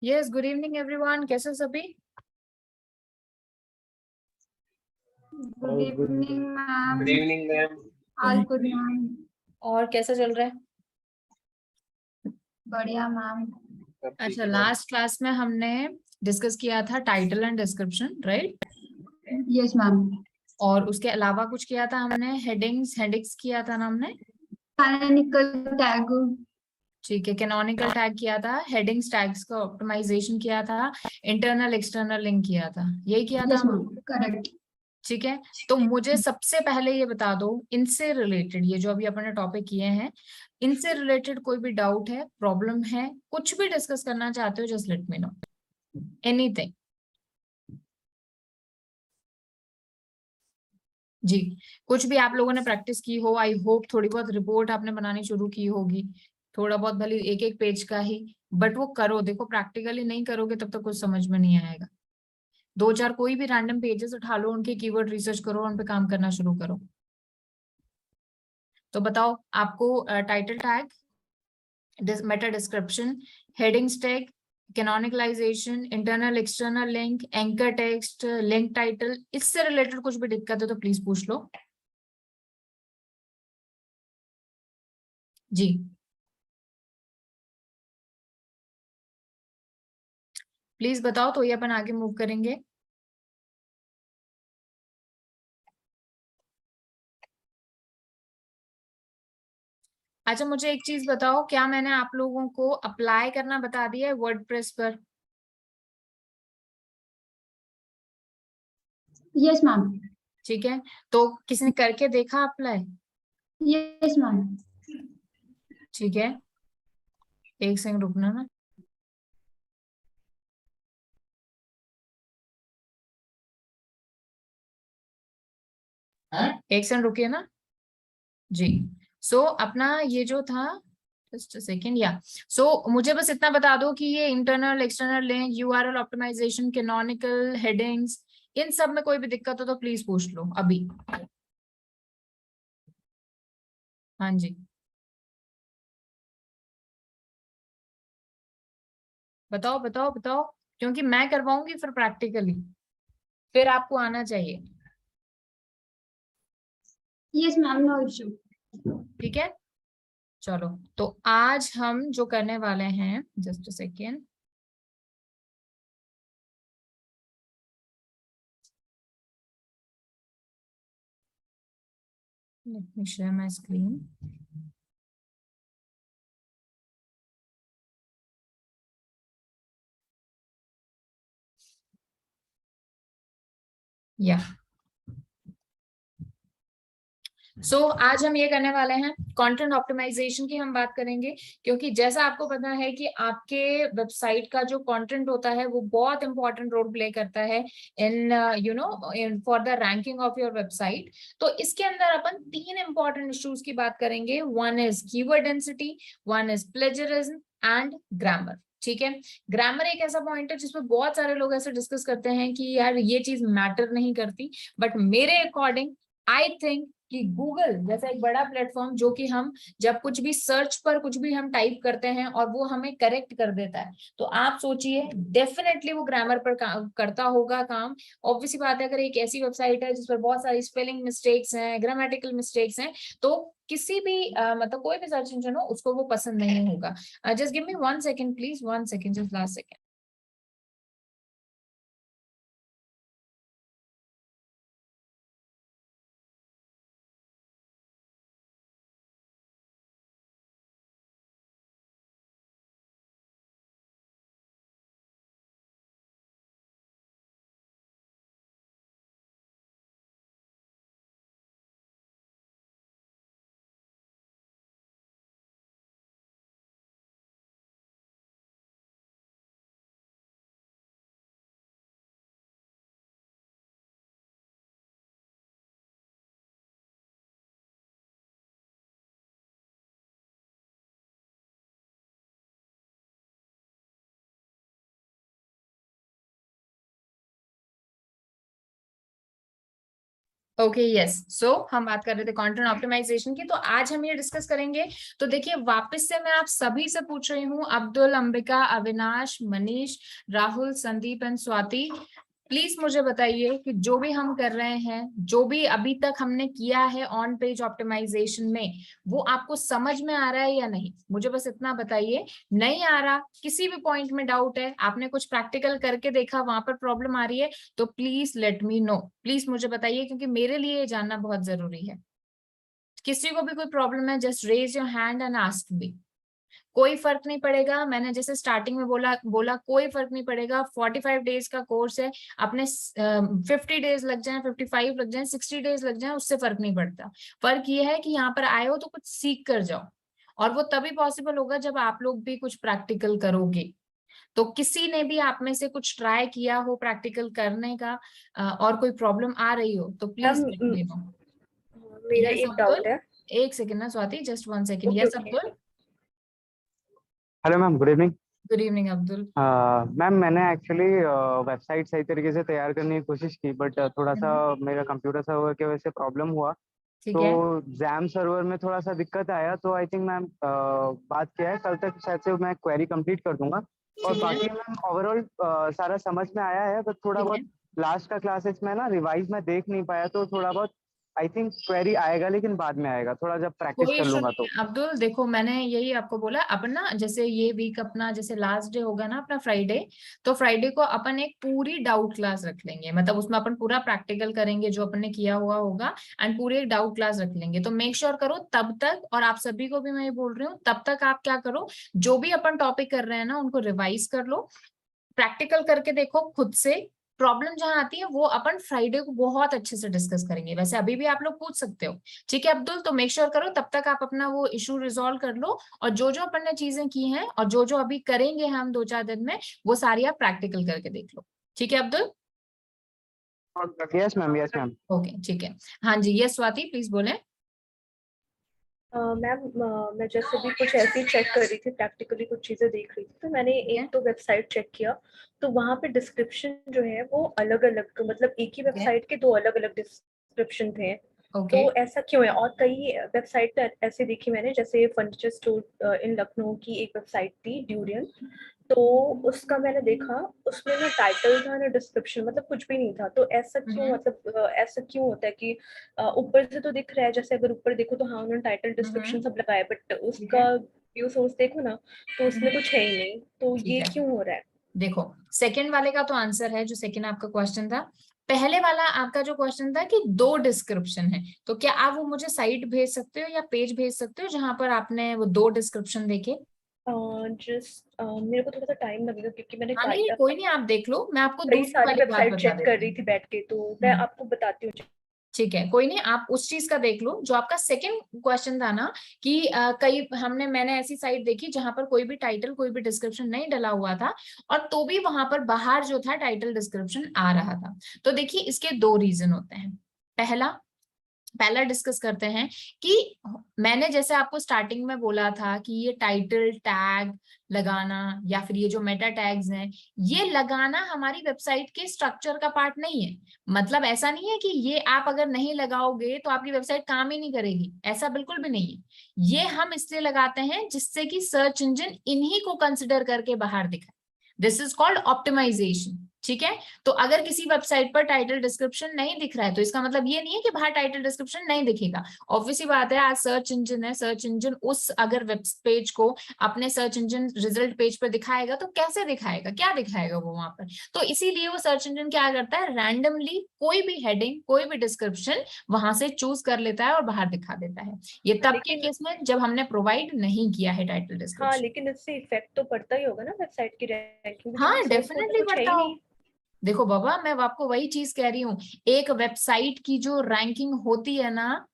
Yes, good evening everyone. कैसे हो सभी? Good evening ma'am. Good evening ma'am. All good ma'am. और कैसा चल रहा है? बढ़िया मैम। अच्छा, लास्ट क्लास में हमने डिस्कस किया था title and description, right? Yes ma'am. और उसके अलावा कुछ किया था हमने, हेडिंग्स किया था ना हमने। Canonical tag. ठीक है, कैनोनिकल टैग किया था, हेडिंग्स टैग्स का ऑप्टिमाइजेशन किया था, इंटरनल एक्सटर्नल लिंक किया था, यही किया था यस हमने। Ma'am, correct. ठीक है, तो मुझे सबसे पहले ये बता दो, इनसे रिलेटेड ये जो अभी अपने टॉपिक किए हैं, इनसे रिलेटेड कोई भी डाउट है, प्रॉब्लम है, कुछ भी डिस्कस करना चाहते हो, just let me know anything. जी, कुछ भी आप लोगों ने प्रैक्टिस की हो, आई होप थोड़ी बहुत रिपोर्ट आपने बनानी शुरू की होगी, थोड़ा बहुत भले एक एक पेज का ही, बट वो करो। देखो, प्रैक्टिकली नहीं करोगे तब तक कुछ समझ में नहीं आएगा। दो चार कोई भी रैंडम पेजेस उठा लो, उनके कीवर्ड रिसर्च करो, उन पे काम करना शुरू करो। तो बताओ आपको title tag, meta description, headings tag, canonicalisation, internal external link, anchor text, link title, इससे रिलेटेड कुछ भी दिक्कत है तो प्लीज पूछ लो। जी, प्लीज बताओ, तो ये अपन आगे मूव करेंगे। अच्छा, मुझे एक चीज बताओ, क्या मैंने आप लोगों को अप्लाई करना बता दिया है वर्डप्रेस पर? Yes ma'am. ठीक है, तो किसी ने करके देखा अप्लाई? Yes ma'am. ठीक है, एक सेकंड रुकना ना। एक सेकंड रुकिए ना। जी, सो अपना ये जो था, जस्ट सेकेंड, या सो मुझे बस इतना बता दो कि ये internal external link, URL optimisation, canonical, headings, इन सब में कोई भी दिक्कत हो तो प्लीज पूछ लो अभी। हाँ जी, बताओ बताओ बताओ, क्योंकि मैं करवाऊंगी फिर प्रैक्टिकली, फिर आपको आना चाहिए। Yes ma'am, no issue. ठीक है, चलो। तो आज हम जो करने वाले हैं, just a second, let me share my screen. या आज हम ये करने वाले हैं, कंटेंट ऑप्टिमाइजेशन की हम बात करेंगे। क्योंकि जैसा आपको पता है कि आपके वेबसाइट का जो कंटेंट होता है वो बहुत इंपॉर्टेंट रोल प्ले करता है in in for the ranking of your website. तो इसके अंदर अपन तीन इंपॉर्टेंट इश्यूज की बात करेंगे। One is keyword density, one is plagiarism and grammar. ठीक है, ग्रामर एक ऐसा पॉइंट है जिसपे बहुत सारे लोग ऐसे डिस्कस करते हैं कि यार ये चीज मैटर नहीं करती, बट मेरे अकॉर्डिंग आई थिंक कि गूगल जैसा एक बड़ा प्लेटफॉर्म, जो कि हम जब कुछ भी सर्च पर कुछ भी हम टाइप करते हैं और वो हमें करेक्ट कर देता है, तो आप सोचिए डेफिनेटली वो ग्रामर पर करता होगा काम। ऑब्वियसली बात है, अगर एक ऐसी वेबसाइट है जिस पर बहुत सारी स्पेलिंग मिस्टेक्स हैं, ग्रामेटिकल मिस्टेक्स हैं, तो किसी भी मतलब कोई भी सर्च इंजन हो उसको वो पसंद नहीं होगा। Just give me 1 second please, 1 second, just last second. Okay yes, so हम बात कर रहे थे कंटेंट ऑप्टिमाइजेशन की, तो आज हम ये डिस्कस करेंगे। तो देखिए वापस से मैं आप सभी से पूछ रही हूँ, अब्दुल, अंबिका, अविनाश, मनीष, राहुल, संदीप एंड स्वाति, प्लीज मुझे बताइए कि जो भी हम कर रहे हैं, जो भी अभी तक हमने किया है ऑन पेज ऑप्टिमाइजेशन में, वो आपको समझ में आ रहा है या नहीं। मुझे बस इतना बताइए। नहीं आ रहा, किसी भी पॉइंट में डाउट है, आपने कुछ प्रैक्टिकल करके देखा, वहां पर प्रॉब्लम आ रही है, तो please let me no, please मुझे बताइए, क्योंकि मेरे लिए ये जानना बहुत जरूरी है। किसी को भी कोई प्रॉब्लम है, just raise your hand and ask me. कोई फर्क नहीं पड़ेगा, मैंने जैसे स्टार्टिंग में बोला बोला कोई फर्क नहीं पड़ेगा। 45 डेज का कोर्स है, अपने 50 डेज लग जाए, 55 लग जाए, 60 डेज लग जाए, उससे फर्क नहीं पड़ता। फर्क ये है कि यहाँ पर आए हो तो कुछ सीख कर जाओ, और वो तभी पॉसिबल होगा जब आप लोग भी कुछ प्रैक्टिकल करोगे। तो किसी ने भी आप में से कुछ ट्राई किया हो प्रैक्टिकल करने का, और कोई प्रॉब्लम आ रही हो, तो please let ma'am me know. मेरा यस एक अब्दुल, डाउट है। एक सेकेंड ना Swati, just 1 second. Okay yes okay. Abdul. Hello ma'am, good evening. Good evening Abdul. Ma'am मैंने एक्चुअली वेबसाइट सही तरीके से तैयार करने की कोशिश की, बट थोड़ा सा मेरा कंप्यूटर सर्वर की वजह से प्रॉब्लम हुआ। ठीक तो है। जैम सर्वर में थोड़ा सा दिक्कत आया, तो आई थिंक मैम बात किया है, कल तक शायद से मैं क्वेरी कंप्लीट कर दूंगा। और ठीक है। बाकी मैम ओवरऑल सारा समझ में आया है, बट थोड़ा ठीक है। बहुत लास्ट का क्लासेस में ना रिवाइज में देख नहीं पाया, तो थोड़ा बहुत आई थिंक क्वेरी आएगा, लेकिन बाद में आएगा, थोड़ा जब प्रैक्टिस कोई कर इशू लूंगा नहीं तो। है अब्दुल, देखो मैंने यही आपको बोला अपन ना, जैसे ये वीक अपना जैसे लास्ट डे होगा ना अपना फ्राइडे, तो फ्राइडे को अपन एक पूरी डाउट क्लास रख लेंगे, मतलब उसमें अपन पूरा प्रैक्टिकल करेंगे जो अपन ने किया हुआ होगा, एंड पूरी एक डाउट क्लास रख लेंगे। तो मेक श्योर करो तब तक, और आप सभी को भी मैं ये बोल रही हूँ, तब तक आप क्या करो, जो भी अपन टॉपिक कर रहे हैं ना उनको रिवाइज कर लो, प्रैक्टिकल करके देखो खुद से। प्रॉब्लम जहां आती है वो अपन फ्राइडे को बहुत अच्छे से डिस्कस करेंगे, वैसे अभी भी आप लोग पूछ सकते हो। ठीक है अब्दुल, तो मेक श्योर करो तब तक आप अपना वो इशू रिजॉल्व कर लो, और जो जो अपन ने चीजें की हैं और जो जो अभी करेंगे हम 2-4 दिन में, वो सारी आप प्रैक्टिकल करके देख लो। ठीक है Abdul. Yes ma'am, yes ma'am. Okay ठीक है। हाँ जी, यस स्वाति प्लीज बोले। मैम मैं जैसे भी कुछ ऐसे ही चेक कर रही थी, प्रैक्टिकली कुछ चीजें देख रही थी, तो मैंने ठीक है। एक तो वेबसाइट चेक किया, तो वहां पे डिस्क्रिप्शन जो है वो अलग अलग, मतलब एक ही ठीक है। वेबसाइट के दो अलग अलग डिस्क्रिप्शन थे। ओके। तो ऐसा क्यों है? और कई वेबसाइट ऐसे देखी मैंने, जैसे फर्नीचर स्टोर इन लखनऊ की एक वेबसाइट थी ड्यूरियन, तो उसका मैंने देखा, उसमें ना टाइटल था ना डिस्क्रिप्शन, मतलब कुछ भी नहीं था। तो ऐसा क्यों, मतलब ऐसा क्यों होता है कि ऊपर से तो दिख रहा है, जैसे अगर ऊपर देखो तो हाँ उन्होंने टाइटल डिस्क्रिप्शन सब लगाया, बट ठीक है। उसका व्यू सोर्स देखो ना, तो उसमें कुछ है ही नहीं। तो ठीक ये है। क्यों हो रहा है? देखो सेकंड वाले का तो आंसर है, जो सेकंड आपका क्वेश्चन था। पहले वाला आपका जो क्वेश्चन था कि 2 डिस्क्रिप्शन है, तो क्या आप वो मुझे साइट भेज सकते हो या पेज भेज सकते हो जहां पर आपने वो 2 डिस्क्रिप्शन देखे। जस्ट मेरे को थोड़ा सा टाइम लगेगा, क्योंकि मैंने हाँ नहीं कोई नहीं, आप देख लो, मैं आपको कई दूसरी सारी वाली बात वेबसाइट बता चेक कर देती रही हूँ। थी बैठ के, तो मैं आपको बताती हूँ। ठीक है कोई नहीं, आप उस चीज का देख लो जो आपका सेकंड क्वेश्चन था ना, कि कई मैंने ऐसी साइट देखी जहां पर कोई भी टाइटल कोई भी डिस्क्रिप्शन नहीं डला हुआ था, और तो भी वहां पर बाहर जो था टाइटल डिस्क्रिप्शन आ रहा था। तो देखिए इसके 2 रीजन होते हैं। पहला पहला डिस्कस करते हैं कि मैंने जैसे आपको स्टार्टिंग में बोला था कि ये टाइटल टैग लगाना या फिर ये जो मेटा टैग्स हैं, ये लगाना हमारी वेबसाइट के स्ट्रक्चर का पार्ट नहीं है। मतलब ऐसा नहीं है कि ये आप अगर नहीं लगाओगे तो आपकी वेबसाइट काम ही नहीं करेगी, ऐसा बिल्कुल भी नहीं है। ये हम इसलिए लगाते हैं जिससे कि सर्च इंजन इन्हीं को कंसिडर करके बाहर दिखाए। This is called optimization. ठीक है, तो अगर किसी वेबसाइट पर टाइटल डिस्क्रिप्शन नहीं दिख रहा है, तो इसका मतलब ये नहीं है कि बाहर टाइटल डिस्क्रिप्शन नहीं दिखेगा। ऑब्वियसली बात है, आज सर्च इंजन है, सर्च इंजन उस अगर वेब पेज को अपने सर्च इंजन रिजल्ट पेज पर दिखाएगा तो कैसे दिखाएगा, क्या दिखाएगा वो वहां पर। तो इसीलिए वो सर्च इंजन क्या करता है, रैंडमली कोई भी हेडिंग कोई भी डिस्क्रिप्शन वहां से चूज कर लेता है और बाहर दिखा देता है। ये तब के लेकिन केस में जब हमने प्रोवाइड नहीं किया है टाइटल हाँ, डिस्क्रिप्शन। लेकिन इससे इफेक्ट तो पड़ता ही होगा ना वेबसाइट की रैंकिंग पे, क्योंकि हाँ सोर्स कोड तो डेफिनेटली कुछ है पड़ता ही हो। नहीं। देखो बाबा, मैं आपको वही चीज कह रही हूँ, एक वेबसाइट की जो रैंकिंग होती है ना,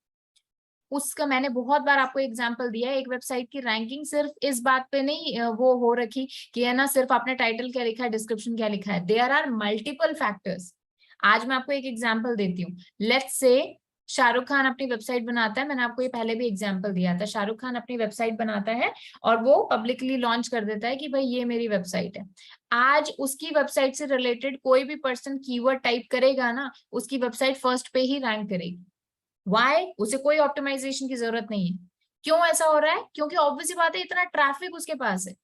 उसका मैंने बहुत बार आपको एग्जांपल दिया है। एक वेबसाइट की रैंकिंग सिर्फ इस बात पे नहीं वो हो रखी कि है ना सिर्फ आपने टाइटल क्या लिखा है, डिस्क्रिप्शन क्या लिखा है। There are multiple factors. आज मैं आपको एक एग्जांपल देती हूँ। लेट्स से शाहरुख खान अपनी वेबसाइट बनाता है, मैंने आपको ये पहले भी एग्जांपल दिया था, शाहरुख खान अपनी वेबसाइट बनाता है और वो पब्लिकली लॉन्च कर देता है कि भाई ये मेरी वेबसाइट है। आज उसकी वेबसाइट से रिलेटेड कोई भी पर्सन कीवर्ड टाइप करेगा ना, उसकी वेबसाइट फर्स्ट पे ही रैंक करेगी। व्हाई? उसे कोई ऑप्टिमाइजेशन की जरूरत नहीं है। क्यों ऐसा हो रहा है? क्योंकि ऑब्वियसली बात है, इतना ट्रैफिक उसके पास है,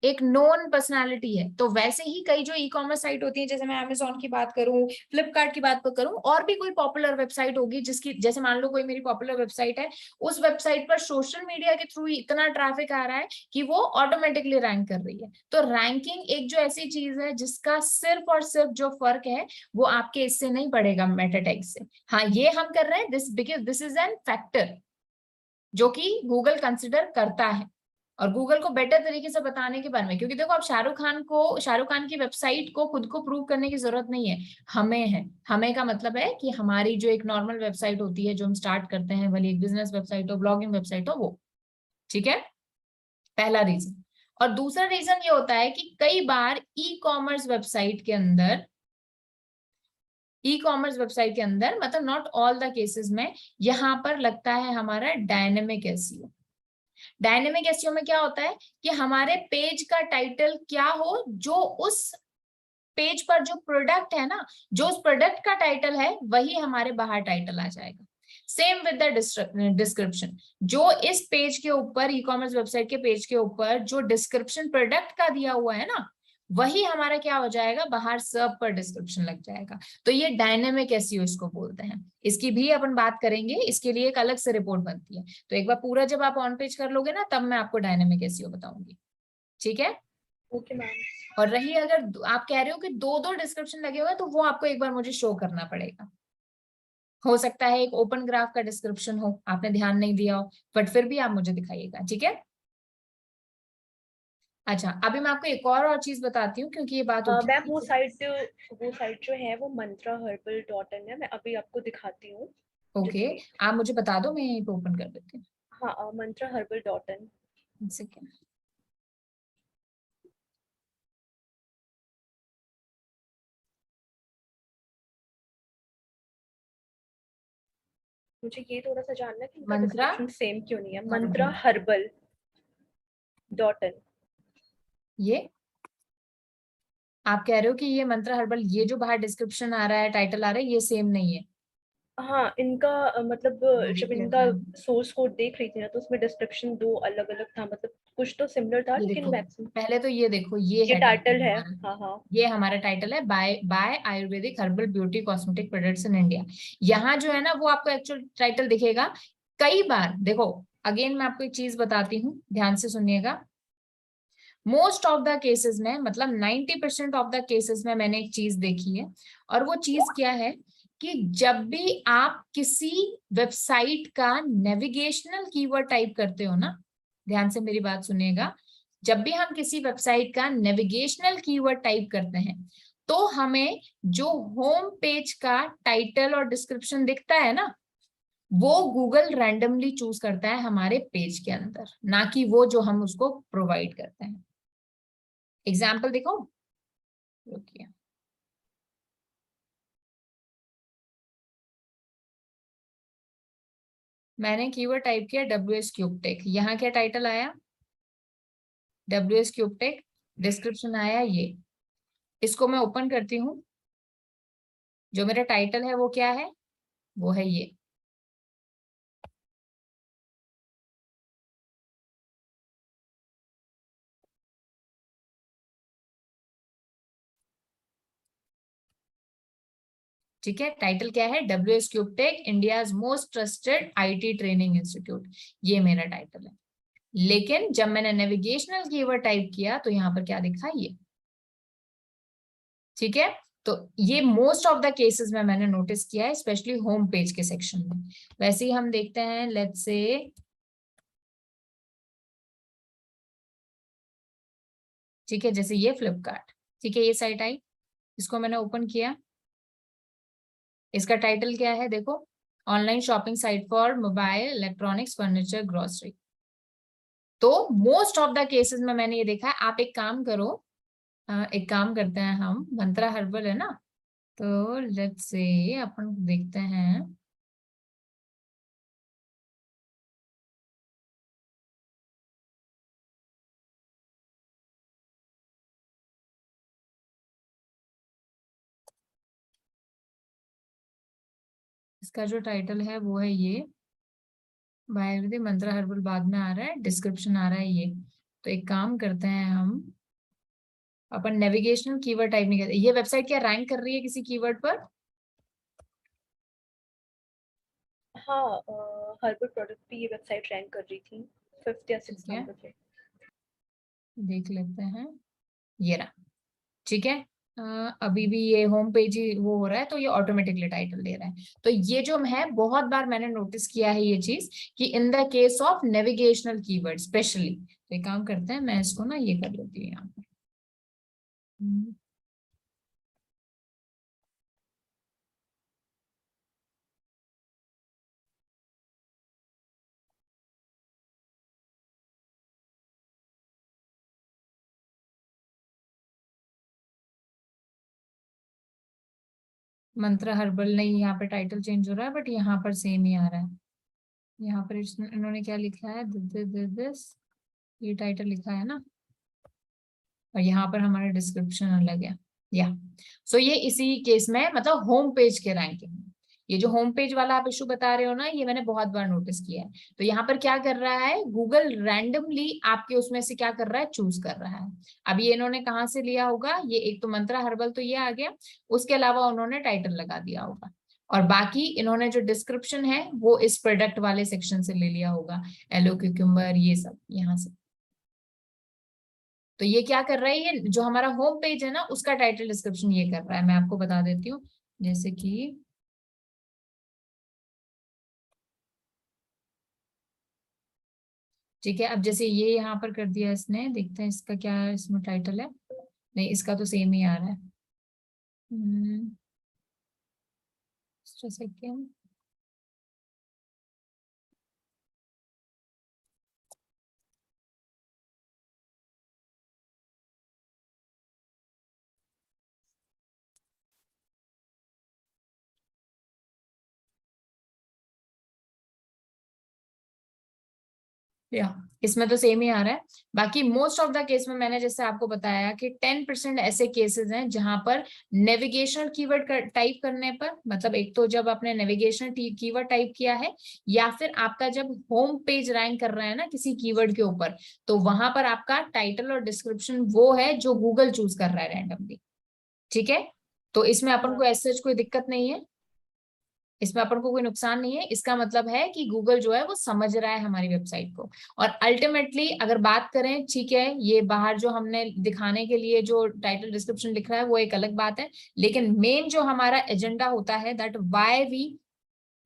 एक नोन पर्सनालिटी है। तो वैसे ही कई जो ई कॉमर्स साइट होती है, जैसे मैं अमेजोन की बात करूं, फ्लिपकार्ट की बात करूं, और भी कोई पॉपुलर वेबसाइट होगी जिसकी, जैसे मान लो कोई मेरी पॉपुलर वेबसाइट है, उस वेबसाइट पर सोशल मीडिया के थ्रू इतना ट्रैफिक आ रहा है कि वो ऑटोमेटिकली रैंक कर रही है। तो रैंकिंग एक जो ऐसी चीज है जिसका सिर्फ और सिर्फ जो फर्क है वो आपके इससे नहीं पड़ेगा, मेटा टैग से। हाँ, ये हम कर रहे हैं this because this is an factor जो कि गूगल कंसिडर करता है, और गूगल को बेटर तरीके से बताने के बारे में। क्योंकि देखो, अब शाहरुख खान की वेबसाइट को खुद को प्रूव करने की जरूरत नहीं है, हमें है। हमें का मतलब है कि हमारी जो एक नॉर्मल वेबसाइट होती है जो हम स्टार्ट करते हैं, भले एक बिजनेस वेबसाइट हो, ब्लॉगिंग वेबसाइट हो, वो ठीक है, पहला रीजन। और दूसरा रीजन ये होता है कि कई बार ई कॉमर्स वेबसाइट के अंदर मतलब नॉट ऑल द केसेस में, यहाँ पर लगता है हमारा डायनेमिक एसईओ। डायनेमिक एसईओ में क्या होता है कि हमारे पेज का टाइटल क्या हो, जो उस पेज पर जो प्रोडक्ट है ना, जो उस प्रोडक्ट का टाइटल है वही हमारे बाहर टाइटल आ जाएगा। सेम विद द डिस्क्रिप्शन, जो इस पेज के ऊपर, ई कॉमर्स वेबसाइट के पेज के ऊपर जो डिस्क्रिप्शन प्रोडक्ट का दिया हुआ है ना, वही हमारा क्या हो जाएगा, बाहर सब पर डिस्क्रिप्शन लग जाएगा। तो ये डायनेमिक एसईओ इसको बोलते हैं। इसकी भी अपन बात करेंगे, इसके लिए एक अलग से रिपोर्ट बनती है। तो एक बार पूरा जब आप ऑन पेज कर लोगे ना, तब मैं आपको डायनेमिक एसईओ बताऊंगी, ठीक है। Okay ma'am. और रही, अगर आप कह रहे हो कि दो दो डिस्क्रिप्शन लगे हुए हैं, तो वो आपको एक बार मुझे शो करना पड़ेगा। हो सकता है एक ओपन ग्राफ का डिस्क्रिप्शन हो, आपने ध्यान नहीं दिया हो, बट फिर भी आप मुझे दिखाइएगा, ठीक है। अच्छा, अभी मैं आपको एक और चीज बताती हूँ, क्योंकि ये बात उठी मैम वो साइट जो है वो mantraherbal.in है, मैं अभी आपको दिखाती हूँ। ओके, आप मुझे बता दो, मैं यहीं पे ओपन कर देती हूँ। हाँ, mantraherbal.in। एक सेकेंड। मुझे ये थोड़ा सा जानना है कि इनका मंत्रा डिस्क्रिप्शन सेम क्यों नहीं है। हर्बल। mantraherbal.in। ये आप कह रहे हो कि ये मंत्रा हर्बल, ये जो बाहर डिस्क्रिप्शन आ रहा है, टाइटल आ रहा है, ये सेम नहीं है? हाँ, इनका मतलब देख जब लेते इनका हैं। सोर्स कोड देख रही थी ना, तो उसमें डिस्क्रिप्शन दो अलग अलग था, मतलब कुछ तो सिमिलर था ये लेकिन देखो, मैक्सिमम। पहले तो ये देखो, ये ये है टाइटल टाइटल है। हमारा। हाँ हाँ। ये हमारा टाइटल है, buy buy Ayurvedic herbal beauty cosmetic products in India. यहाँ जो है ना, वो आपको एक्चुअल टाइटल दिखेगा। कई बार देखो, अगेन मैं आपको एक चीज बताती हूँ, ध्यान से सुनिएगा। मोस्ट ऑफ द केसेस में, मतलब 90% ऑफ द केसेस में मैंने एक चीज देखी है, और वो चीज क्या है कि जब भी आप किसी वेबसाइट का नेविगेशनल कीवर्ड टाइप करते हो ना, ध्यान से मेरी बात सुनिएगा, जब भी हम किसी वेबसाइट का नेविगेशनल कीवर्ड टाइप करते हैं, तो हमें जो होम पेज का टाइटल और डिस्क्रिप्शन दिखता है ना, वो गूगल रैंडमली चूज करता है हमारे पेज के अंदर, ना कि वो जो हम उसको प्रोवाइड करते हैं। एग्जाम्पल देखो, रुकिए, मैंने कीवर्ड टाइप किया WS क्यूब टेक, यहाँ क्या टाइटल आया, WS क्यूब टेक, डिस्क्रिप्शन आया ये। इसको मैं ओपन करती हूँ, जो मेरा टाइटल है वो क्या है, वो है ये। ठीक है, टाइटल क्या है, WS cube tech, India's most trusted IT training institute, ये मेरा टाइटल है। लेकिन जब मैंने नेविगेशनल कीवर्ड टाइप किया, तो यहाँ पर क्या दिखा, ये। ठीक है, तो ये मोस्ट ऑफ द केसेस में मैंने नोटिस किया है, स्पेशली होम पेज के सेक्शन में। वैसे ही हम देखते हैं, लेट्स से, ठीक है, जैसे ये फ्लिपकार्ट, ठीक है, ये साइट आई, इसको मैंने ओपन किया, इसका टाइटल क्या है, देखो, online shopping site for mobile electronics furniture grocery. तो मोस्ट ऑफ द केसेस में मैंने ये देखा है। आप एक काम करो, एक काम करते हैं हम, मंत्रा हर्बल है ना, तो लेट्स से अपन देखते हैं इसका जो टाइटल है वो है ये बायोविधि मंत्रा हर्बल, बाद में आ रहा है, डिस्क्रिप्शन आ रहा है ये। तो एक काम करते हैं हम, अपन नेविगेशनल कीवर्ड टाइप नहीं करते। ये वेबसाइट क्या रैंक कर रही है किसी कीवर्ड पर? हाँ, हर्बल प्रोडक्ट पे ये वेबसाइट रैंक कर रही थी 5th या 6th ठीक है, नंबर पे। देख लेते हैं, ये रहा। ठीक है, अभी भी ये होम पेज ही वो हो रहा है, तो ये ऑटोमेटिकली टाइटल दे रहा है। तो ये जो है बहुत बार मैंने नोटिस किया है ये चीज, कि in the case of navigational keyword specially. तो एक काम करते हैं, मैं इसको ना ये कर लेती हूँ यहाँ पे। मंत्रा हर्बल नहीं, यहाँ पे टाइटल चेंज हो रहा है, बट यहाँ पर सेम ही आ रहा है। यहाँ पर इन्होंने क्या लिखा है, दिस ये टाइटल लिखा है ना, और यहाँ पर हमारा डिस्क्रिप्शन अलग है। या सो ये इसी केस में मतलब होम पेज के रैंकिंग, ये जो होम पेज वाला आप इशू बता रहे हो ना, ये मैंने बहुत बार नोटिस किया है। तो यहाँ पर क्या कर रहा है, गूगल रैंडमली आपके उसमें से क्या कर रहा है, चूज कर रहा है। अब ये इन्होंने कहाँ से लिया होगा, ये एक तो मंत्रा हर्बल तो ये आ गया, उसके अलावा उन्होंने टाइटल लगा दिया होगा, और बाकी इन्होंने जो डिस्क्रिप्शन है वो इस प्रोडक्ट वाले सेक्शन से ले लिया होगा, एलो क्यूक्यूम्बर ये सब यहाँ से। तो ये क्या कर रहा है, ये जो हमारा होम पेज है ना उसका टाइटल डिस्क्रिप्शन ये कर रहा है। मैं आपको बता देती हूँ, जैसे कि ठीक है, अब जैसे ये यहाँ पर कर दिया इसने, देखते हैं इसका क्या इसमें टाइटल है। नहीं, इसका तो सेम ही आ रहा है। सेकेंड, या इसमें तो सेम ही आ रहा है। बाकी मोस्ट ऑफ द केस में मैंने जैसे आपको बताया कि 10% ऐसे केसेस हैं जहां पर नेविगेशनल कीवर्ड टाइप करने पर, मतलब एक तो जब आपने नेविगेशनल कीवर्ड टाइप किया है, या फिर आपका जब होम पेज रैंक कर रहा है ना किसी कीवर्ड के ऊपर, तो वहां पर आपका टाइटल और डिस्क्रिप्शन वो है जो गूगल चूज कर रहा है रैंडमली। ठीक है, तो इसमें अपन को ऐसे कोई दिक्कत नहीं है, इसमें अपन को कोई नुकसान नहीं है। इसका मतलब है कि गूगल जो है वो समझ रहा है हमारी वेबसाइट को। और अल्टीमेटली अगर बात करें, ठीक है, ये बाहर जो हमने दिखाने के लिए जो टाइटल डिस्क्रिप्शन लिख रहा है वो एक अलग बात है, लेकिन मेन जो हमारा एजेंडा होता है, that why we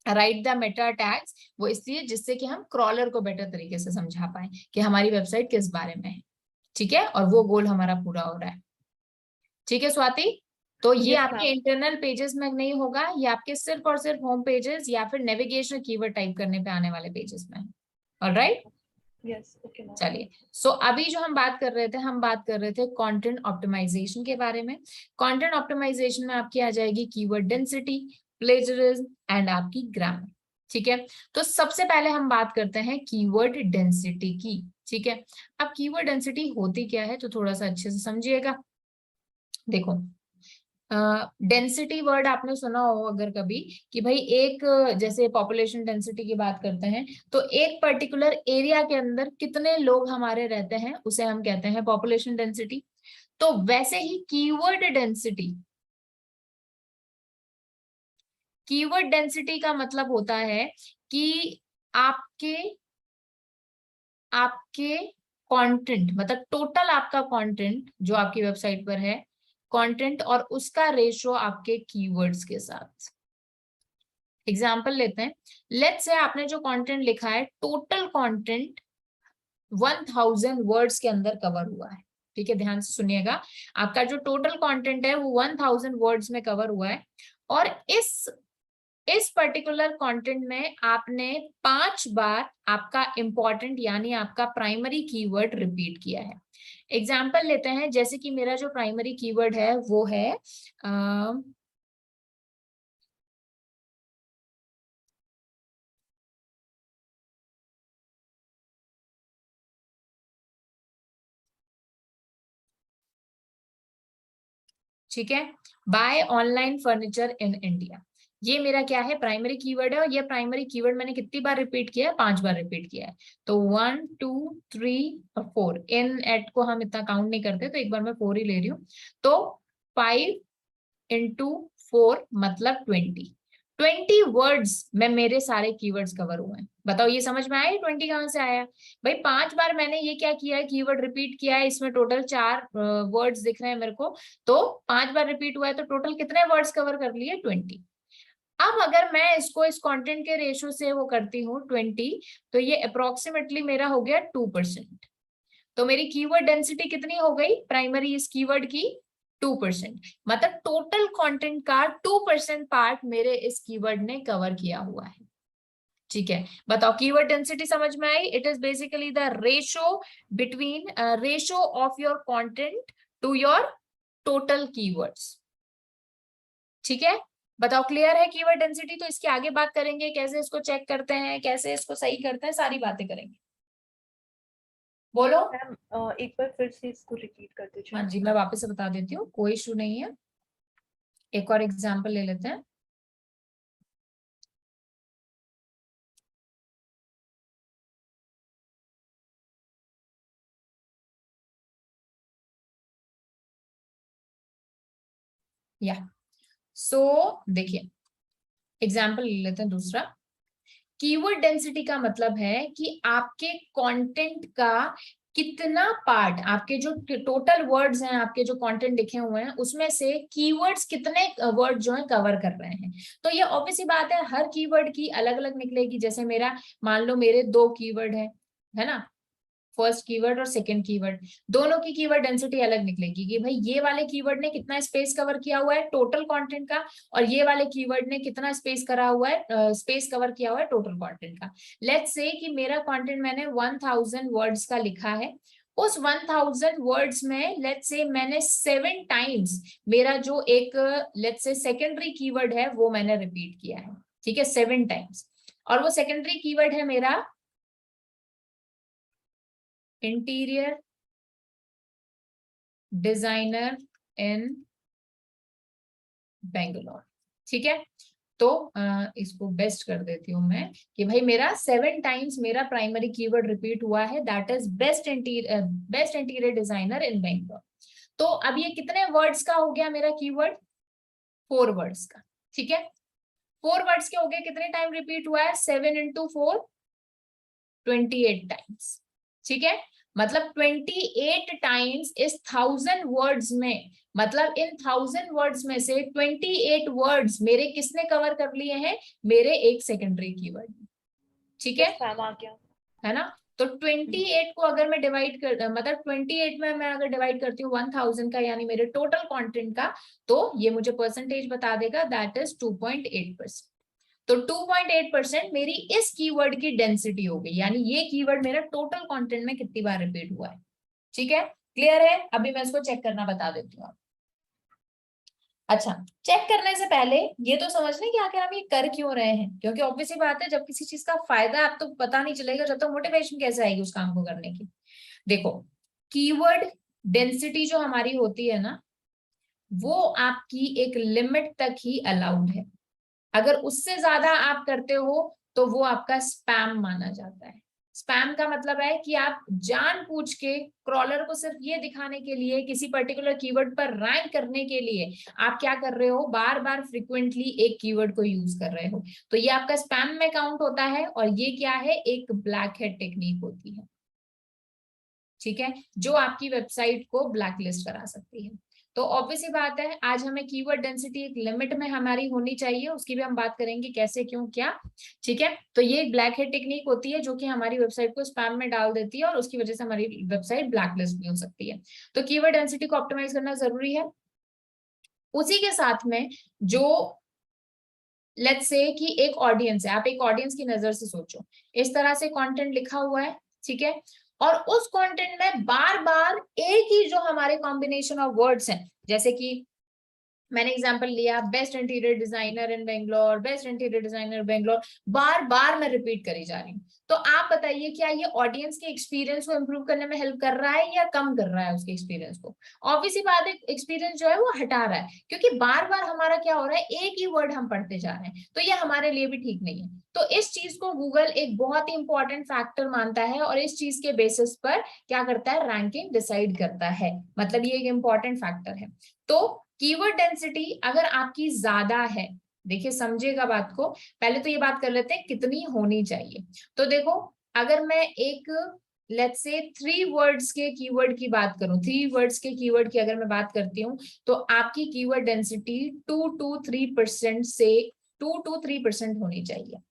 write the meta tags, वो इसलिए जिससे कि हम क्रॉलर को बेटर तरीके से समझा पाए कि हमारी वेबसाइट किस बारे में है। ठीक है, और वो गोल हमारा पूरा हो रहा है। ठीक है स्वाति, तो ये यस आपके मैम। इंटरनल पेजेस में नहीं होगा, ये आपके सिर्फ और सिर्फ होम पेजेस या फिर नेविगेशनल कीवर्ड टाइप करने पे आने वाले पेजेस में है। Alright, yes, okay ma'am. चलिए। सो अभी जो हम बात कर रहे थे, हम बात कर रहे थे कंटेंट ऑप्टिमाइजेशन के बारे में। कंटेंट ऑप्टिमाइजेशन में आपकी आ जाएगी कीवर्ड डेंसिटी, प्लेजरिज्म एंड आपकी ग्रामर। ठीक है, तो सबसे पहले हम बात करते हैं कीवर्ड डेंसिटी की। ठीक है, अब कीवर्ड डेंसिटी होती क्या है तो थोड़ा सा अच्छे से समझिएगा। देखो, डेंसिटी वर्ड आपने सुना हो अगर कभी, कि भाई एक जैसे पॉपुलेशन डेंसिटी की बात करते हैं, तो एक पर्टिकुलर एरिया के अंदर कितने लोग हमारे रहते हैं उसे हम कहते हैं पॉपुलेशन डेंसिटी। तो वैसे ही कीवर्ड डेंसिटी, कीवर्ड डेंसिटी का मतलब होता है कि आपके आपके कंटेंट, मतलब टोटल आपका कंटेंट जो आपकी वेबसाइट पर है, कंटेंट और उसका रेशो आपके कीवर्ड्स के साथ। एग्जाम्पल लेते हैं, लेट्स से आपने जो कंटेंट लिखा है, टोटल कंटेंट 1000 वर्ड्स के अंदर कवर हुआ है। ठीक है, ध्यान से सुनिएगा, आपका जो टोटल कंटेंट है वो 1000 वर्ड्स में कवर हुआ है, और इस पर्टिकुलर कंटेंट में आपने 5 बार आपका इंपॉर्टेंट यानी आपका प्राइमरी कीवर्ड रिपीट किया है। एग्जाम्पल लेते हैं, जैसे कि मेरा जो प्राइमरी कीवर्ड है वो है ठीक है, buy online furniture in India, ये मेरा क्या है, प्राइमरी कीवर्ड है। और ये प्राइमरी कीवर्ड मैंने कितनी बार रिपीट किया है, 5 बार रिपीट किया है। तो 1 2 3 और 4, इन एट को हम इतना काउंट नहीं करते, तो एक बार मैं 4 ही ले रही हूँ। तो 5 into 4 मतलब 20 वर्ड्स में मेरे सारे कीवर्ड्स कवर हुए हैं। बताओ ये समझ में आया 20 कहां से आया? भाई 5 बार मैंने ये क्या किया है, कीवर्ड रिपीट किया है, इसमें टोटल 4 वर्ड्स दिख रहे हैं मेरे को, तो 5 बार रिपीट हुआ है, तो टोटल कितने वर्ड्स कवर कर लिए, 20। अब अगर मैं इसको इस कंटेंट के रेशो से वो करती हूँ 20, तो ये अप्रोक्सीमेटली मेरा हो गया 2%। तो मेरी कीवर्ड डेंसिटी कितनी हो गई प्राइमरी इस कीवर्ड की, 2%। मतलब टोटल कंटेंट का 2% पार्ट मेरे इस कीवर्ड ने कवर किया हुआ है। ठीक है, बताओ कीवर्ड डेंसिटी समझ में आई? It is basically the ratio between ratio of your content to your total keywords. ठीक है, बताओ क्लियर है कीवर्ड डेंसिटी? तो इसके आगे बात करेंगे, कैसे इसको चेक करते हैं, कैसे इसको सही करते हैं, सारी बातें करेंगे। बोलो। मैम एक बार फिर से इसको रिपीट कर दीजिए। हाँ जी, मैं वापस से बता देती हूँ, कोई इशू नहीं है। एक और एग्जाम्पल ले लेते हैं। या देखिए एग्जाम्पल ले लेते हैं दूसरा। कीवर्ड डेंसिटी का मतलब है कि आपके कंटेंट का कितना पार्ट, आपके जो टोटल वर्ड्स हैं, आपके जो कंटेंट लिखे हुए हैं, उसमें से कीवर्ड्स कितने वर्ड जो है कवर कर रहे हैं। तो ये ऑब्वियस सी बात है, हर कीवर्ड की अलग अलग निकलेगी। जैसे मेरा मान लो मेरे 2 कीवर्ड है ना, फर्स्ट कीवर्ड और सेकंड कीवर्ड, दोनों की कीवर्ड डेंसिटी अलग निकलेगी कि भाई ये वाले कीवर्ड ने कितना स्पेस कवर किया हुआ है टोटल कंटेंट का, और ये वाले कीवर्ड ने कितना स्पेस करा हुआ है, स्पेस कवर किया हुआ है टोटल कंटेंट का। लेट्स से कि मेरा कंटेंट मैंने 1000 वर्ड्स का लिखा है, उस 1000 वर्ड्स में लेट्स से मैंने 7 टाइम्स मेरा जो एक लेट्स से सेकेंडरी कीवर्ड है वो मैंने रिपीट किया है। ठीक है, 7 टाइम्स। और वो सेकेंडरी कीवर्ड है मेरा इंटीरियर डिजाइनर इन बेंगलोर। ठीक है, तो इसको बेस्ट कर देती हूं मैं कि भाई मेरा 7 टाइम्स मेरा प्राइमरी कीवर्ड रिपीट हुआ है, that is best interior designer in Bangalore. तो अब ये कितने वर्ड्स का हो गया मेरा कीवर्ड, 4 वर्ड्स का। ठीक है, 4 वर्ड्स के हो गए, कितने टाइम रिपीट हुआ है, 7 into 4 28 टाइम्स। ठीक है, मतलब 28 टाइम्स इस 1000 वर्ड्स में, मतलब इन 1000 वर्ड्स में से 28 वर्ड्स मेरे किसने कवर कर लिए हैं, मेरे एक सेकेंडरी कीवर्ड। ठीक है, मैम आ गया है ना। तो 28 को अगर मैं डिवाइड कर, मतलब 28 में मैं अगर डिवाइड करती हूँ 1000 का, यानी मेरे टोटल कंटेंट का, तो ये मुझे परसेंटेज बता देगा, दैट इज 2.8%। तो 2.8% मेरी इस कीवर्ड की डेंसिटी हो गई, यानी ये कीवर्ड मेरा टोटल कंटेंट में कितनी बार रिपीट हुआ है। ठीक है, क्लियर है? अभी मैं इसको चेक करना बता देती हूँ। अच्छा, चेक करने से पहले ये तो समझ लें कि आखिर हम ये कर क्यों रहे हैं, क्योंकि ऑब्वियस बात है जब किसी चीज का फायदा आप तो पता नहीं चलेगा, जब तक मोटिवेशन कैसे आएगी उस काम को करने की। देखो, कीवर्ड डेंसिटी जो हमारी होती है ना, वो आपकी एक लिमिट तक ही अलाउड है। अगर उससे ज्यादा आप करते हो तो वो आपका स्पैम माना जाता है। स्पैम का मतलब है कि आप जानबूझ के क्रॉलर को सिर्फ ये दिखाने के लिए, किसी पर्टिकुलर कीवर्ड पर रैंक करने के लिए आप क्या कर रहे हो, बार बार फ्रिक्वेंटली एक कीवर्ड को यूज कर रहे हो, तो ये आपका स्पैम में काउंट होता है। और ये क्या है, एक ब्लैक हेड टेक्निक होती है। ठीक है, जो आपकी वेबसाइट को ब्लैकलिस्ट करा सकती है। तो ऑब्वियस ही बात है, आज हमें कीवर्ड डेंसिटी एक लिमिट में हमारी होनी चाहिए, उसकी भी हम बात करेंगे कैसे, क्यों, क्या। ठीक है, तो ये एक ब्लैक हेड टेक्निक होती है जो कि हमारी वेबसाइट को स्पैम में डाल देती है, और उसकी वजह से हमारी वेबसाइट ब्लैकलिस्ट भी हो सकती है। तो कीवर्ड डेंसिटी को ऑप्टिमाइज करना जरूरी है। उसी के साथ में जो लेट्स से कि एक ऑडियंस है, आप एक ऑडियंस की नजर से सोचो, इस तरह से कंटेंट लिखा हुआ है, ठीक है, और उस कंटेंट में बार बार एक ही जो हमारे कॉम्बिनेशन ऑफ वर्ड्स हैं, जैसे कि मैंने एग्जांपल लिया best interior designer in Bangalore, best interior designer Bangalore, बार बार मैं रिपीट करी जा रही हूँ। तो आप बताइए क्या ये ऑडियंस के एक्सपीरियंस को इंप्रूव करने में हेल्प कर रहा है या कम कर रहा है उसके एक्सपीरियंस को? ऑब्वियसली बात है, एक्सपीरियंस जो है वो हटा रहा है, क्योंकि बार बार हमारा क्या हो रहा है, एक ही वर्ड हम पढ़ते जा रहे हैं, तो ये हमारे लिए भी ठीक नहीं है। तो इस चीज को गूगल एक बहुत ही इंपॉर्टेंट फैक्टर मानता है और इस चीज के बेसिस पर क्या करता है, रैंकिंग डिसाइड करता है, मतलब ये एक इंपॉर्टेंट फैक्टर है। तो कीवर्ड डेंसिटी अगर आपकी ज्यादा है, देखिए समझिएगा बात को, पहले तो ये बात कर लेते हैं कितनी होनी चाहिए। तो देखो, अगर मैं एक लेट्स से 3 वर्ड्स के कीवर्ड की बात करूं, 3 वर्ड्स के कीवर्ड की अगर मैं बात करती हूं, तो आपकी कीवर्ड डेंसिटी 2 to 3% से 2 to 3% होनी चाहिए।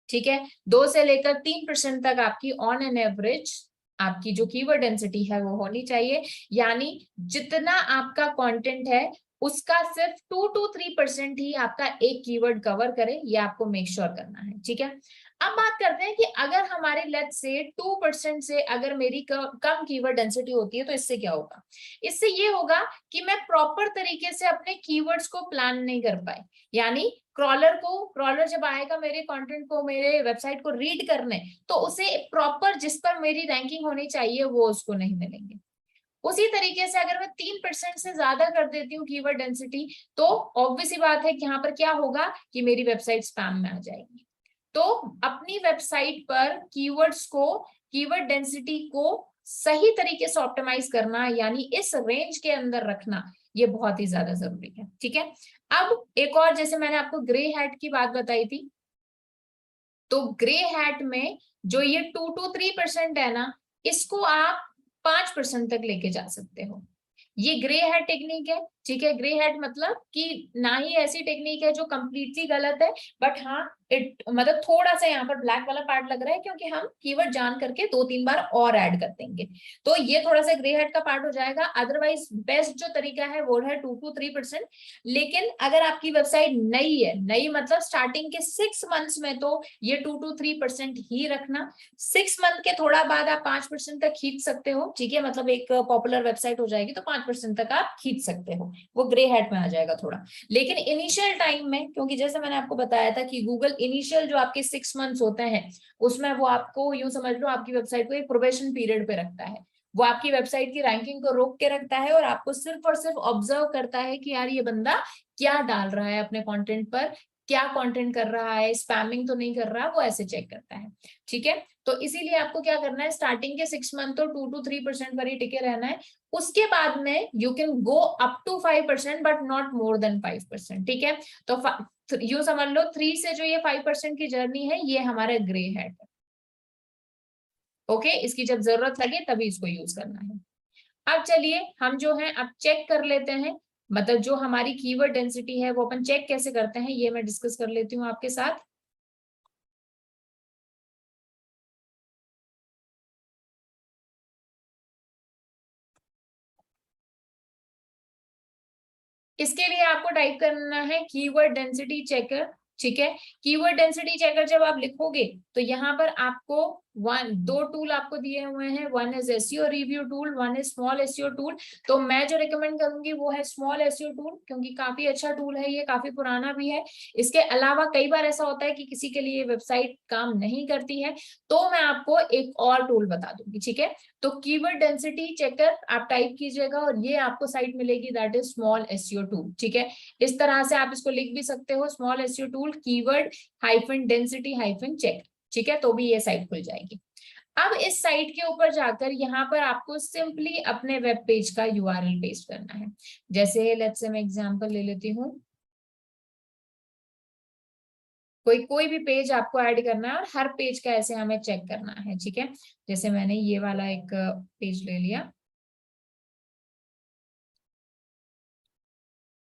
ठीक है, 2 से लेकर 3% तक आपकी ऑन एन एवरेज आपकी जो कीवर्ड डेंसिटी है वो होनी चाहिए। यानी जितना आपका कंटेंट है उसका सिर्फ 2 to 3% ही आपका एक कीवर्ड कवर करे, ये आपको मेक श्योर करना है। ठीक है, अब बात करते हैं कि अगर हमारे लेट्स से 2% से अगर मेरी कम कीवर्ड डेंसिटी होती है तो इससे क्या होगा? इससे ये होगा कि मैं प्रॉपर तरीके से अपने कीवर्ड्स को प्लान नहीं कर पाई, यानी क्रॉलर जब आएगा मेरे कंटेंट को, मेरे वेबसाइट को रीड करने, तो उसे प्रॉपर जिस पर मेरी रैंकिंग होनी चाहिए वो उसको नहीं मिलेंगे। उसी तरीके से अगर मैं 3% से ज्यादा कर देती हूँ कीवर्ड डेंसिटी, तो ऑब्वियसली बात है कि यहाँ पर क्या होगा कि मेरी वेबसाइट स्पैम में आ जाएगी। तो अपनी वेबसाइट पर कीवर्ड्स को, कीवर्ड डेंसिटी को सही तरीके से ऑप्टिमाइज करना, यानी इस रेंज के अंदर रखना, ये बहुत ही ज्यादा जरूरी है। ठीक है, अब एक और, जैसे मैंने आपको ग्रे हैट की बात बताई थी, तो ग्रे हैट में जो ये 2 to 3% है ना, इसको आप 5% तक लेके जा सकते हो। ये ग्रे हैट टेक्निक है। ठीक है, ग्रे हैट मतलब कि ना ही ऐसी टेक्निक है जो कंप्लीटली गलत है, बट हाँ इट मतलब थोड़ा सा यहाँ पर ब्लैक वाला पार्ट लग रहा है क्योंकि हम कीवर्ड जान करके 2-3 बार और ऐड कर देंगे, तो ये थोड़ा सा ग्रे हैट का पार्ट हो जाएगा। अदरवाइज बेस्ट जो तरीका है वो है 2 to 3%। लेकिन अगर आपकी वेबसाइट नई है, नई मतलब स्टार्टिंग के 6 मंथ्स में, तो ये 2 to 3% ही रखना। 6 मंथ के थोड़ा बाद आप 5% तक खींच सकते हो। ठीक है, मतलब एक पॉपुलर वेबसाइट हो जाएगी तो 5% तक आप खींच सकते हो, वो ग्रे हैट में आ जाएगा थोड़ा। लेकिन इनिशियल टाइम में, क्योंकि जैसे मैंने आपको बताया था कि गूगल इनिशियल जो आपके 6 मंथ्स होते हैं उसमें वो आपको यूं समझ लो आपकी वेबसाइट को एक प्रोबेशन पीरियड पे रखता है। वो आपकी वेबसाइट की रैंकिंग को रोक के रखता है और आपको सिर्फ और सिर्फ ऑब्जर्व करता है कि यार ये बंदा क्या डाल रहा है अपने कंटेंट पर, क्या कंटेंट कर रहा है, स्पैमिंग तो नहीं कर रहा, वो ऐसे चेक करता है। ठीक है, तो इसीलिए आपको क्या करना है, स्टार्टिंग के 6 मंथ तो 2 to 3% पर ही टिके रहना है। उसके बाद में you can go up to 5% but not more than 5%। ठीक है, तो यू समझ लो 3 से जो ये 5% की जर्नी है ये हमारा ग्रे हैट है। ओके, इसकी जब जरूरत लगे तभी इसको यूज करना है। अब चलिए हम जो है अब चेक कर लेते हैं, मतलब जो हमारी कीवर्ड डेंसिटी है वो अपन चेक कैसे करते हैं ये मैं डिस्कस कर लेती हूँ आपके साथ। इसके लिए आपको टाइप करना है कीवर्ड डेंसिटी चेकर। ठीक है, कीवर्ड डेंसिटी चेकर जब आप लिखोगे तो यहाँ पर आपको दो टूल आपको दिए हुए हैं, one is SEO review tool, one is small SEO tool. तो मैं जो रिकमेंड करूंगी वो है स्मॉल एसईओ टूल, क्योंकि काफी अच्छा टूल है, ये काफी पुराना भी है। इसके अलावा कई बार ऐसा होता है कि किसी के लिए वेबसाइट काम नहीं करती है, तो मैं आपको एक और टूल बता दूंगी। ठीक है, तो कीवर्ड डेंसिटी चेकर आप टाइप कीजिएगा और ये आपको साइट मिलेगी, that is small SEO tool. ठीक है, इस तरह से आप इसको लिख भी सकते हो, small SEO tool keyword hyphen density hyphen check. ठीक है, तो भी ये साइट खुल जाएगी। अब इस साइट के ऊपर जाकर यहाँ पर आपको सिंपली अपने वेब पेज का यूआरएल पेस्ट करना है। जैसे लेट्स से मैं एग्जांपल ले लेती हूँ, कोई भी पेज आपको ऐड करना है और हर पेज का ऐसे हमें चेक करना है। ठीक है, जैसे मैंने ये वाला एक पेज ले लिया,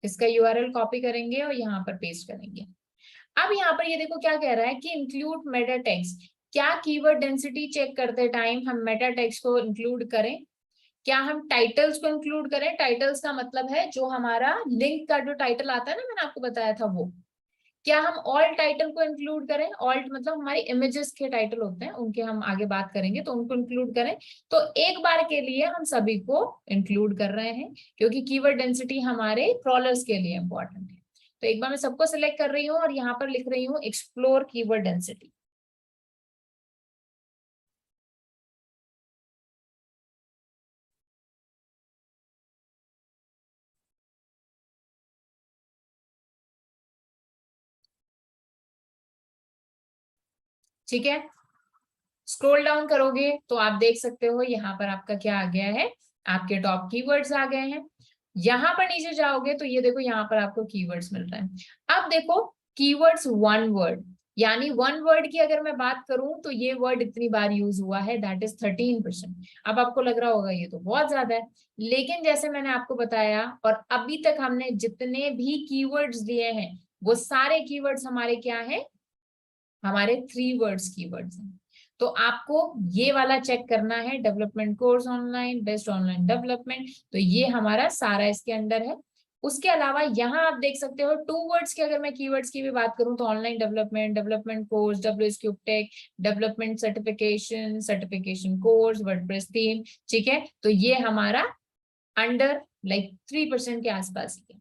इसका यूआरएल कॉपी करेंगे और यहाँ पर पेस्ट करेंगे। अब यहाँ पर ये देखो क्या कह रहा है कि इंक्लूड मेटा टेक्स्ट। क्या कीवर्ड डेंसिटी चेक करते टाइम हम मेटा टेक्स्ट को इंक्लूड करें? क्या हम टाइटल्स को इंक्लूड करें? टाइटल्स का मतलब है जो हमारा लिंक का जो टाइटल आता है ना, मैंने आपको बताया था वो। क्या हम ऑल टाइटल को इंक्लूड करें? ऑल्ट मतलब हमारे इमेजेस के टाइटल होते हैं, उनके हम आगे बात करेंगे, तो उनको इंक्लूड करें। तो एक बार के लिए हम सभी को इंक्लूड कर रहे हैं, क्योंकि कीवर्ड डेंसिटी हमारे क्रॉलर्स के लिए इंपॉर्टेंट है। तो एक बार मैं सबको सिलेक्ट कर रही हूँ और यहाँ पर लिख रही हूँ एक्सप्लोर कीवर्ड डेंसिटी। ठीक है, स्क्रॉल डाउन करोगे तो आप देख सकते हो यहाँ पर आपका क्या आ गया है, आपके टॉप कीवर्ड्स आ गए हैं। यहाँ पर नीचे जाओगे तो ये देखो यहाँ पर आपको कीवर्ड्स मिल रहे हैं। अब देखो कीवर्ड्स वन वर्ड, यानी वन वर्ड की अगर मैं बात करूं तो ये वर्ड इतनी बार यूज हुआ है, दैट इज 13%। अब आपको लग रहा होगा ये तो बहुत ज्यादा है, लेकिन जैसे मैंने आपको बताया और अभी तक हमने जितने भी कीवर्ड्स दिए हैं वो सारे कीवर्ड्स हमारे क्या है, हमारे 3 वर्ड्स कीवर्ड्स हैं। तो आपको ये वाला चेक करना है, development course online, best online development, तो ये हमारा सारा इसके अंदर है। उसके अलावा यहाँ आप देख सकते हो 2 वर्ड्स की, अगर मैं कीवर्ड्स की भी बात करूं तो online development, development course, WSCube tech, development certification, certification course, WordPress theme. ठीक है, तो ये हमारा अंडर लाइक 3% के आसपास ही है।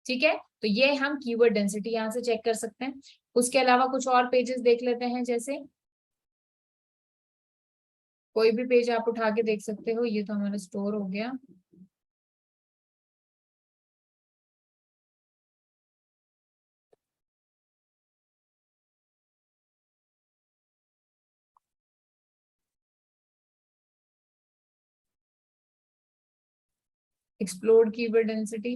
ठीक है, तो ये हम कीवर्ड डेंसिटी यहाँ से चेक कर सकते हैं। उसके अलावा कुछ और पेजेस देख लेते हैं, जैसे कोई भी पेज आप उठा के देख सकते हो। ये तो हमारा स्टोर हो गया। एक्सप्लोर कीवर्ड डेंसिटी,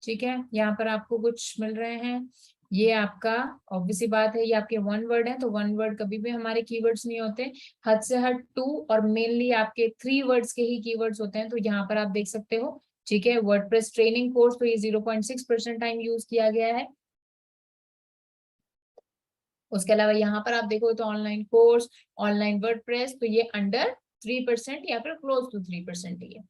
ठीक है, यहाँ पर आपको कुछ मिल रहे हैं। ये आपका ऑब्वियसली बात है, ये आपके वन वर्ड है, तो वन वर्ड कभी भी हमारे कीवर्ड्स नहीं होते। हद से हद 2 और मेनली आपके 3 वर्ड्स के ही कीवर्ड्स होते हैं, तो यहाँ पर आप देख सकते हो। ठीक है, वर्डप्रेस ट्रेनिंग कोर्स, तो ये 0.6% टाइम यूज किया गया है। उसके अलावा यहाँ पर आप देखो तो ऑनलाइन कोर्स, ऑनलाइन वर्डप्रेस, तो ये अंडर 3% या फिर क्लोज टू 3% ही है।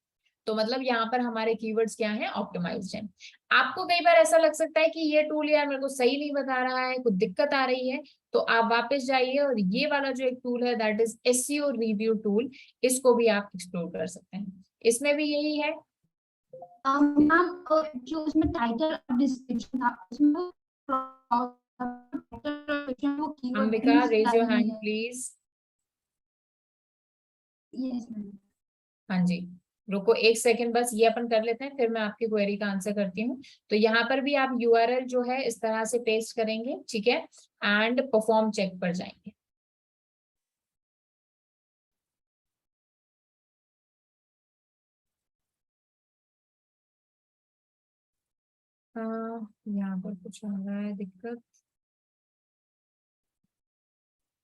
तो मतलब यहाँ पर हमारे कीवर्ड्स क्या हैं, ऑप्टिमाइज्ड हैं। आपको कई बार ऐसा लग सकता है कि ये टूल यार मेरे को सही नहीं बता रहा है, कुछ दिक्कत आ रही है, तो आप वापस जाइए और ये वाला जो एक टूल है that is SEO review tool, इसको भी आप एक्सप्लोर कर सकते हैं। इसमें भी यही है। मैम जो उसमें टाइटल और डिस्क्रिप्शन था उसमें वो keyword Ambika, raise your hand please. Yes ma'am. हाँ जी, रुको एक सेकंड बस, ये अपन कर लेते हैं, फिर मैं आपकी क्वेरी का आंसर करती हूँ। तो यहाँ पर भी आप URL जो है इस तरह से पेस्ट करेंगे, ठीक है, एंड परफॉर्म चेक पर जाएंगे। यहाँ पर कुछ आ रहा है दिक्कत,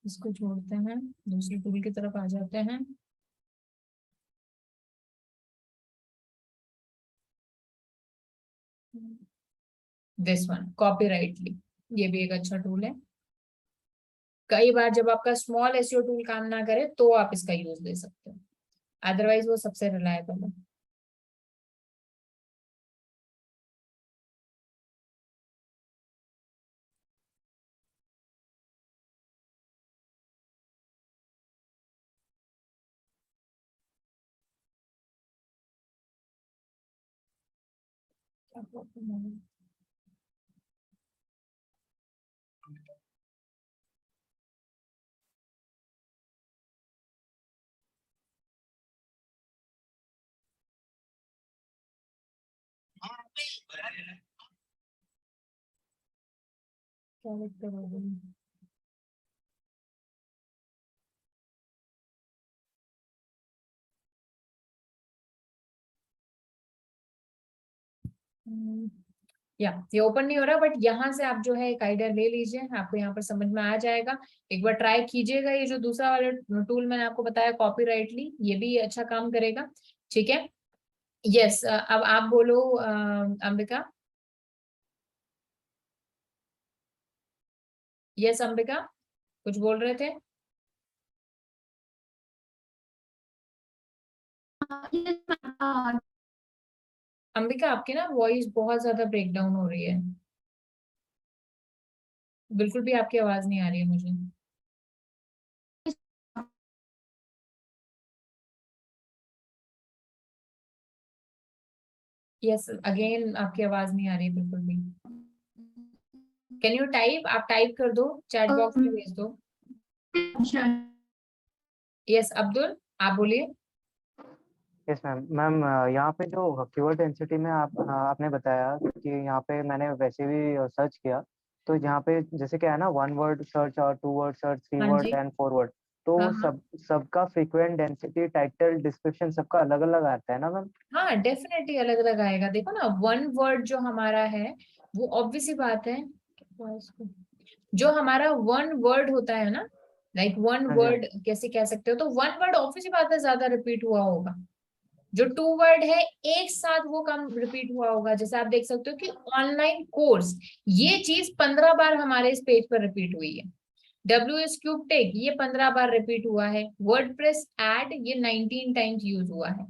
इसको छोड़ते हैं, दूसरे टूल की तरफ आ जाते हैं। दिस वन कॉपीराइटली, ये भी एक अच्छा टूल है। कई बार जब आपका स्मॉल SEO टूल काम ना करे तो आप इसका यूज ले सकते हो, अदरवाइज वो सबसे रिलायबल है। क्या दिक्कत हो गई? ये ओपन नहीं हो रहा, बट यहाँ से आप जो है एक आइडिया ले लीजिए, आपको यहाँ पर समझ में आ जाएगा। एक बार ट्राई कीजिएगा, ये जो दूसरा वाला टूल मैंने आपको बताया कॉपीराइटली, ये भी अच्छा काम करेगा। ठीक है, यस। अब आप बोलो अंबिका। यस अंबिका, कुछ बोल रहे थे? Yes, ma'am. अंबिका, आपकी ना वॉइस बहुत ज्यादा ब्रेक डाउन हो रही है, बिल्कुल भी आपकी आवाज नहीं आ रही है मुझे। यस, अगेन आपकी आवाज नहीं आ रही है बिल्कुल भी। Can you type? आप टाइप कर दो, चैट बॉक्स में भेज दो। Sure. यस अब्दुल, आप बोलिए। Yes ma'am. मैम यहाँ पे जो कीवर्ड डेंसिटी में आपने बताया कि यहाँ पे मैंने वैसे भी सर्च किया, तो यहाँ पे जैसे क्या है ना, 1 वर्ड सर्च और 2 वर्ड सर्च, 3 हाँ वर्ड जी, एंड 4 वर्ड, तो हाँ हाँ सबका फ्रीक्वेंट डेंसिटी, टाइटल, डिस्क्रिप्शन सबका अलग अलग आता है ना मैम? हाँ, डेफिनेटली अलग अलग आएगा। देखो ना, 1 वर्ड जो हमारा है वो ऑब्वियस सी बात है, जो हमारा 1 वर्ड होता है ना, लाइक 1 हाँ जी मैम। वर्ड कैसे कह सकते हो, तो 1 वर्ड ऑब्वियस सी बात है ज्यादा रिपीट हुआ होगा। जो 2 वर्ड है एक साथ वो कम रिपीट हुआ होगा। जैसे आप देख सकते हो कि ऑनलाइन कोर्स, ये चीज 15 बार हमारे इस पेज पर रिपीट हुई है। WS क्यूब टेक ये 15 बार रिपीट हुआ है। वर्डप्रेस एड ये 19 टाइम्स यूज हुआ है।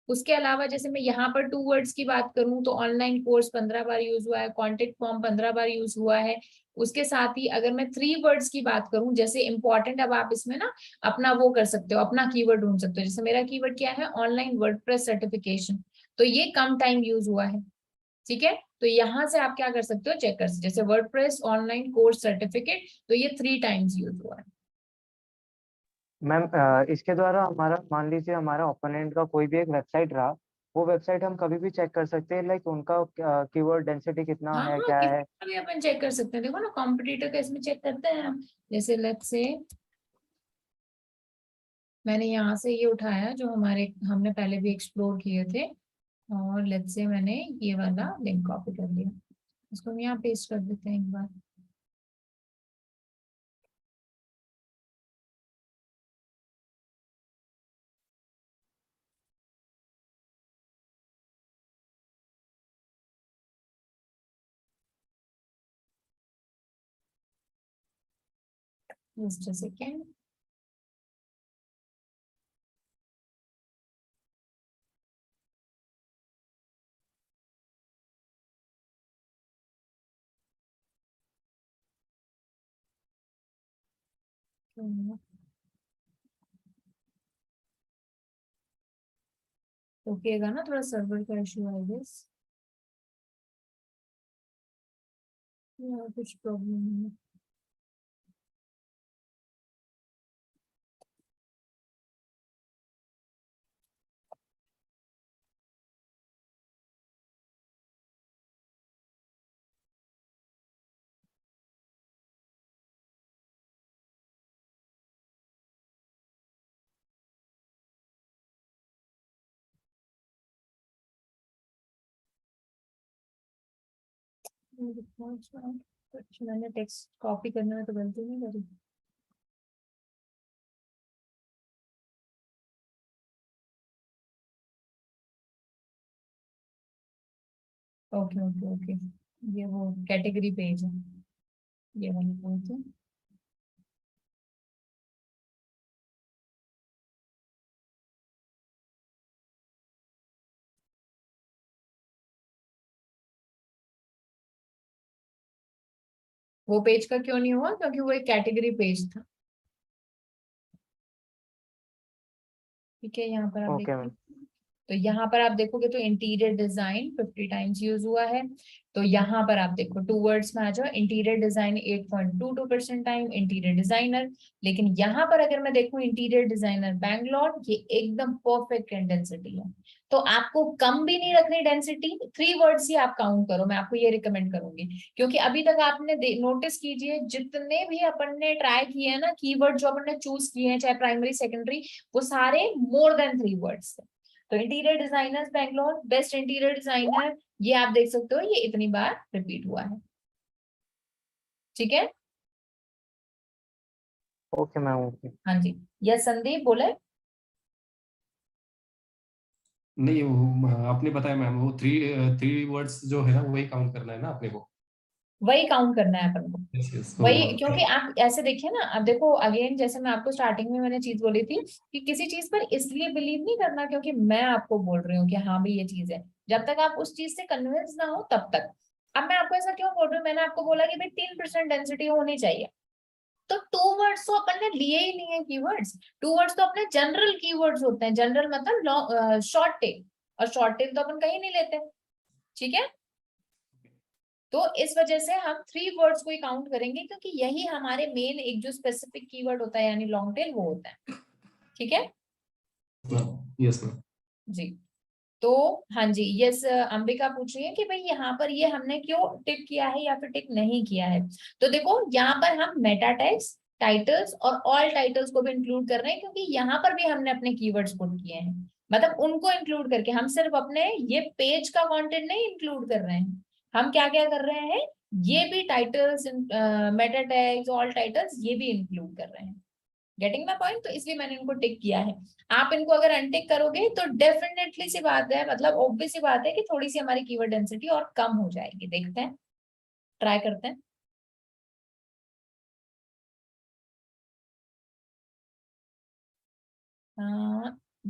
उसके अलावा जैसे मैं यहाँ पर 2 वर्ड्स की बात करूं तो ऑनलाइन कोर्स 15 बार यूज हुआ है, कॉन्टेक्ट फॉर्म 15 बार यूज हुआ है। उसके साथ ही अगर मैं 3 वर्ड्स की बात करूं, जैसे इंपॉर्टेंट, अब आप इसमें ना अपना वो कर सकते हो, अपना कीवर्ड ढूंढ सकते हो। जैसे मेरा कीवर्ड क्या है, ऑनलाइन वर्डप्रेस सर्टिफिकेशन, तो ये कम टाइम यूज हुआ है। ठीक है, तो यहाँ से आप क्या कर सकते हो, चेक कर सकते हो। जैसे वर्डप्रेस ऑनलाइन कोर्स सर्टिफिकेट, तो ये 3 टाइम्स यूज हुआ है। मैम इसके द्वारा हमारा, मान लीजिए हमारा ओपोनेंट का कोई भी एक वेबसाइट रहा, वो वेबसाइट हम कभी भी चेक कर सकते हैं, लाइक उनका कीवर्ड डेंसिटी कितना हाँ है, हाँ, क्या किसी है? का भी अपन चेक कर सकते हैं। देखो ना, कॉम्पिटिटर का इसमें चेक करते हैं हम। जैसे लेट्स से मैंने यहाँ से ये उठाया जो हमारे हमने पहले भी एक्सप्लोर किए थे, और लेट्स से मैंने ये वाला लिंक कॉपी कर लिया, इसको हम यहाँ पेस्ट कर देते हैं एक बार। Just a second. रुकिएगा ना, थोड़ा सर्वर का इशू है दिस, कुछ प्रॉब्लम है। कुछ मैंने टेक्स्ट कॉपी करने में तो गलती नहीं करी। ओके ओके ओके, ये वो कैटेगरी पेज है, ये वाला बोलते हैं। वो पेज का क्यों नहीं हुआ, क्योंकि वो एक कैटेगरी पेज था। ठीक है, यहाँ पर आप ओके देखिए, मैम। तो यहाँ पर आप देखोगे तो इंटीरियर डिजाइन 50 टाइम्स यूज हुआ है। तो यहाँ पर आप देखो 2 वर्ड्स में आ जाओ, interior design 8.22% time, interior designer. लेकिन यहाँ पर अगर मैं देखूं इंटीरियर डिजाइनर बैंगलोर, ये एकदम परफेक्ट डेंसिटी है। तो आपको कम भी नहीं रखनी डेंसिटी, 3 वर्ड्स ही आप काउंट करो, मैं आपको ये रिकमेंड करूंगी। क्योंकि अभी तक आपने नोटिस कीजिए, जितने भी अपन ने ट्राई किए हैं ना कीवर्ड, जो अपन ने चूज किए हैं, चाहे प्राइमरी सेकेंडरी, वो सारे मोर देन 3 वर्ड्स थे। तो interior designers Bangalore, best interior designer ये आप देख सकते हो, ये इतनी बार रिपीट हुआ है। ठीक है, ओके मैम, ओके। हाँ जी। यस संदीप बोले। नहीं, वो आपने बताया मैम, वो थ्री वर्ड्स जो है ना वही काउंट करना है ना अपने को। वही काउंट करना है अपन को, यस यस। वही। क्योंकि आप ऐसे देखिए ना, अब देखो अगेन, जैसे मैं आपको स्टार्टिंग में मैंने चीज बोली थी कि किसी चीज पर इसलिए बिलीव नहीं करना क्योंकि मैं आपको बोल रही हूँ कि हाँ भाई ये चीज है, जब तक आप उस चीज से कन्विंस ना हो तब तक। अब मैं आपको ऐसा क्यों बोल रही हूँ, मैंने आपको बोला कि भाई 3% डेंसिटी होनी चाहिए, तो 2 वर्ड्स तो अपन ने लिए ही नहीं है कीवर्ड्स। 2 वर्ड्स तो अपने जनरल कीवर्ड्स होते हैं, जनरल मतलब शॉर्ट टेल, और शॉर्ट टेल तो अपन कहीं नहीं लेते। ठीक है, तो इस वजह से हम 3 वर्ड्स को ही काउंट करेंगे, क्योंकि यही हमारे मेन एक जो स्पेसिफिक कीवर्ड होता है यानी लॉन्ग टेल वो होता है। ठीक है यस मैम। जी। तो हाँ जी, यस अंबिका पूछ रही है कि भाई यहाँ पर ये हमने क्यों टिक किया है या फिर टिक नहीं किया है। तो देखो यहाँ पर हम मेटा टैग्स, टाइटल्स और ऑल टाइटल्स को भी इंक्लूड कर रहे हैं, क्योंकि यहाँ पर भी हमने अपने कीवर्ड्स पुट किए हैं, मतलब उनको इंक्लूड करके। हम सिर्फ अपने ये पेज का कंटेंट नहीं इंक्लूड कर रहे हैं, हम क्या क्या कर रहे हैं, ये भी titles, Meta tags, all titles, ये भी इंक्लूड कर रहे हैं। Getting my point? तो इसलिए मैंने इनको टिक किया है। आप इनको अगर अनटिक करोगे तो डेफिनेटली सी बात है, मतलब ऑब्वियस सी बात है कि थोड़ी सी हमारी कीवर्ड डेंसिटी और कम हो जाएगी। देखते हैं, ट्राई करते हैं।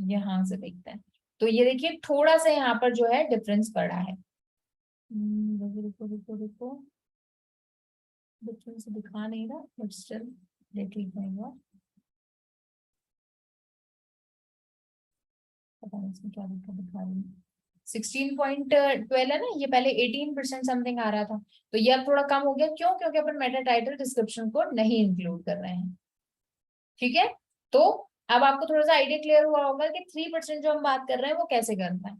यहाँ से देखते हैं, तो ये देखिए थोड़ा सा यहाँ पर जो है डिफरेंस पड़ा है। रुको रुको रुको रुको, डिफरेंस दिखा नहीं रहा, बट स्टिल देख लीजिए एक बार। पता नहीं इसमें क्या दिखा रही है। 16.12 है ना, ये पहले 18% समथिंग आ रहा था, तो ये अब थोड़ा कम हो गया। क्यों? क्योंकि अपन मेटा टाइटल डिस्क्रिप्शन को नहीं इंक्लूड कर रहे हैं। ठीक है, तो अब आपको थोड़ा सा आइडिया क्लियर हुआ होगा कि 3% जो हम बात कर रहे हैं वो कैसे करना है।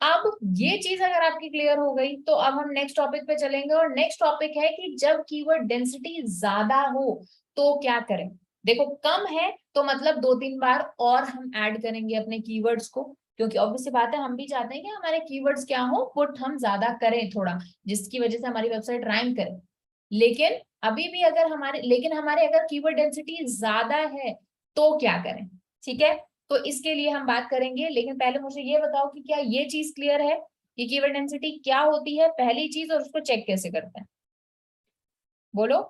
अब ये चीज अगर आपकी क्लियर हो गई तो अब हम नेक्स्ट टॉपिक पे चलेंगे, और नेक्स्ट टॉपिक है कि जब कीवर्ड डेंसिटी ज्यादा हो तो क्या करें। देखो कम है तो मतलब 2-3 बार और हम ऐड करेंगे अपने कीवर्ड्स को, क्योंकि ऑब्वियस सी बात है हम भी चाहते हैं कि हमारे कीवर्ड्स क्या हो, पुट हम ज्यादा करें थोड़ा, जिसकी वजह से हमारी वेबसाइट रैंक करे। लेकिन अभी भी अगर हमारे अगर कीवर्ड डेंसिटी ज्यादा है तो क्या करें। ठीक है, तो इसके लिए हम बात करेंगे, लेकिन पहले मुझे ये बताओ कि क्या ये चीज क्लियर है कि कीवर्ड डेंसिटी क्या होती है पहली चीज, और उसको चेक कैसे करते हैं, बोलो।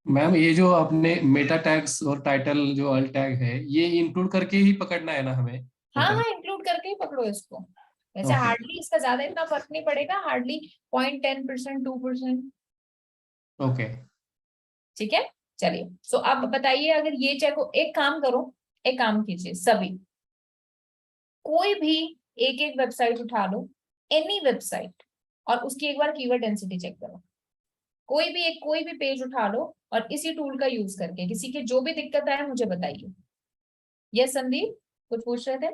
मैम ये जो आपने मेटा टैग्स और टाइटल जो अल्ट टैग है ये इंक्लूड करके ही पकड़ना है ना हमें? हाँ मतलब हाँ, इंक्लूड करके ही पकड़ो इसको। वैसे ओके हार्डली इसका ज्यादा इतना फर्क नहीं पड़ेगा, हार्डली 0.10%, 2%। ओके। ठीक है, चलिए। सो अब बताइए, अगर ये चेक हो, एक काम करो, एक काम कीजिए सभी, कोई भी एक एक वेबसाइट उठा लो, एनी वेबसाइट, और उसकी एक बार कीवर्ड डेंसिटी चेक करो। कोई भी पेज उठा लो और इसी टूल का यूज करके, किसी के जो भी दिक्कत आए मुझे बताइए। यस संदीप, कुछ पूछ रहे थे?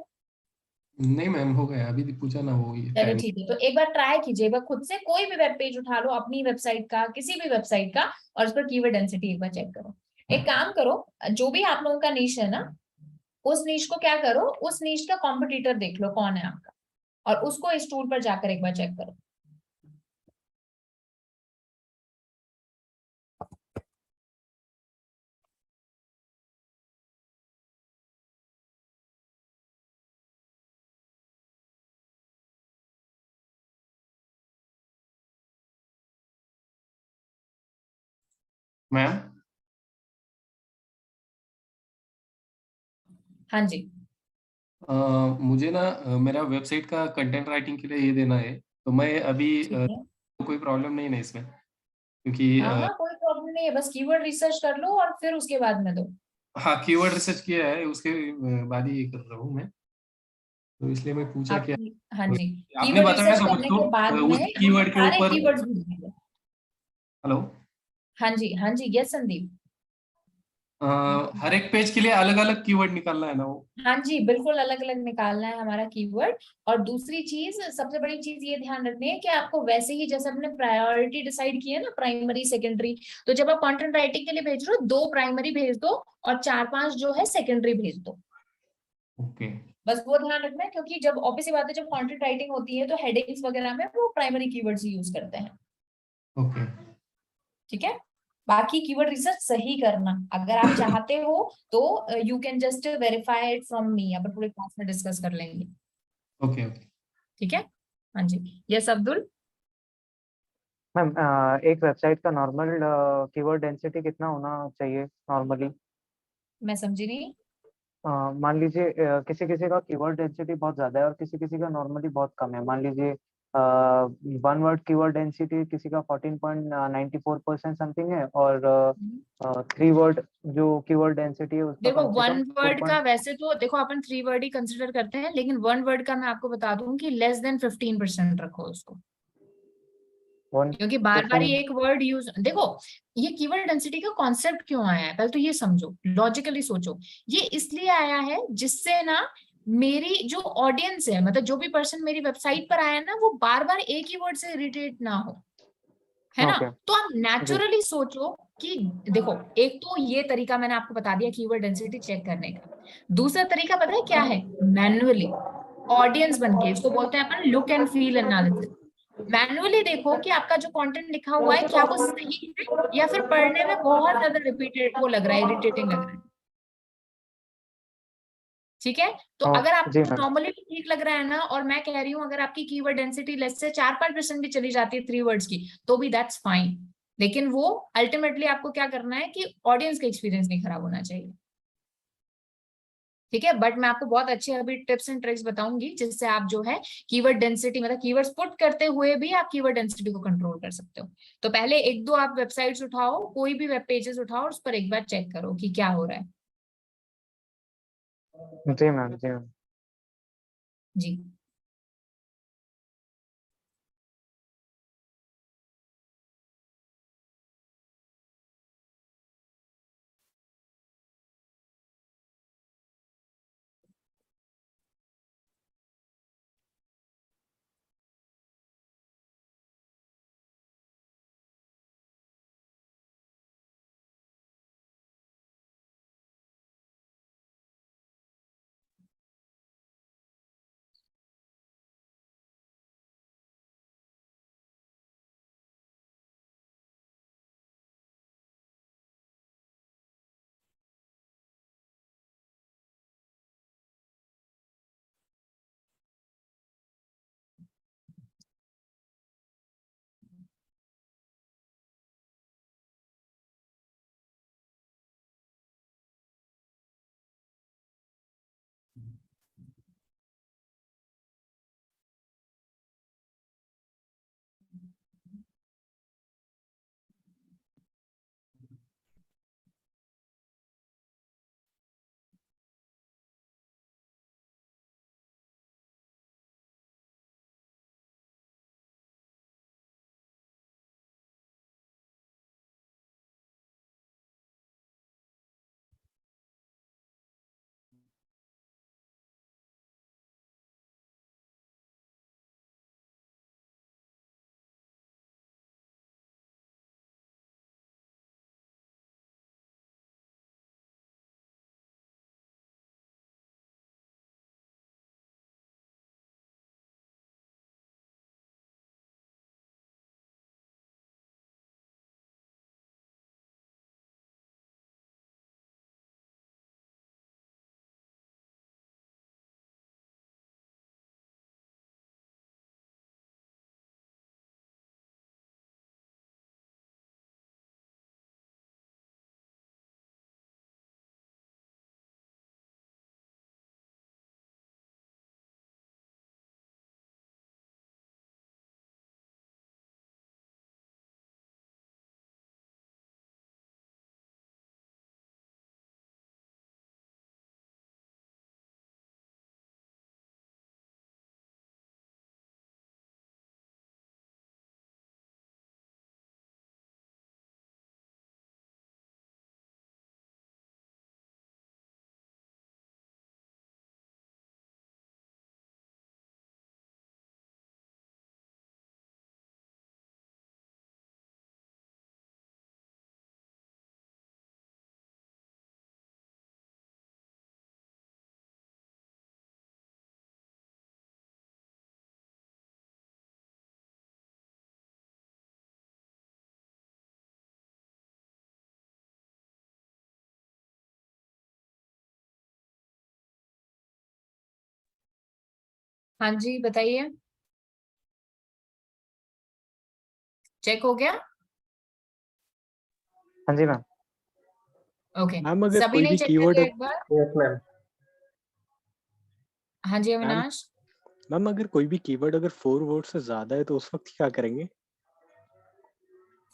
नहीं मैम, हो गया, अभी पूछा ना वो ये चलिए टाइम। ठीक है, तो एक बार ट्राई कीजिए, एक बार खुद से कोई भी वेब पेज उठा लो, अपनी वेबसाइट का, किसी भी वेबसाइट का, और उस पर कीवर्ड डेंसिटी एक बार चेक करो। एक काम करो, जो भी आप लोगों का नीश है ना, उस नीश को क्या करो, उस नीश का कॉम्पिटिटर देख लो कौन है आपका, और उसको इस टूल पर जाकर एक बार चेक करो। मैम हाँ जी, मुझे ना मेरा वेबसाइट का कंटेंट राइटिंग के लिए ये देना है, तो मैं अभी ठीक है। कोई प्रॉब्लम नहीं है इसमें, क्योंकि हाँ हाँ, कोई प्रॉब्लम नहीं है, बस कीवर्ड रिसर्च कर लो और फिर उसके बाद में दो। हाँ कीवर्ड रिसर्च किया है, उसके बाद ही ये कर रहा हूँ मैं, तो इसलिए मैं पूछा क्या। आपकी, हाँ जी, आपने कीवर्ड बताया रिसर्च था कुछ करने तो के बाद में उसी हम कीवर्ड के सारे ऊपर। कीवर्ड्स ढूंढेंगे। हेलो। हाँ जी, हाँ जी, यस संदीप। हर एक पेज के लिए अलग अलग कीवर्ड निकालना है ना वो? हाँ जी, बिल्कुल अलग अलग निकालना है हमारा कीवर्ड। और दूसरी चीज, सबसे बड़ी चीज ये ध्यान रखनी है कि आपको वैसे ही जैसे अपने प्रायोरिटी डिसाइड की है ना, प्राइमरी सेकेंडरी, तो जब आप कंटेंट राइटिंग के लिए भेज रहे हो 2 प्राइमरी भेज दो और 4-5 जो है सेकेंडरी भेज दो। ओके बस वो ध्यान रखना है, क्योंकि जब ऑब्वियसली बात है जब कंटेंट राइटिंग होती है तो हेडिंग्स वगैरह में वो प्राइमरी कीवर्ड्स यूज करते हैं। ओके ठीक है, बाकी कीवर्ड रिसर्च सही करना अगर आप चाहते हो तो you can just verify it from me, अपन पूरे क्लास में डिस्कस कर लेंगे। ओके ओके ठीक है, हाँ जी, यस अब्दुल। मैम एक वेबसाइट का नॉर्मल कीवर्ड डेंसिटी कितना होना चाहिए नॉर्मली? मैं समझी नहीं। मान लीजिए किसी किसी का कीवर्ड डेंसिटी बहुत ज्यादा है और किसी किसी का नॉर्मली बहुत कम है। मान लीजिए वन वर्ड कीवर्ड डेंसिटी किसी का 14.94% समथिंग है और थ्री वर्ड जो कीवर्ड डेंसिटी है उसका देखो कम से वन कम वर्ड का वैसे तो देखो अपन थ्री वर्ड ही कंसिडर करते हैं, लेकिन वन वर्ड का मैं आपको बता दूं कि लेस देन 15% रखो उसको, क्योंकि बार बार 4.15। ही एक वर्ड यूज, देखो ये कीवर्ड डेंसिटी का कॉन्सेप्ट क्यों आया है पहले तो ये समझो, लॉजिकली सोचो। ये इसलिए आया है जिससे ना मेरी जो ऑडियंस है, मतलब जो भी पर्सन मेरी वेबसाइट पर आया ना, वो बार बार एक ही वर्ड से इरिटेट ना हो, है ना। ओके तो आप जी। नेचुरली सोचो कि देखो, एक तो ये तरीका मैंने आपको बता दिया कीवर्ड डेंसिटी चेक करने का। दूसरा तरीका पता है क्या है? मैन्युअली ऑडियंस बन के, इसको बोलते हैं अपन look and feel analysis. Manually देखो कि आपका जो कंटेंट लिखा हुआ है क्या वो सही है, या फिर पढ़ने में बहुत ज्यादा रिपीटेड वो लग रहा है, इरिटेटिंग लग रहा है। ठीक है, तो ओ, अगर जी आपको मैम। नॉर्मली ठीक लग रहा है ना, और मैं कह रही हूँ अगर आपकी कीवर्ड डेंसिटी लेस से 4-5% भी चली जाती है थ्री वर्ड्स की, तो भी दैट्स फाइन। लेकिन वो अल्टीमेटली आपको क्या करना है कि ऑडियंस का एक्सपीरियंस नहीं खराब होना चाहिए। ठीक है, बट मैं आपको बहुत अच्छे अभी टिप्स एंड ट्रिक्स बताऊंगी जिससे आप जो है कीवर्ड डेंसिटी, मतलब कीवर्ड्स पुट करते हुए भी आप कीवर्ड डेंसिटी को कंट्रोल कर सकते हो। तो पहले एक दो आप वेबसाइट्स उठाओ, कोई भी वेब पेजेस उठाओ और उस पर एक बार चेक करो कि क्या हो रहा है। जी मैम, जी मैम। जी। हाँ जी बताइए, चेक हो गया? हाँ जी मैम। ओके, मैम अगर सभी कोई ने भी चेक कर कीवर्ड लिया एक बार? Yes ma'am. हाँ जी मैम अविनाश। मैम अगर कोई भी कीवर्ड अगर 4 वर्ड से ज्यादा है तो उस वक्त क्या करेंगे?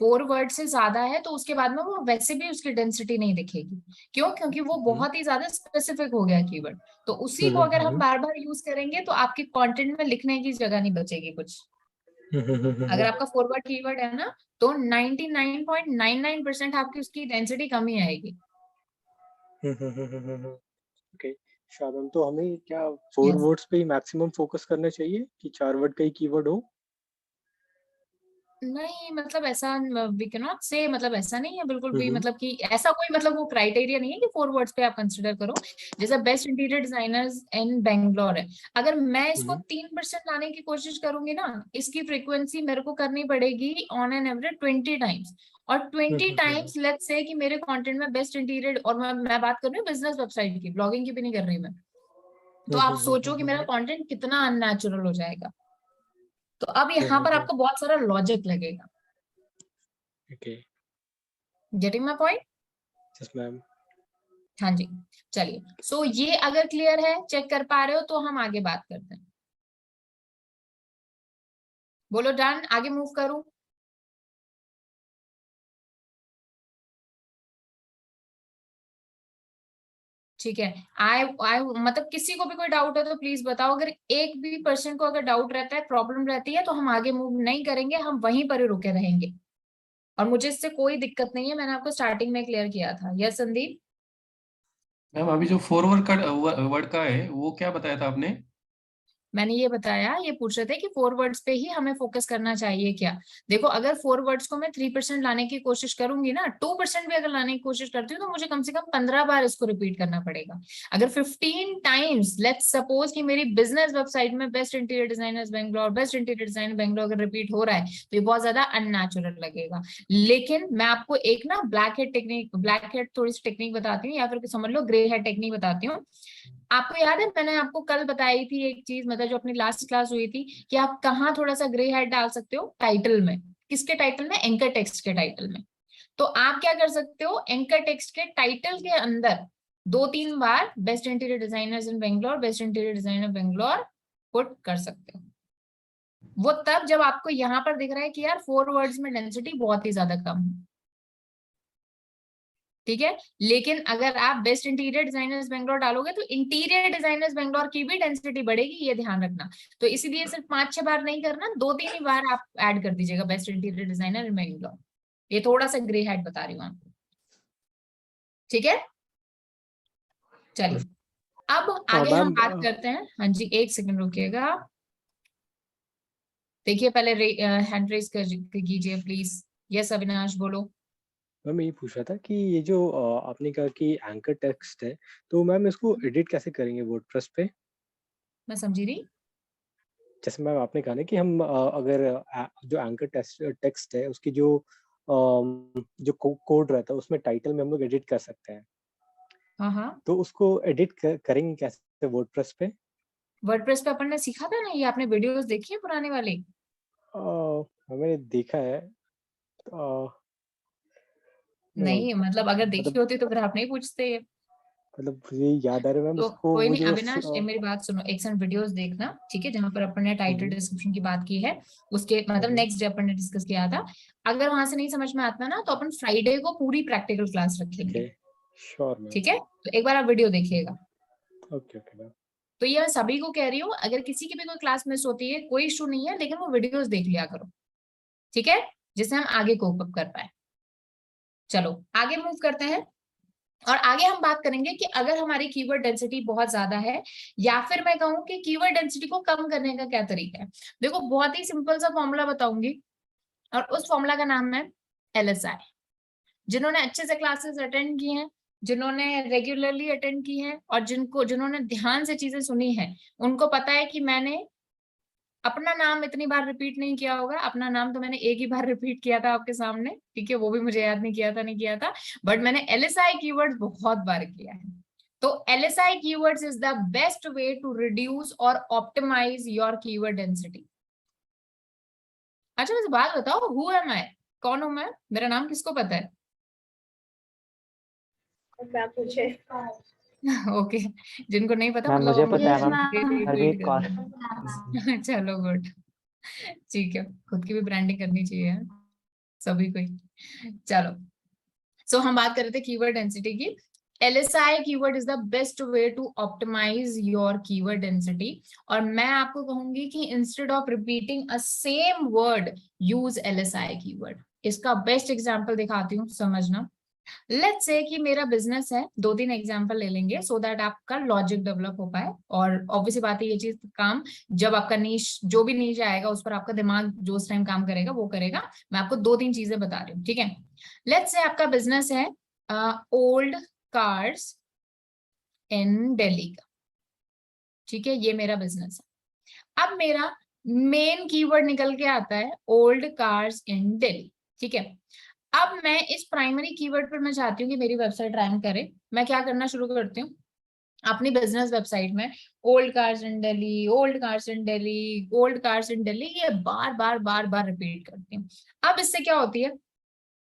4 वर्ड से ज्यादा है तो उसके बाद में वो वैसे भी उसकी डेंसिटी नहीं दिखेगी। क्यों? क्योंकि वो बहुत ही ज्यादा स्पेसिफिक हो गया कीवर्ड। तो उसी को अगर हम बार बार यूज करेंगे तो आपके कंटेंट में लिखने की जगह नहीं बचेगी कुछ। अगर आपका 4 वर्ड कीवर्ड है ना, तो 99.99% आपकी उसकी डेंसिटी कम ही आएगी। Okay sure ma'am. तो हमें क्या 4 यस। वर्ड्स पे ही मैक्सिमम फोकस करना चाहिए कि 4 वर्ड का ही कीवर्ड हो? नहीं मतलब ऐसा वी कैन नॉट से, मतलब ऐसा नहीं है बिल्कुल भी, हम्म मतलब कि ऐसा कोई मतलब वो क्राइटेरिया नहीं है कि 4 वर्ड्स पे आप कंसिडर करो। जैसा best interior designers in Bangalore है, अगर मैं इसको 3% लाने की कोशिश करूंगी ना, इसकी फ्रीक्वेंसी मेरे को करनी पड़ेगी ऑन एन एवरेज 20 टाइम्स। और 20 टाइम्स लेट्स से कि मेरे कंटेंट में बेस्ट इंटीरियर, और मैं बात कर रही हूँ बिजनेस वेबसाइट की, ब्लॉगिंग की भी नहीं कर रही मैं। तो आप सोचो कि मेरा कंटेंट कितना अननेचुरल हो जाएगा। तो अब यहाँ पर आपको बहुत सारा लॉजिक लगेगा। Okay getting my point? Yes ma'am. हाँ जी। चलिए, सो ये अगर क्लियर है, चेक कर पा रहे हो, तो हम आगे बात करते हैं। बोलो डन, आगे मूव करूं? ठीक है। आई मतलब किसी को भी कोई डाउट है तो प्लीज बताओ। अगर एक भी पर्सन को अगर डाउट रहता है, प्रॉब्लम रहती है, तो हम आगे मूव नहीं करेंगे, हम वहीं पर ही रुके रहेंगे। और मुझे इससे कोई दिक्कत नहीं है, मैंने आपको स्टार्टिंग में क्लियर किया था। यस संदीप? मैम अभी जो 4 वर्ड का है वो क्या बताया था आपने? मैंने ये बताया, ये पूछ रहे थे कि 4 वर्ड्स पे ही हमें फोकस करना चाहिए क्या। देखो, अगर 4 वर्ड्स को मैं 3% लाने की कोशिश करूंगी ना, 2% भी अगर लाने की कोशिश करती हूँ, तो मुझे कम से कम 15 बार इसको रिपीट करना पड़ेगा। अगर 15 टाइम्स लेट्स सपोज कि मेरी बिजनेस वेबसाइट में best interior designers Bangalore, best interior designer Bangalore अगर रिपीट हो रहा है, तो ये बहुत ज्यादा अननेचुरल लगेगा। लेकिन मैं आपको एक ना black head technique, black head थोड़ी सी टेक्निक बताती हूँ, या फिर समझ लो ग्रे हेड टेक्निक बताती हूँ। आपको याद है मैंने आपको कल बताई थी एक चीज, मतलब जो अपनी लास्ट क्लास हुई थी, कि आप कहाँ थोड़ा सा ग्रे हेड डाल सकते हो? टाइटल में। किसके टाइटल में? एंकर टेक्स्ट के टाइटल में। तो आप क्या कर सकते हो, एंकर टेक्स्ट के टाइटल के अंदर 2-3 बार best interior designers in Bangalore, best interior designer Bangalore put कर सकते हो। वो तब जब आपको यहाँ पर दिख रहा है कि यार 4 वर्ड्स में डेंसिटी बहुत ही ज्यादा कम है। ठीक है। लेकिन अगर आप बेस्ट इंटीरियर डिजाइनर्स बेंगलोर डालोगे, तो इंटीरियर डिजाइनर्स बेंगलोर की भी डेंसिटी बढ़ेगी, ये ध्यान रखना। तो इसीलिए सिर्फ 5-6 बार नहीं करना, 2-3 ही बार आप ऐड कर दीजिएगा best interior designer in Bangalore. ये थोड़ा सा ग्रे हेड बता रही हूँ आपको। ठीक है, चलिए अब आगे हम मैम बात करते हैं। हाँ जी, एक सेकंड रुकिएगा। देखिए पहले हैंड रेज कीजिए प्लीज। यस अविनाश बोलो। मैम ये पूछ रहा था कि ये जो आपने कहा कि एंकर टेक्स्ट है, तो मैम इसको एडिट कैसे करेंगे वर्डप्रेस पे? मैं समझी नहीं। जैसे मैम आपने कहा ना कि हम अगर जो एंकर टेक्स्ट है उसकी जो जो कोड रहता है उसमें टाइटल में हम लोग एडिट कर सकते हैं, हाँ हाँ, तो उसको एडिट करेंगे कैसे वर्डप्रेस पे? वर्डप्रेस पे अपन ने सीखा था ना, ये आपने वीडियोस देखी है पुराने वाले? मैंने देखा है। नहीं मतलब अगर देखी मतलब होती तो फिर आप नहीं पूछते। मतलब ये याद आ रहा है मैम, तो उसको कोई नहीं मुझे बस अविनाश, मेरी बात सुनो, एक सेकंड वीडियोस देखना, ठीक है, जहां पर अपन ने टाइटल हम्म, डिस्क्रिप्शन की बात की है, उसके मतलब हम्म, नेक्स्ट डे अपन ने डिस्कस किया था। अगर वहां से नहीं समझ में आता ना, तो अपन फ्राइडे को पूरी प्रैक्टिकल क्लास रखेंगे। Okay sure ma'am. ठीक है, तो एक बार आप वीडियो देखिएगा। Okay okay ma'am. तो ये मैं सभी को कह रही हूँ, अगर किसी की भी कोई क्लास मिस होती है, कोई इशू नहीं है, लेकिन वो वीडियोस देख लिया करो। ठीक है, जिससे हम आगे कोप अप कर पाए। चलो आगे मूव करते हैं। और आगे हम बात करेंगे कि अगर हमारी कीवर्ड डेंसिटी बहुत ज्यादा है, या फिर मैं कहूँ कि कीवर्ड डेंसिटी को कम करने का क्या तरीका है। देखो, बहुत ही सिंपल सा फॉर्मूला बताऊंगी, और उस फॉर्मूला का नाम है LSI। जिन्होंने अच्छे से क्लासेस अटेंड की हैं, जिन्होंने रेगुलरली अटेंड की हैं, और जिन्होंने ध्यान से चीजें सुनी है, उनको पता है कि मैंने अपना नाम इतनी बार रिपीट नहीं किया होगा। अपना नाम तो मैंने एक ही बार रिपीट किया था आपके सामने, ठीक है, वो भी मुझे याद नहीं किया था, बट मैंने LSI कीवर्ड बहुत बार किया है। तो LSI keywords is the best way to reduce or optimize your keyword density. अच्छा, मुझे बात बताओ, who am I? कौन हूं मैं? मेरा नाम किसको पता है? मैं पूछे ओके, जिनको नहीं पता मैम मतलब मुझे हम पता है Yes, मैम, ma'am. हरमीत कौन? चलो गुड, ठीक है, खुद की भी ब्रांडिंग करनी चाहिए सभी को ही। चलो, सो हम बात कर रहे थे कीवर्ड डेंसिटी की। LSI keyword is the best way to optimise your keyword density. और मैं आपको कहूंगी कि instead of repeating a same word, use LSI keyword. इसका बेस्ट एग्जांपल दिखाती हूँ, समझना। लेट्स से कि मेरा बिजनेस है, 2-3 एग्जांपल ले लेंगे सो दैट आपका लॉजिक डेवलप हो पाए। और ऑब्वियसली बात है, ये चीज काम जब आपका नीश, जो भी नीश आएगा उस पर आपका दिमाग जो उस टाइम काम करेगा वो करेगा। मैं आपको 2-3 चीजें बता रही हूँ, ठीक है। लेट्स से आपका बिजनेस है ओल्ड कार्स इन दिल्ली का, ठीक है, ये मेरा बिजनेस है। अब मेरा मेन कीवर्ड निकल के आता है ओल्ड कार्स इन दिल्ली, ठीक है। अब मैं इस प्राइमरी कीवर्ड पर मैं चाहती हूँ कि मेरी वेबसाइट रैंक करे। मैं क्या करना शुरू करती हूँ, अपनी बिजनेस वेबसाइट में ओल्ड कार्स इन दिल्ली, ओल्ड कार्स इन दिल्ली, ओल्ड कार्स इन दिल्ली, ये बार बार रिपीट करती हूँ। अब इससे क्या होती है,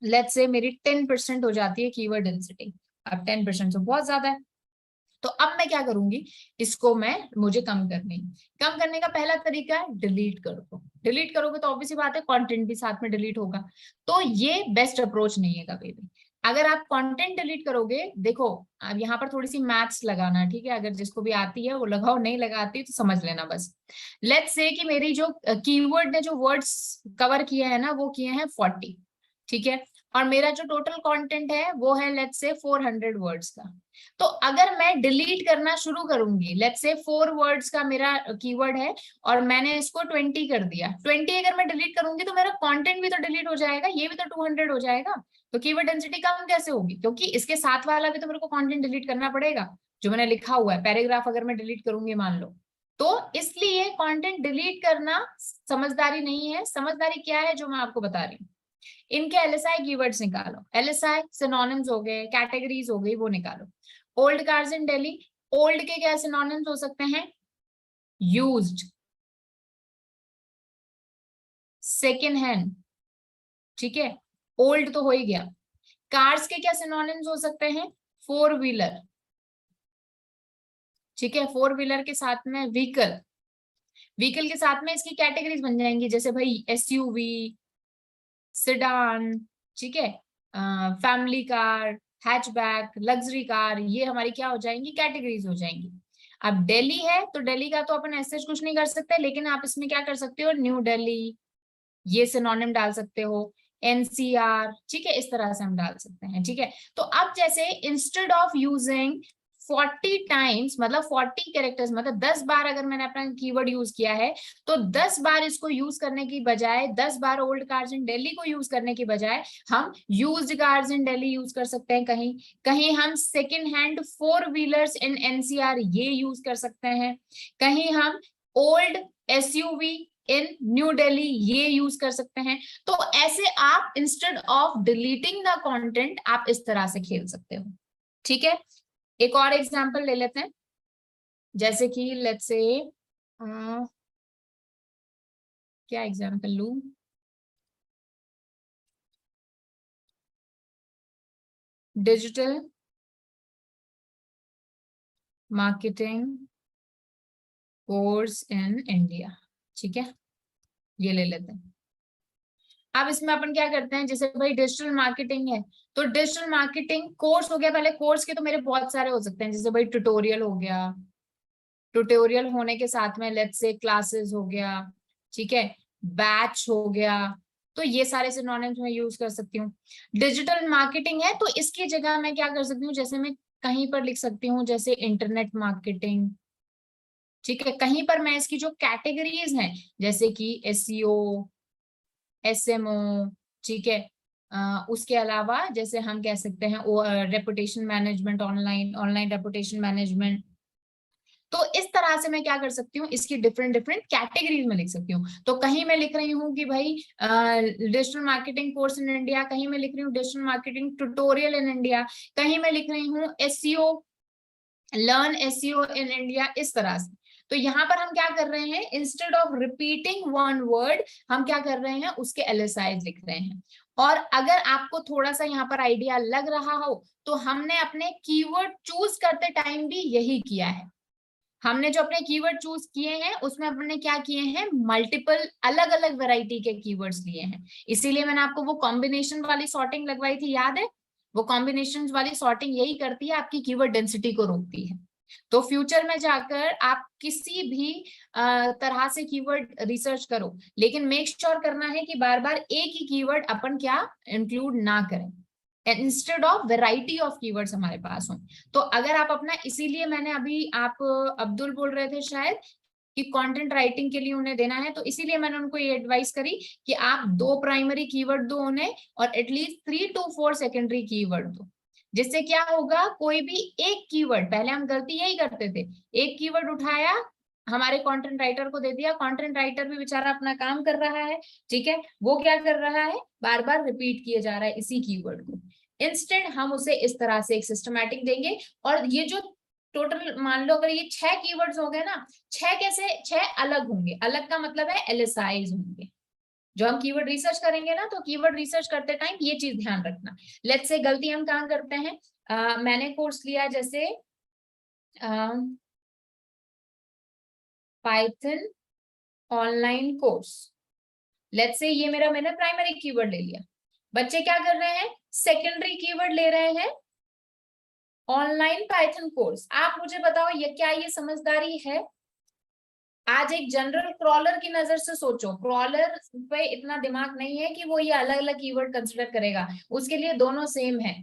लेट्स से मेरी 10% हो जाती है कीवर्ड डेंसिटी। अब 10% तो बहुत ज्यादा है, तो अब मैं क्या करूंगी, इसको मुझे कम करने का पहला तरीका है डिलीट कर दो। डिलीट करोगे तो ऑब्वियसली बात है कंटेंट भी साथ में डिलीट होगा, तो ये बेस्ट अप्रोच नहीं है कभी भी। अगर आप कंटेंट डिलीट करोगे, देखो अब यहाँ पर थोड़ी सी मैथ्स लगाना, ठीक है, अगर जिसको भी आती है वो लगाओ, नहीं लगाती तो समझ लेना बस। लेट्स से कि मेरी जो कीवर्ड ने जो वर्ड्स कवर किए हैं ना, वो किए हैं 40, ठीक है, और मेरा जो टोटल कंटेंट है वो है लेट्स से 400 वर्ड्स का। तो अगर मैं डिलीट करना शुरू करूंगी, लेट्स से 4 वर्ड्स का मेरा कीवर्ड है और मैंने इसको 20 कर दिया, 20 अगर मैं डिलीट करूंगी तो मेरा कंटेंट भी तो डिलीट हो जाएगा, ये भी तो 200 हो जाएगा। तो कीवर्ड डेंसिटी कम कैसे होगी, क्योंकि इसके साथ वाला भी तो मेरे को कंटेंट डिलीट करना पड़ेगा, जो मैंने लिखा हुआ है पैराग्राफ अगर मैं डिलीट करूंगी मान लो। तो इसलिए कंटेंट डिलीट करना समझदारी नहीं है। समझदारी क्या है जो मैं आपको बता रही हूँ, इनके LSI कीवर्ड्स निकालो। LSI सिनोनिम्स हो गए, कैटेगरीज हो गई, वो निकालो। ओल्ड कार्स इन दिल्ली, ओल्ड के क्या सिनोनिम्स हो सकते हैं, यूज्ड, सेकेंड हैंड, ठीक है, ओल्ड तो हो ही गया। कार्स के क्या सिनोनिम्स हो सकते हैं, 4 व्हीलर, ठीक है, 4 व्हीलर के साथ में व्हीकल, व्हीकल के साथ में इसकी कैटेगरीज बन जाएंगी, जैसे भाई SUV, सिडान, ठीक है, family car, hatchback, luxury car, ये हमारी क्या हो जाएंगी, कैटेगरीज हो जाएंगी। अब दिल्ली है तो दिल्ली का तो अपन ऐसे कुछ नहीं कर सकते, लेकिन आप इसमें क्या कर सकते हो, न्यू दिल्ली, ये सिनोनिम डाल सकते हो, NCR, ठीक है, इस तरह से हम डाल सकते हैं, ठीक है। तो अब जैसे इंस्टेड ऑफ यूजिंग 40 टाइम्स, मतलब 40 कैरेक्टर्स, मतलब 10 बार अगर मैंने अपना कीवर्ड यूज किया है, तो 10 बार इसको यूज करने की बजाय, 10 बार ओल्ड कार्स इन दिल्ली को यूज करने की बजाय हम यूज्ड कार्स इन दिल्ली यूज कर सकते हैं, कहीं कहीं हम second hand 4 wheelers in NCR ये यूज कर सकते हैं, कहीं हम ओल्ड SUV इन न्यू दिल्ली ये यूज कर सकते हैं। तो ऐसे आप instead of deleting the content आप इस तरह से खेल सकते हो, ठीक है। एक और एग्जांपल ले लेते हैं, जैसे कि लेट्स से क्या एग्जांपल लूं, digital marketing course in India, ठीक है, ये ले लेते हैं। अब इसमें अपन क्या करते हैं, जैसे भाई डिजिटल मार्केटिंग है तो डिजिटल मार्केटिंग कोर्स हो गया, पहले कोर्स के तो मेरे बहुत सारे हो सकते हैं, जैसे भाई ट्यूटोरियल हो गया, ट्यूटोरियल होने के साथ में लेट्स से क्लासेस हो गया, ठीक है, बैच हो गया, तो ये सारे सिनोनिम्स मैं यूज कर सकती हूँ। डिजिटल मार्केटिंग है तो इसकी जगह मैं क्या कर सकती हूँ, जैसे मैं कहीं पर लिख सकती हूँ जैसे इंटरनेट मार्केटिंग, ठीक है, कहीं पर मैं इसकी जो कैटेगरीज हैं जैसे कि SEO, SMO, ठीक है, उसके अलावा जैसे हम कह सकते हैं reputation management, online reputation management, तो इस तरह से मैं क्या कर सकती हूँ, इसकी डिफरेंट डिफरेंट कैटेगरीज में लिख सकती हूँ। तो कहीं मैं लिख रही हूँ कि भाई digital marketing course in India, कहीं मैं लिख रही हूँ digital marketing tutorial in India, कहीं मैं लिख रही हूँ SEO learn SEO in India, इस तरह से। तो यहाँ पर हम क्या कर रहे हैं, instead of repeating one word हम क्या कर रहे हैं, उसके एलएसआई लिख रहे हैं। और अगर आपको थोड़ा सा यहाँ पर आइडिया लग रहा हो तो हमने अपने कीवर्ड चूज करते टाइम भी यही किया है। हमने जो अपने कीवर्ड चूज किए हैं उसमें हमने क्या किए हैं, मल्टीपल अलग अलग वैरायटी के कीवर्ड्स लिए हैं। इसीलिए मैंने आपको वो कॉम्बिनेशन वाली सॉर्टिंग लगवाई थी, याद है? वो कॉम्बिनेशन वाली सॉर्टिंग यही करती है, आपकी कीवर्ड डेंसिटी को रोकती है। तो फ्यूचर में जाकर आप किसी भी तरह से कीवर्ड रिसर्च करो, लेकिन मेक श्योर करना है कि बार बार एक ही कीवर्ड अपन क्या इंक्लूड ना करें, instead of variety of keywords हमारे पास हो। तो अगर आप अपना, इसीलिए मैंने अभी, आप अब्दुल बोल रहे थे शायद कि कंटेंट राइटिंग के लिए उन्हें देना है, तो इसीलिए मैंने उनको ये एडवाइस करी कि आप 2 प्राइमरी कीवर्ड दो उन्हें और एटलीस्ट 3 to 4 सेकेंडरी कीवर्ड दो। जिससे क्या होगा, कोई भी एक कीवर्ड, पहले हम गलती यही करते थे, एक कीवर्ड उठाया हमारे कंटेंट राइटर को दे दिया, कंटेंट राइटर भी बेचारा अपना काम कर रहा है, ठीक है, वो क्या कर रहा है, बार बार रिपीट किए जा रहा है इसी कीवर्ड को। इंस्टेंट हम उसे इस तरह से एक सिस्टमैटिक देंगे। और ये जो टोटल मान लो अगर ये 6 कीवर्ड्स हो गए ना, 6 कैसे, 6 अलग होंगे, अलग का मतलब है एलएसआईज होंगे। जो हम कीवर्ड रिसर्च करेंगे ना, तो कीवर्ड रिसर्च करते टाइम ये चीज ध्यान रखना। लेट्स से गलती हम कहाँ करते हैं, मैंने कोर्स लिया जैसे Python online course, let's say ये मेरा, मैंने प्राइमरी कीवर्ड ले लिया। बच्चे क्या कर रहे हैं, सेकेंडरी कीवर्ड ले रहे हैं ऑनलाइन पाइथन कोर्स। आप मुझे बताओ ये क्या, ये समझदारी है? आज एक जनरल क्रॉलर की नजर से सोचो, क्रॉलर पे इतना दिमाग नहीं है कि वो ये अलग अलग कीवर्ड कंसिडर करेगा, उसके लिए दोनों सेम है,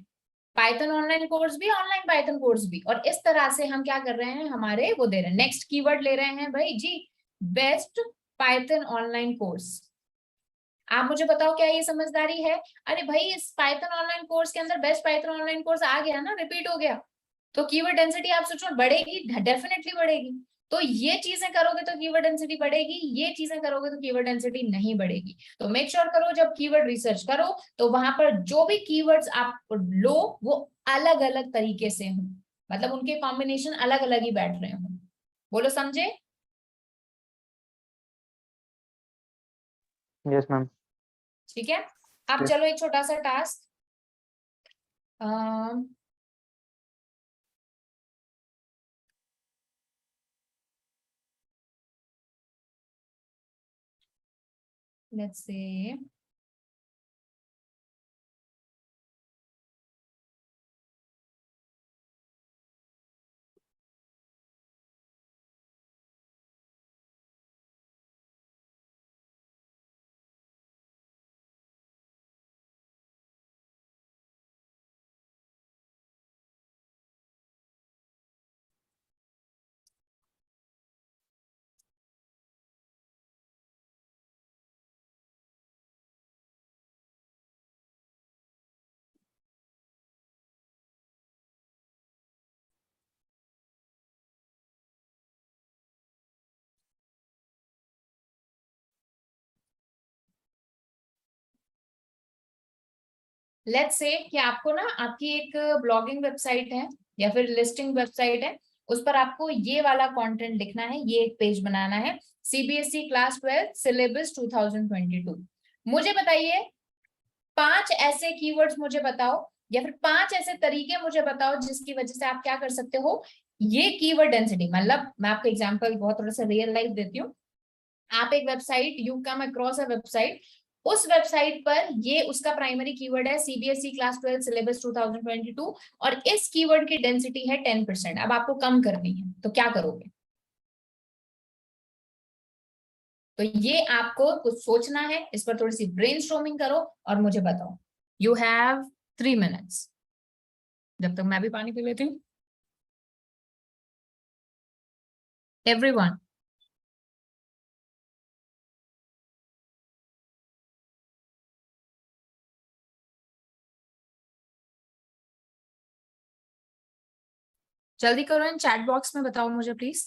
पाइथन ऑनलाइन कोर्स भी, ऑनलाइन पाइथन कोर्स भी। और इस तरह से हम क्या कर रहे हैं, हमारे वो दे रहे हैं, नेक्स्ट कीवर्ड ले रहे हैं भाई जी, बेस्ट पाइथन ऑनलाइन कोर्स। आप मुझे बताओ क्या ये समझदारी है? अरे भाई इस पाइथन ऑनलाइन कोर्स के अंदर बेस्ट पाइथन ऑनलाइन कोर्स आ गया ना, रिपीट हो गया, तो कीवर्ड डेंसिटी आप सोचो बढ़ेगी, डेफिनेटली बढ़ेगी। तो ये चीजें करोगे तो कीवर्ड डेंसिटी बढ़ेगी, ये चीजें करोगे तो कीवर्ड डेंसिटी नहीं बढ़ेगी। तो मेक श्योर करो जब कीवर्ड रिसर्च करो तो वहां पर जो भी कीवर्ड्स आप लो वो अलग अलग तरीके से हो, मतलब उनके कॉम्बिनेशन अलग अलग ही बैठ रहे हो। बोलो समझे? Yes ma'am. ठीक है, अब चलो एक छोटा सा task, let's say let's say कि आपको ना, आपकी एक ब्लॉगिंग वेबसाइट है या फिर लिस्टिंग वेबसाइट है, उस पर आपको ये वाला कंटेंट लिखना है, ये एक पेज बनाना है, सीबीएसई क्लास 12 सिलेबस 2022। मुझे बताइए 5 ऐसे कीवर्ड्स मुझे बताओ, या फिर 5 ऐसे तरीके मुझे बताओ जिसकी वजह से आप क्या कर सकते हो, ये कीवर्ड डेंसिटी, मतलब मैं आपको एग्जांपल बहुत थोड़ा सा रियल लाइफ देती हूँ। आप एक website, you come across a website, उस वेबसाइट पर ये उसका प्राइमरी कीवर्ड है सीबीएसई क्लास 12 सिलेबस 2022 और इस कीवर्ड की डेंसिटी है 10%। अब आपको कम करनी है तो क्या करोगे? तो ये आपको कुछ सोचना है, इस पर थोड़ी सी ब्रेनस्टॉर्मिंग करो और मुझे बताओ। यू हैव 3 मिनट्स, जब तक मैं भी पानी पी लेती हूँ। एवरीवन, जल्दी करो, इन चैट बॉक्स में बताओ मुझे प्लीज।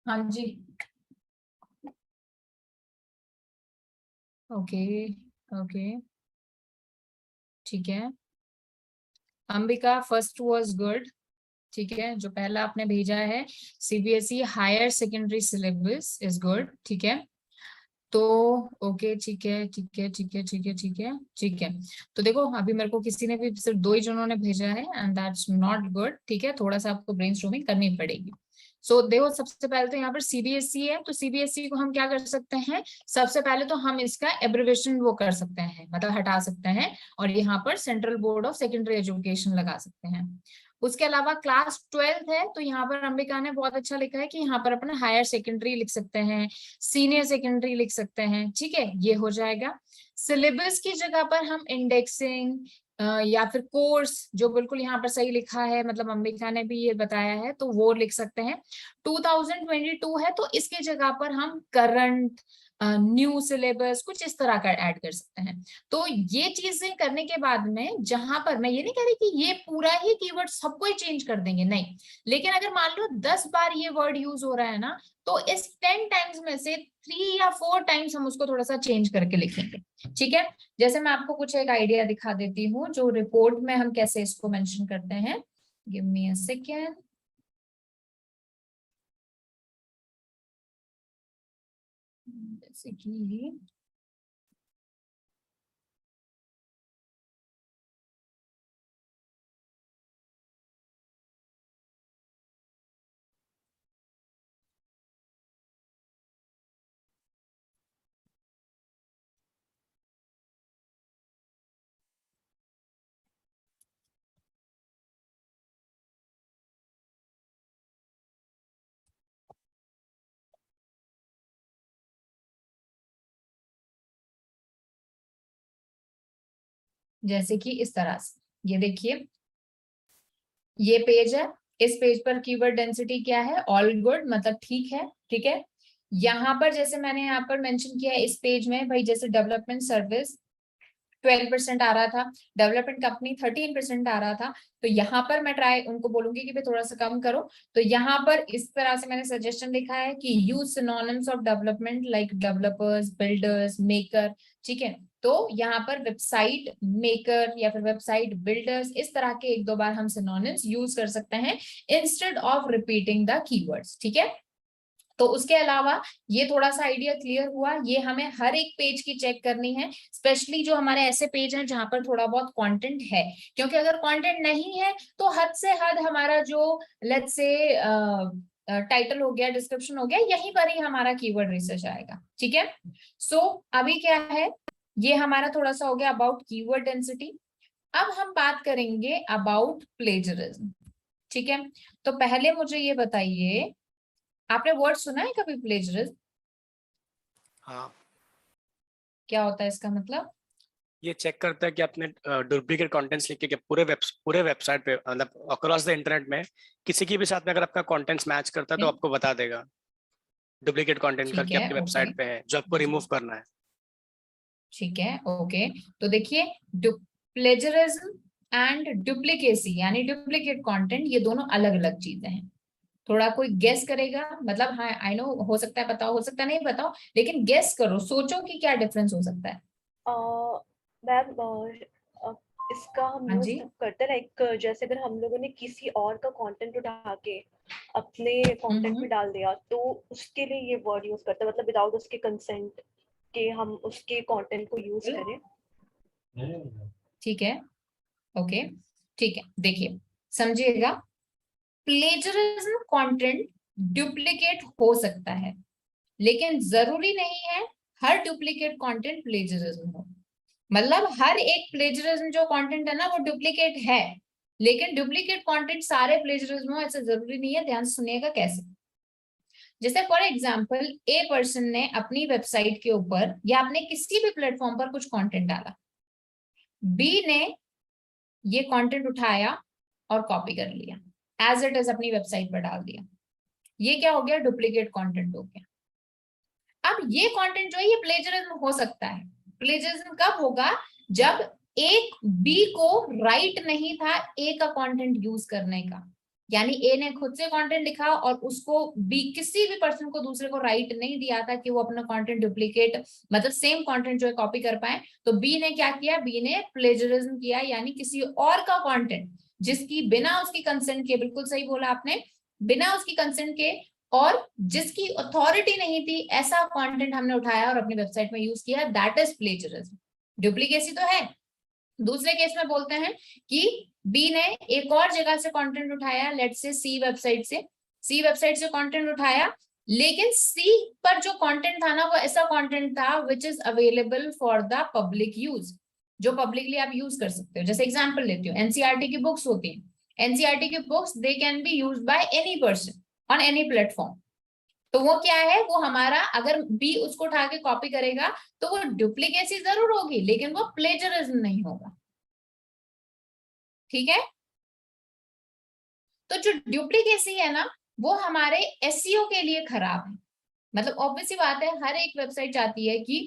हाँ जी, ओके ओके, ठीक है। अंबिका, फर्स्ट वाज गुड, ठीक है। जो पहला आपने भेजा है CBSE higher secondary syllabus is good, ठीक है। तो ओके, ठीक है ठीक है ठीक है ठीक है ठीक है ठीक है। तो देखो अभी मेरे को किसी ने भी सिर्फ 2 ही जनों ने भेजा है एंड दैट्स नॉट गुड, ठीक है। थोड़ा सा आपको ब्रेनस्टॉर्मिंग करनी पड़ेगी। सो देखो सबसे पहले तो यहाँ पर सीबीएसई है, तो सीबीएसई को हम क्या कर सकते हैं, सबसे पहले तो हम इसका एब्रिविएशन वो कर सकते हैं, मतलब हटा सकते हैं, और यहाँ पर central board of secondary education लगा सकते हैं। उसके अलावा क्लास 12th है, तो यहाँ पर अंबिका ने बहुत अच्छा लिखा है कि यहाँ पर अपना हायर सेकेंडरी लिख सकते हैं, सीनियर सेकेंडरी लिख सकते हैं, ठीक है, ये हो जाएगा। सिलेबस की जगह पर हम इंडेक्सिंग या फिर कोर्स, जो बिल्कुल यहाँ पर सही लिखा है, मतलब अंबिका ने भी ये बताया है, तो वो लिख सकते हैं। 2022 है, तो इसके जगह पर हम करंट, न्यू सिलेबस कुछ इस तरह का ऐड कर सकते हैं। तो ये चीजें करने के बाद में, जहां पर मैं ये नहीं कह रही कि ये पूरा ही कीवर्ड सबको ही चेंज कर देंगे, नहीं, लेकिन अगर मान लो 10 बार ये वर्ड यूज हो रहा है ना, तो इस 10 टाइम्स में से 3 या 4 टाइम्स हम उसको थोड़ा सा चेंज करके लिखेंगे, ठीक है। जैसे मैं आपको कुछ एक आइडिया दिखा देती हूँ, जो रिपोर्ट में हम कैसे इसको मेंशन करते हैं। Give me a second. जैसे कि जैसे कि इस तरह से, ये देखिए ये पेज है, इस पेज पर कीवर्ड डेंसिटी क्या है, ऑल गुड, मतलब ठीक है, ठीक है। यहाँ पर जैसे मैंने यहाँ पर मेंशन किया है इस पेज में, भाई जैसे डेवलपमेंट सर्विस 12% आ रहा था, डेवलपमेंट कंपनी 13% आ रहा था, तो यहाँ पर मैं ट्राई उनको बोलूंगी कि भाई थोड़ा सा कम करो। तो यहाँ पर इस तरह से मैंने सजेशन लिखा है कि use synonyms of development like developers, builders, maker, ठीक है। तो यहाँ पर वेबसाइट मेकर या फिर वेबसाइट बिल्डर्स, इस तरह के 1-2 बार हम सिनोनिम्स यूज कर सकते हैं instead of repeating the keywords, ठीक है। तो उसके अलावा ये थोड़ा सा आइडिया क्लियर हुआ, ये हमें हर एक पेज की चेक करनी है, स्पेशली जो हमारे ऐसे पेज हैं जहां पर थोड़ा बहुत कंटेंट है, क्योंकि अगर कंटेंट नहीं है तो हद से हद हमारा जो लेट्स से टाइटल हो गया, डिस्क्रिप्शन हो गया, यहीं पर ही हमारा कीवर्ड रिसर्च आएगा, ठीक है। सो अभी क्या है, ये हमारा थोड़ा सा हो गया अबाउट कीवर्ड डेंसिटी। अब हम बात करेंगे अबाउट प्लेजरिज्म, ठीक है। तो पहले मुझे ये बताइए, आपने वर्ड सुना है कभी प्लेजरिज्म? हाँ, क्या होता है इसका मतलब? ये चेक करता है कि आपने डुप्लीकेट कंटेंट्स लिख के पूरे वेबसाइट पे, मतलब अक्रॉस द इंटरनेट में किसी की भी साथ में अगर आपका कंटेंट्स मैच करता है तो आपको बता देगा डुप्लीकेट कंटेंट ठीक करके है, आपकी ओके, वेबसाइट पे है जो आपको रिमूव करना है। ठीक है, ओके। तो देखिए प्लेजरिज्म एंड डुप्लीकेसी यानी डुप्लीकेट कंटेंट, ये दोनों अलग अलग चीजें हैं। थोड़ा कोई गेस करेगा, मतलब हाँ आई नो, हो सकता है बताओ, हो सकता है नहीं बताओ, लेकिन गेस करो, सोचो कि क्या डिफरेंस हो सकता है। मैम इसका हम हाँ यूज जी, तब करते हैं, लाइक जैसे अगर हम लोगों ने किसी और का कंटेंट उठा के अपने कंटेंट में डाल दिया तो उसके लिए ये वर्ड यूज करते हैं, मतलब विदाउट उसके कंसेंट के हम उसके कंटेंट को यूज करें। ठीक है, ओके, ठीक है। देखिए समझिएगा, प्लेजरिज्म कंटेंट डुप्लीकेट हो सकता है, लेकिन जरूरी नहीं है हर डुप्लीकेट कंटेंट प्लेजरिज्म हो। मतलब हर एक प्लेजरिज्म जो कंटेंट है ना वो डुप्लीकेट है, लेकिन डुप्लीकेट कंटेंट सारे प्लेजरिज्म हो ऐसा जरूरी नहीं है। ध्यान से सुनिएगा कैसे। जैसे फॉर एग्जांपल ए पर्सन ने अपनी वेबसाइट के ऊपर या अपने किसी भी प्लेटफॉर्म पर कुछ कंटेंट डाला, बी ने ये कंटेंट उठाया और कॉपी कर लिया, एज इट इज अपनी वेबसाइट पर डाल दिया, ये क्या हो गया, डुप्लीकेट कंटेंट हो गया। अब ये कंटेंट जो है ये प्लेजरिज्म हो सकता है। प्लेजरिज्म कब होगा, जब एक बी को राइट नहीं था ए का कंटेंट यूज करने का, यानी ए ने खुद से कंटेंट लिखा और उसको बी किसी भी पर्सन को दूसरे को राइट नहीं दिया था कि वो अपना कंटेंट डुप्लीकेट मतलब सेम कंटेंट जो है कॉपी कर पाए। तो बी ने क्या किया, बी ने प्लेजरिज्म किया, यानी किसी और का कंटेंट जिसकी बिना उसकी कंसेंट के, बिल्कुल सही बोला आपने, बिना उसकी कंसेंट के और जिसकी अथॉरिटी नहीं थी, ऐसा कंटेंट हमने उठाया और अपनी वेबसाइट में यूज किया, दैट इज प्लेजरिज्म। डुप्लीकेसी तो है। दूसरे केस में बोलते हैं कि बी ने एक और जगह से कंटेंट उठाया, लेट्स से सी वेबसाइट से कंटेंट उठाया, लेकिन सी पर जो कंटेंट था ना वो ऐसा कंटेंट था which is available for the public use, जो पब्लिकली आप यूज कर सकते हो। जैसे एग्जांपल लेती हूँ, एनसीईआरटी की बुक्स होती हैं, एनसीईआरटी की books they can be used by any person on any platform. तो वो क्या है, वो हमारा अगर बी उसको उठा के कॉपी करेगा तो वो डुप्लीकेसी जरूर होगी लेकिन वो प्लेजरिज्म नहीं होगा। ठीक है, तो जो डुप्लीकेसी है ना वो हमारे एसईओ के लिए खराब है। मतलब ऑब्वियस बात है, हर एक वेबसाइट चाहती है कि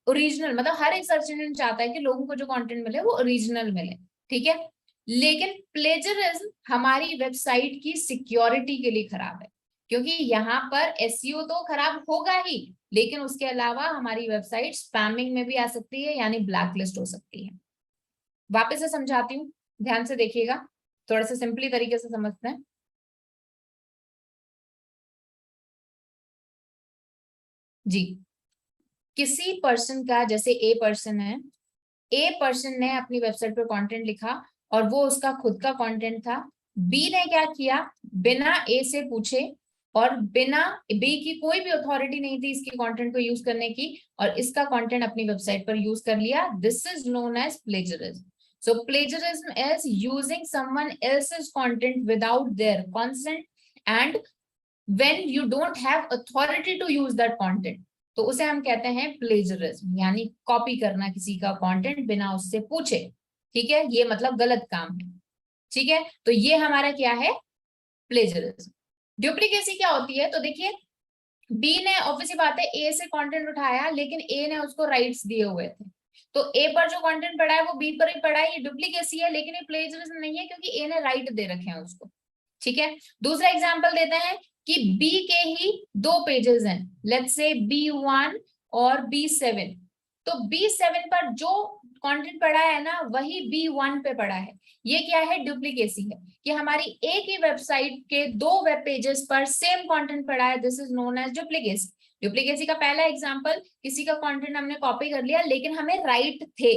ओरिजिनल, मतलब हर एक सर्च इंजन चाहता है कि लोगों को जो कंटेंट मिले वो ओरिजिनल मिले, ठीक है। लेकिन प्लेजरिज्म हमारी वेबसाइट की सिक्योरिटी के लिए खराब है, क्योंकि यहाँ पर एसईओ तो खराब होगा ही, लेकिन उसके अलावा हमारी वेबसाइट स्पैमिंग में भी आ सकती है, यानी ब्लैकलिस्ट हो सकती है। वापस से समझाती हूँ, ध्यान से देखिएगा, थोड़ा सा सिंपली तरीके से समझते हैं। जी, किसी पर्सन का, जैसे ए पर्सन है, ए पर्सन ने अपनी वेबसाइट पर कंटेंट लिखा और वो उसका खुद का कंटेंट था। बी ने क्या किया, बिना ए से पूछे और बिना बी की कोई भी अथॉरिटी नहीं थी इसके कंटेंट को यूज करने की, और इसका कंटेंट अपनी वेबसाइट पर यूज कर लिया। This is known as plagiarism. So plagiarism is using someone else's content without their consent and when you don't have authority to use that content, तो उसे हम कहते हैं प्लेजरिज्म, यानी कॉपी करना किसी का कंटेंट बिना उससे पूछे। ठीक है, ये मतलब गलत काम है। ठीक है, तो ये हमारा क्या है, प्लेजरिज्म। डुप्लीकेसी क्या होती है, तो देखिए बी ने ऑब्वियसली बात है ए से कंटेंट उठाया, लेकिन ए ने उसको राइट्स दिए हुए थे, तो ए पर जो कंटेंट पड़ा है वो बी पर ही पड़ा है, ये डुप्लीकेसी है, लेकिन ये प्लेजरिज्म नहीं है क्योंकि ए ने राइट दे रखे हैं उसको। ठीक है, दूसरा एग्जांपल देते हैं कि बी के ही दो पेजेस हैं, लेट्स से B1 और B7, तो B7 पर जो कंटेंट पड़ा है ना वही B1 पे पड़ा है। ये क्या है, डुप्लीकेसी है, कि हमारी एक ही वेबसाइट के दो वेब पेजेस पर सेम कंटेंट पड़ा है, this is known as duplicacy. Duplicacy का पहला एग्जांपल, किसी का कंटेंट हमने कॉपी कर लिया लेकिन हमें राइट थे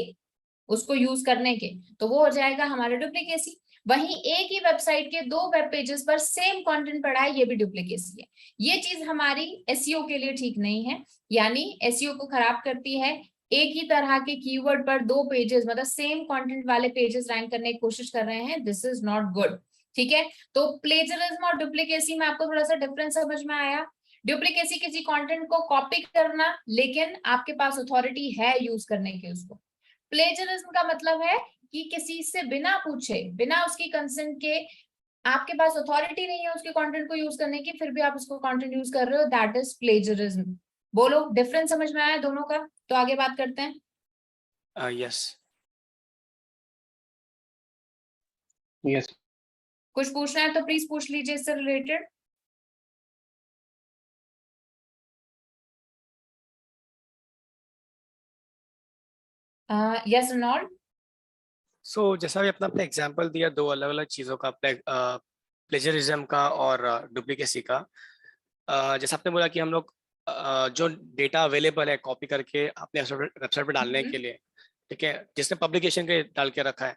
उसको यूज करने के, तो वो हो जाएगा हमारा डुप्लीकेसी। वहीं एक ही वेबसाइट के दो वेब पेजेस पर सेम कंटेंट पड़ा है, ये भी डुप्लीकेसी है। ये चीज हमारी एसईओ के लिए ठीक नहीं है, यानी एसईओ को खराब करती है। एक ही तरह के कीवर्ड पर दो पेजेस, मतलब सेम कंटेंट वाले पेजेस रैंक करने की कोशिश कर रहे हैं, दिस इज नॉट गुड। ठीक है, तो प्लेजरिज्म और डुप्लीकेसी में आपको थोड़ा सा डिफरेंस समझ में आया। डुप्लीकेसी किसी कंटेंट को कॉपी करना लेकिन आपके पास अथॉरिटी है यूज करने की उसको। प्लेजरिज्म का मतलब है कि किसी से बिना पूछे, बिना उसकी कंसेंट के, आपके पास अथॉरिटी नहीं है उसके कंटेंट को यूज करने की, फिर भी आप उसको कंटेंट यूज कर रहे हो, दैट इज प्लेजरिज्म। बोलो, डिफरेंस समझ में आया दोनों का? तो आगे बात करते हैं। यस यस कुछ पूछना है तो प्लीज पूछ लीजिए इससे रिलेटेड। Yes not. सो जैसा भी अपना एग्जांपल दिया दो अलग अलग चीज़ों का, प्लेजरिज्म का और डुप्लीकेसी का। जैसा आपने बोला कि हम लोग जो डेटा अवेलेबल है कॉपी करके अपने वेबसाइट पे डालने के लिए, ठीक है, जिसने पब्लिकेशन के डाल के रखा है,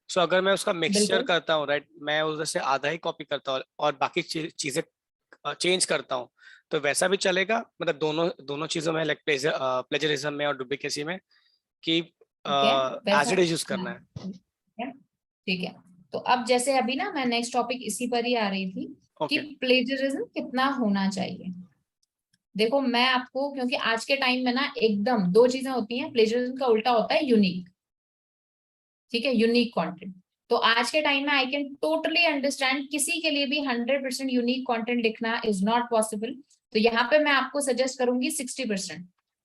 सो अगर मैं उसका मिक्सचर बिल्कुल। करता हूँ, राइट, मैं उधर से आधा ही कॉपी करता हूँ और बाकी चीजें चेंज करता हूँ, तो वैसा भी चलेगा? मतलब दोनों चीजों में, लाइक प्लेजरिज्म में और डुप्लीकेसी में, कि ठीक है, एज इट इज यूज करना है? ठीक है, तो अब जैसे अभी ना मैं नेक्स्ट टॉपिक इसी पर ही आ रही थी कि प्लेजरिज्म कितना होना चाहिए। देखो मैं आपको, क्योंकि आज के टाइम में ना एकदम दो चीजें होती हैं, प्लेजरिज्म का उल्टा होता है यूनिक। ठीक है, यूनिक कंटेंट। तो आज के टाइम में आई कैन टोटली अंडरस्टैंड, किसी के लिए भी 100% यूनिक कंटेंट लिखना इज नॉट पॉसिबल। तो यहाँ पे मैं आपको सजेस्ट करूंगी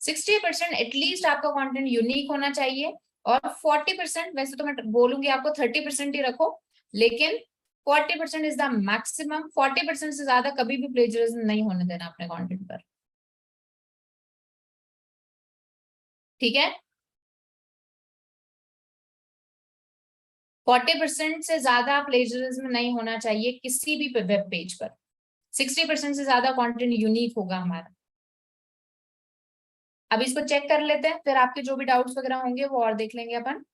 60% एटलीस्ट आपका कंटेंट यूनिक होना चाहिए, और 40%, वैसे तो मैं बोलूंगी आपको 30% ही रखो, लेकिन 40% इज द मैक्सिमम। 40% से ज्यादा कभी भी प्लेजरिज्म नहीं होने देना अपने कंटेंट पर, ठीक है। 40% से ज्यादा प्लेजरिज्म नहीं होना चाहिए किसी भी वेब पेज पर। 60% से ज्यादा कंटेंट यूनिक होगा हमारा। अब इसको चेक कर लेते हैं, फिर आपके जो भी डाउट्स वगैरह होंगे वो और देख लेंगे अपन।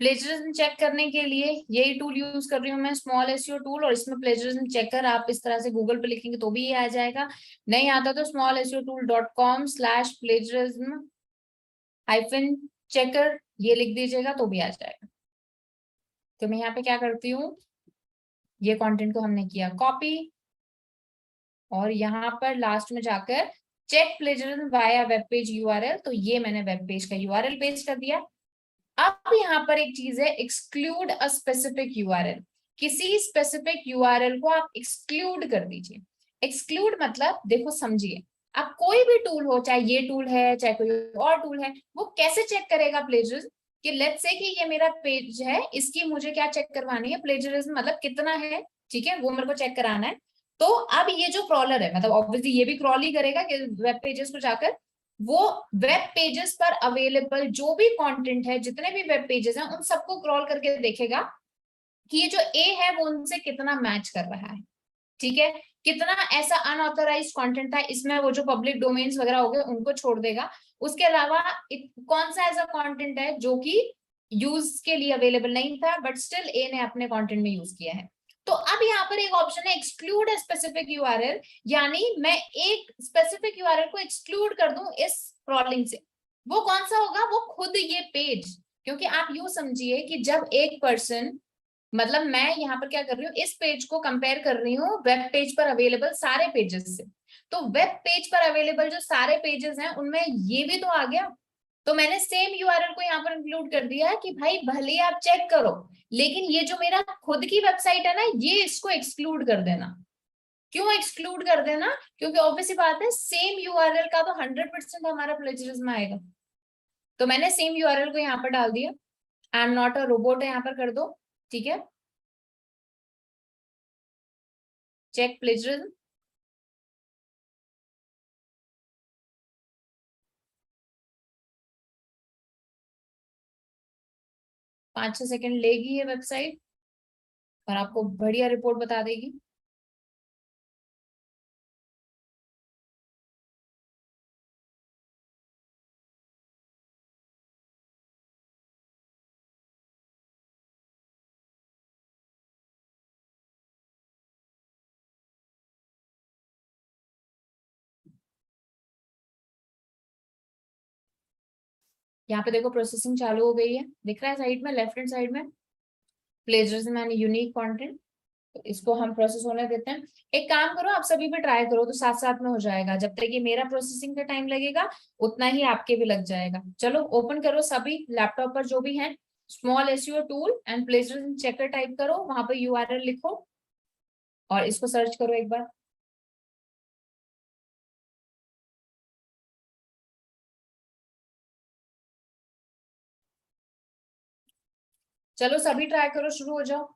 प्लेजरिज्म चेक करने के लिए यही टूल यूज कर रही हूँ मैं, स्मॉल एसईओ टूल, और इसमें प्लेजरिज्म चेकर आप इस तरह से गूगल पे लिखेंगे तो भी ये आ जाएगा। नहीं आता तो smallseotool.com/plagiarism-checker ये लिख दीजिएगा तो भी आ जाएगा। तो मैं यहाँ पे क्या करती हूँ, ये कंटेंट को हमने किया कॉपी, और यहाँ पर लास्ट में जाकर check plagiarism via web page URL, तो ये मैंने वेब पेज का यूआरएल पेस्ट कर दिया। अब यहाँ पर एक चीज है, एक्सक्लूड अ स्पेसिफिक यूआरएल। किसी स्पेसिफिक यूआरएल को आप एक्सक्लूड कर दीजिए। एक्सक्लूड मतलब देखो समझिए, अब कोई भी टूल हो, चाहे ये टूल है चाहे कोई और टूल है, वो कैसे चेक करेगा प्लेजरिज्म, कि लेट्स से कि ये मेरा पेज है, इसकी मुझे क्या चेक करवानी है, प्लेजरिज्म मतलब कितना है, ठीक है, वो मेरे को चेक कराना है। तो अब ये जो क्रॉलर है, मतलब ऑब्वियसली ये भी क्रॉल ही करेगा कि वेब पेजेस को जाकर वो वेब पेजेस पर अवेलेबल जो भी कंटेंट है, जितने भी वेब पेजेस हैं, उन सबको क्रॉल करके देखेगा कि ये जो ए है वो उनसे कितना मैच कर रहा है, ठीक है। कितना ऐसा अनऑथराइज्ड कंटेंट था इसमें, वो जो पब्लिक डोमेन्स वगैरह हो गए उनको छोड़ देगा। उसके अलावा कौन सा ऐसा कंटेंट है जो कि यूज के लिए अवेलेबल नहीं था बट स्टिल ए ने अपने कंटेंट में यूज किया है। तो अब यहाँ पर एक ऑप्शन है एक्सक्लूड ए स्पेसिफिक यूआरएल, यानी मैं एक स्पेसिफिक यूआरएल को एक्सक्लूड कर दूं इस क्रॉलिंग से। वो कौन सा होगा, वो खुद ये पेज। क्योंकि आप यूं समझिए कि जब एक पर्सन, मतलब मैं यहाँ पर क्या कर रही हूँ, इस पेज को कंपेयर कर रही हूँ वेब पेज पर अवेलेबल सारे पेजेस से, तो वेब पेज पर अवेलेबल जो सारे पेजेस हैं उनमें ये भी तो आ गया। तो मैंने सेम यूआरएल को यहाँ पर इंक्लूड कर दिया कि भाई भले आप चेक करो, लेकिन ये जो मेरा खुद की वेबसाइट है ना, ये इसको एक्सक्लूड कर देना। क्यों एक्सक्लूड कर देना, क्योंकि ऑब्वियसली बात है सेम यूआरएल का तो 100% हमारा प्लेजरिज्म आएगा। तो मैंने सेम यूआरएल को यहाँ पर डाल दिया, I am not a robot यहाँ पर कर दो, ठीक है, चेक प्लेजरिज्म। 5-6 सेकंड लेगी ये वेबसाइट और आपको बढ़िया रिपोर्ट बता देगी। यहाँ पे देखो प्रोसेसिंग चालू हो गई है, दिख रहा है साइड में, लेफ्ट हैंड साइड में, प्लेजरिज्म यानी यूनिक कंटेंट। तो इसको हम प्रोसेस होने देते हैं। एक काम करो, आप सभी भी ट्राई करो तो साथ साथ में हो जाएगा। जब तक ये मेरा प्रोसेसिंग का टाइम लगेगा उतना ही आपके भी लग जाएगा। चलो ओपन करो सभी लैपटॉप पर जो भी है, small SEO tool and plagiarism checker type करो, वहां पर यूआरएल लिखो और इसको सर्च करो एक बार। चलो सभी ट्राई करो, शुरू हो जाओ।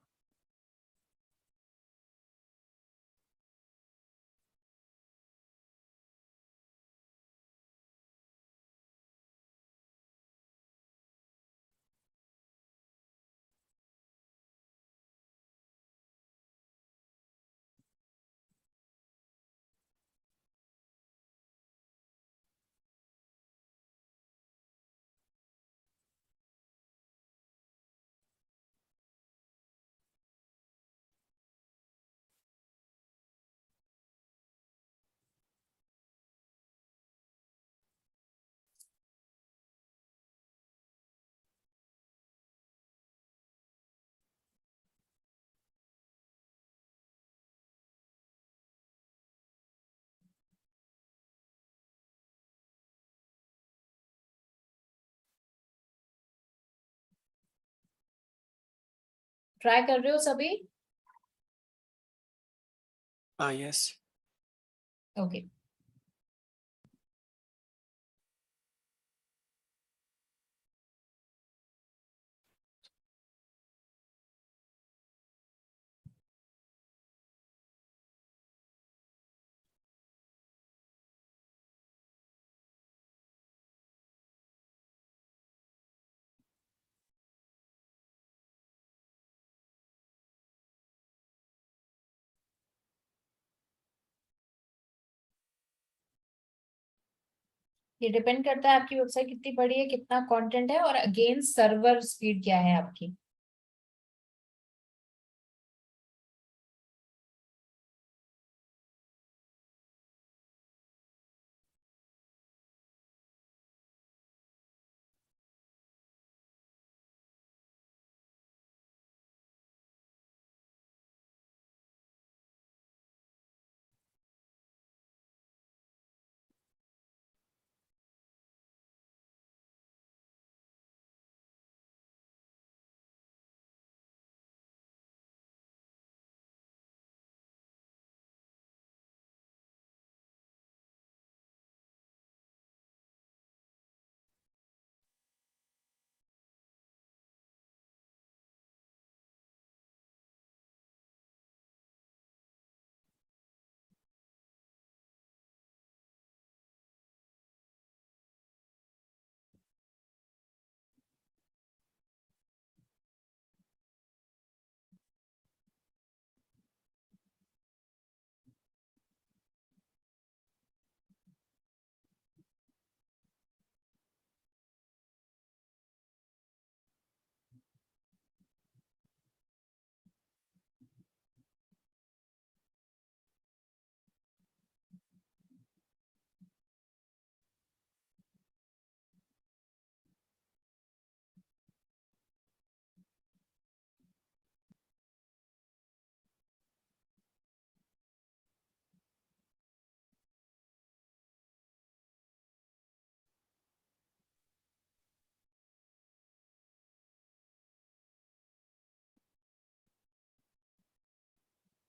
ट्राई कर रहे हो सभी? यस। ओके, ये डिपेंड करता है आपकी वेबसाइट कितनी बड़ी है, कितना कंटेंट है, और अगेन सर्वर स्पीड क्या है आपकी।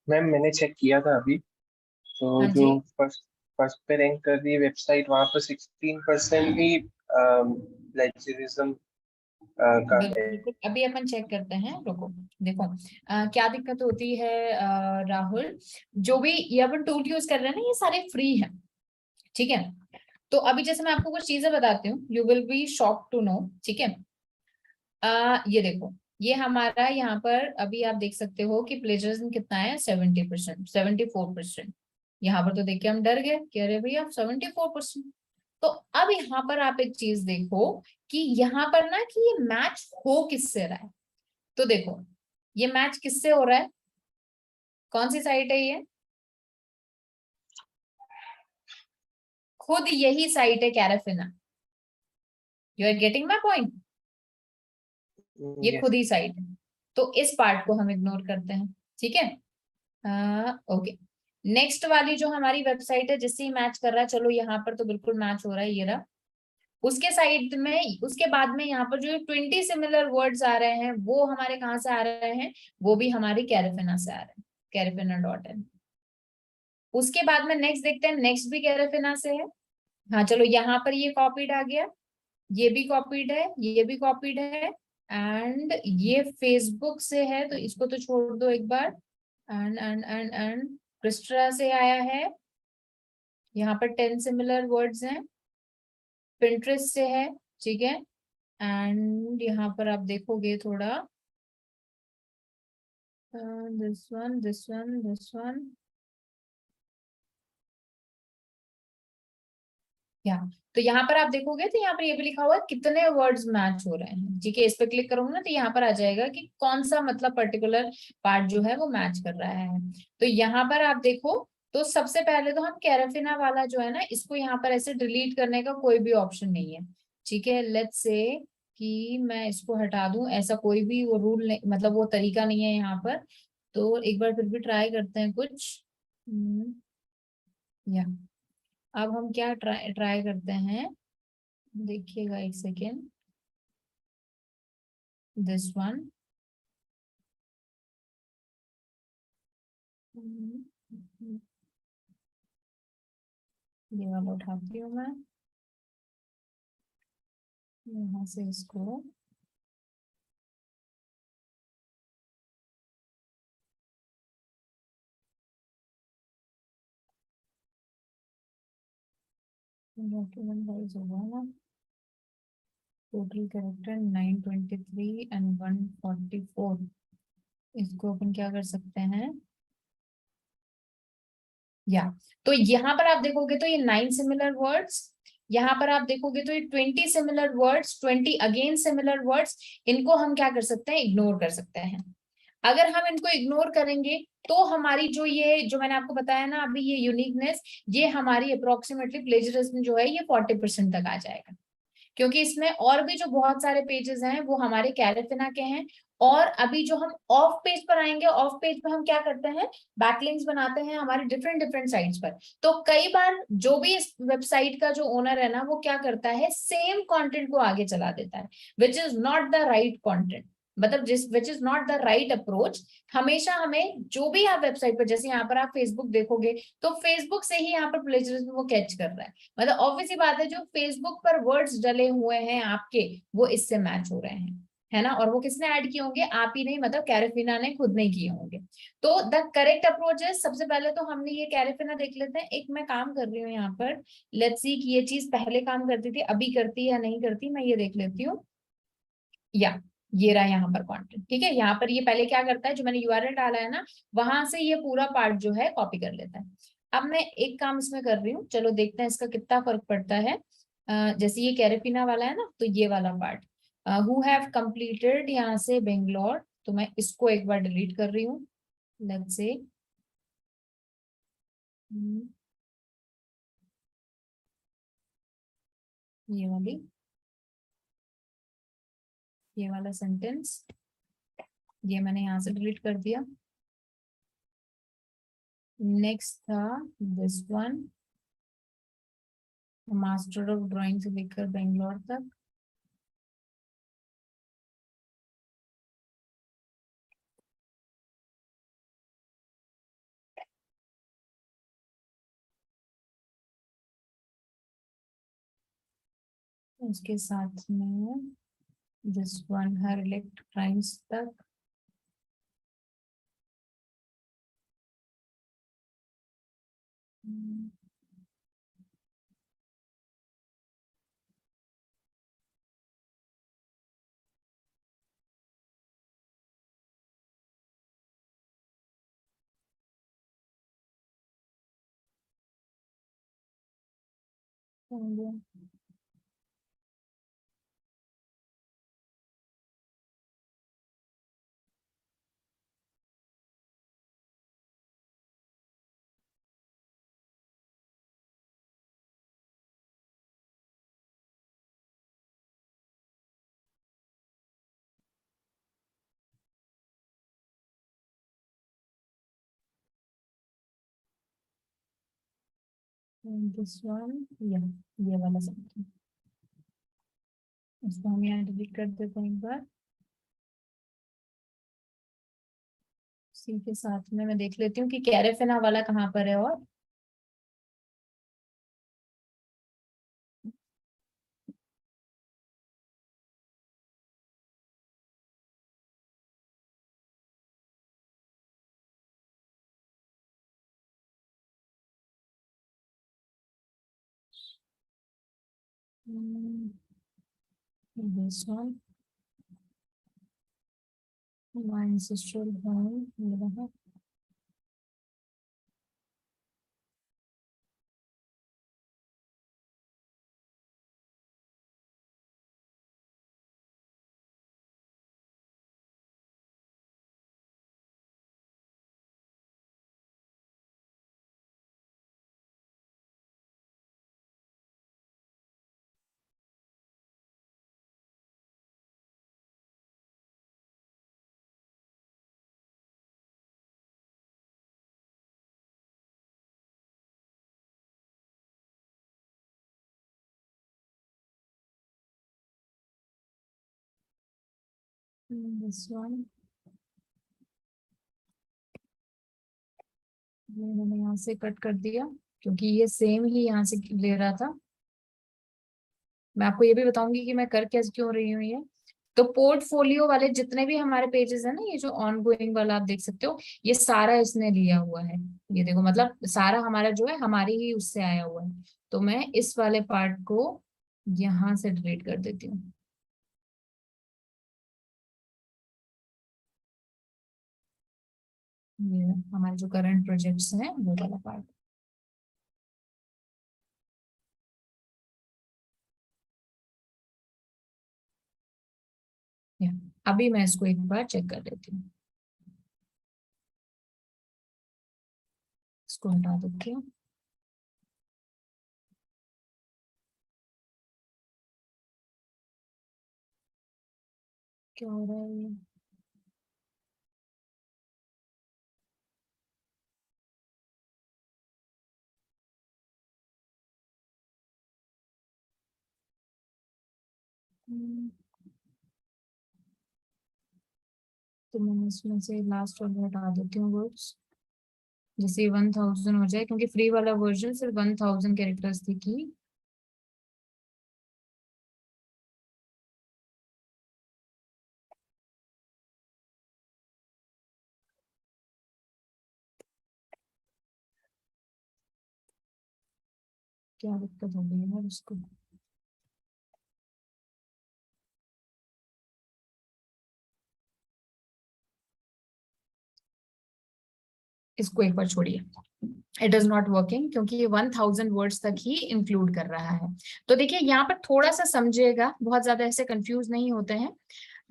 मैम मैंने चेक किया था अभी, तो हाँ जो जी, फर्स्ट फर्स्ट पे रैंक कर रही है वेबसाइट, वहाँ पर 16% ही प्लेजरिज्म का बिल्कुल है। बिल्कुल, अभी अपन चेक करते हैं, रुको। देखो क्या दिक्कत होती है राहुल, जो भी ये अपन टूल यूज कर रहे हैं ना, ये सारे फ्री है, ठीक है। तो अभी जैसे मैं आपको कुछ चीजें बताती हूँ, you will be shock to know, ठीक है। ये देखो, ये हमारा यहाँ पर अभी आप देख सकते हो कि प्लेजरिज्म कितना है, 70%, 74%। यहाँ पर तो देख के हम डर गए कि अरे भैया 74%। तो अब यहाँ पर आप एक चीज देखो कि यहाँ पर ना कि ये मैच हो किससे रहा है। तो देखो, ये मैच किससे हो रहा है, कौन सी साइट है ये, खुद यही साइट है कैराफिना। You are getting my point, ये यस। खुद ही साइट है। तो इस पार्ट को हम इग्नोर करते हैं, ठीक है। ओके, नेक्स्ट वाली जो हमारी वेबसाइट है जिससे मैच कर रहा है, चलो यहाँ पर तो बिल्कुल मैच हो रहा है, ये रहा। उसके साइड में, उसके बाद में यहाँ पर जो 20 सिमिलर वर्ड्स आ रहे हैं, वो हमारे कहाँ से आ रहे हैं, वो भी हमारी कैराफिना से आ रहे हैं, कैराफिना.in। उसके बाद में नेक्स्ट देखते हैं, नेक्स्ट भी कैराफिना से है। हाँ चलो, यहाँ पर ये कॉपीड आ गया, ये भी कॉपीड है, ये भी कॉपीड है, एंड ये फेसबुक से है, तो इसको तो छोड़ दो एक बार। एंड क्रिस्ट्रा से आया है, यहाँ पर 10 सिमिलर वर्ड्स हैं। पिंटरेस्ट से है, ठीक है। एंड यहाँ पर आप देखोगे थोड़ा, this one, this one, this one, या तो यहाँ पर आप देखोगे तो यहाँ पर ये भी लिखा हुआ है कितने वर्ड्स मैच हो रहे हैं, ठीक है। इस पे क्लिक करूंगा ना तो यहाँ पर आ जाएगा कि कौन सा मतलब पर्टिकुलर पार्ट जो है वो मैच कर रहा है। तो यहाँ पर आप देखो, तो सबसे पहले तो हम कैराफिना वाला जो है ना, इसको यहाँ पर ऐसे डिलीट करने का कोई भी ऑप्शन नहीं है, ठीक है। लेट्स से कि मैं इसको हटा दूं, ऐसा कोई भी वो रूल नहीं, मतलब वो तरीका नहीं है यहाँ पर। तो एक बार फिर भी ट्राई करते हैं कुछ। या अब हम क्या ट्राई ट्राई करते हैं, देखिएगा एक सेकेंड, दिस वन, ये वाला उठाती हूँ मैं, यहाँ से इसको डॉक्यूमेंट वाइज होगा ना, टोटल कैरेक्टर 923 एंड 144। इसको अपन क्या कर सकते हैं, या तो यहाँ पर आप देखोगे तो ये 9 सिमिलर वर्ड्स, यहाँ पर आप देखोगे तो ये 20 similar words, 20 again similar words, इनको हम क्या कर सकते हैं, इग्नोर कर सकते हैं। अगर हम इनको इग्नोर करेंगे तो हमारी जो ये जो मैंने आपको बताया ना अभी, ये यूनिकनेस, ये हमारी अप्रोक्सीमेटली प्लेजरिज्म जो है ये 40% तक आ जाएगा, क्योंकि इसमें और भी जो बहुत सारे पेजेस हैं वो हमारे कैरेफिना के हैं। और अभी जो हम ऑफ पेज पर आएंगे, ऑफ पेज पर हम क्या करते हैं, बैकलिंक्स बनाते हैं हमारे डिफरेंट डिफरेंट साइट्स पर। तो कई बार जो भी इस वेबसाइट का जो ओनर है ना, वो क्या करता है, सेम कंटेंट को आगे चला देता है, which is not the right content, मतलब जिस which is not the right approach. हमेशा हमें जो भी आप वेबसाइट पर, जैसे यहाँ पर आप फेसबुक देखोगे तो फेसबुक से ही यहाँ पर प्लेजरिज्म वो कैच कर रहा है, मतलब ऑब्वियस सी बात है, जो फेसबुक पर वर्ड्स डले हुए हैं आपके, वो इससे मैच हो रहे हैं, है ना। और वो किसने ऐड किए होंगे, आप ही नहीं, मतलब कैरेफिना ने खुद नहीं किए होंगे। तो द करेक्ट अप्रोच है, सबसे पहले तो हमने ये कैरेफिना देख लेते हैं। एक मैं काम कर रही हूँ यहाँ पर, लेट्स सी कि ये चीज पहले काम करती थी, अभी करती या नहीं करती, मैं ये देख लेती हूँ। या ये रहा यहाँ पर कंटेंट, ठीक है। यहाँ पर ये पहले क्या करता है, जो मैंने यूआरएल डाला है ना, वहां से ये पूरा पार्ट जो है कॉपी कर लेता है। अब मैं एक काम इसमें कर रही हूँ, चलो देखते हैं इसका कितना फर्क पड़ता है। जैसे ये कैरेपिना वाला है ना, तो ये वाला पार्ट हु हैव कंप्लीटेड, यहाँ से बेंगलोर, तो मैं इसको एक बार डिलीट कर रही हूँ। लेट्स से ये वाली, ये वाला सेंटेंस, ये मैंने यहाँ से डिलीट कर दिया। नेक्स्ट था this one, master of drawing से लेकर बेंगलोर तक। उसके साथ में दिस वन हर इलेक्ट्रॉनिक्स तक। दिस वन, ये वाला सेंटेंस, इसको हम यहाँ डिलीट कर देते हैं एक बार। इसी के साथ में मैं देख लेती हूँ कि कैरेफिना वाला कहाँ पर है। और this one, my ancestral home, ये रहा। दिस वन, ये मैंने यहाँ से कट कर दिया, क्योंकि ये सेम ही यहाँ से ले रहा था। मैं आपको ये भी बताऊंगी कि मैं कर कैसे क्यों रही हूँ ये। तो पोर्टफोलियो वाले जितने भी हमारे पेजेस है ना, ये जो ऑन गोइंग वाला आप देख सकते हो, ये सारा इसने लिया हुआ है। ये देखो, मतलब सारा हमारा जो है हमारी ही उससे आया हुआ है। तो मैं इस वाले पार्ट को यहाँ से डिलीट कर देती हूँ। ये हमारे जो करंट प्रोजेक्ट्स हैं वो वाला पार्ट। अभी मैं इसको एक बार चेक कर लेती हूँ। इसको हटा देती हूँ। क्या हो रहा है ये? तो मैं इसमें से लास्ट वाला हटा देती हूँ वर्ड्स, जैसे 1000 हो जाए, क्योंकि फ्री वाला वर्जन सिर्फ 1000 कैरेक्टर्स थी की। क्या दिक्कत हो गई है उसको? इसको एक बार छोड़िए, इट इज नॉट वर्किंग, क्योंकि ये 1000 वर्ड्स तक ही इंक्लूड कर रहा है। तो देखिए यहाँ पर थोड़ा सा समझिएगा, बहुत ज्यादा ऐसे कंफ्यूज नहीं होते हैं।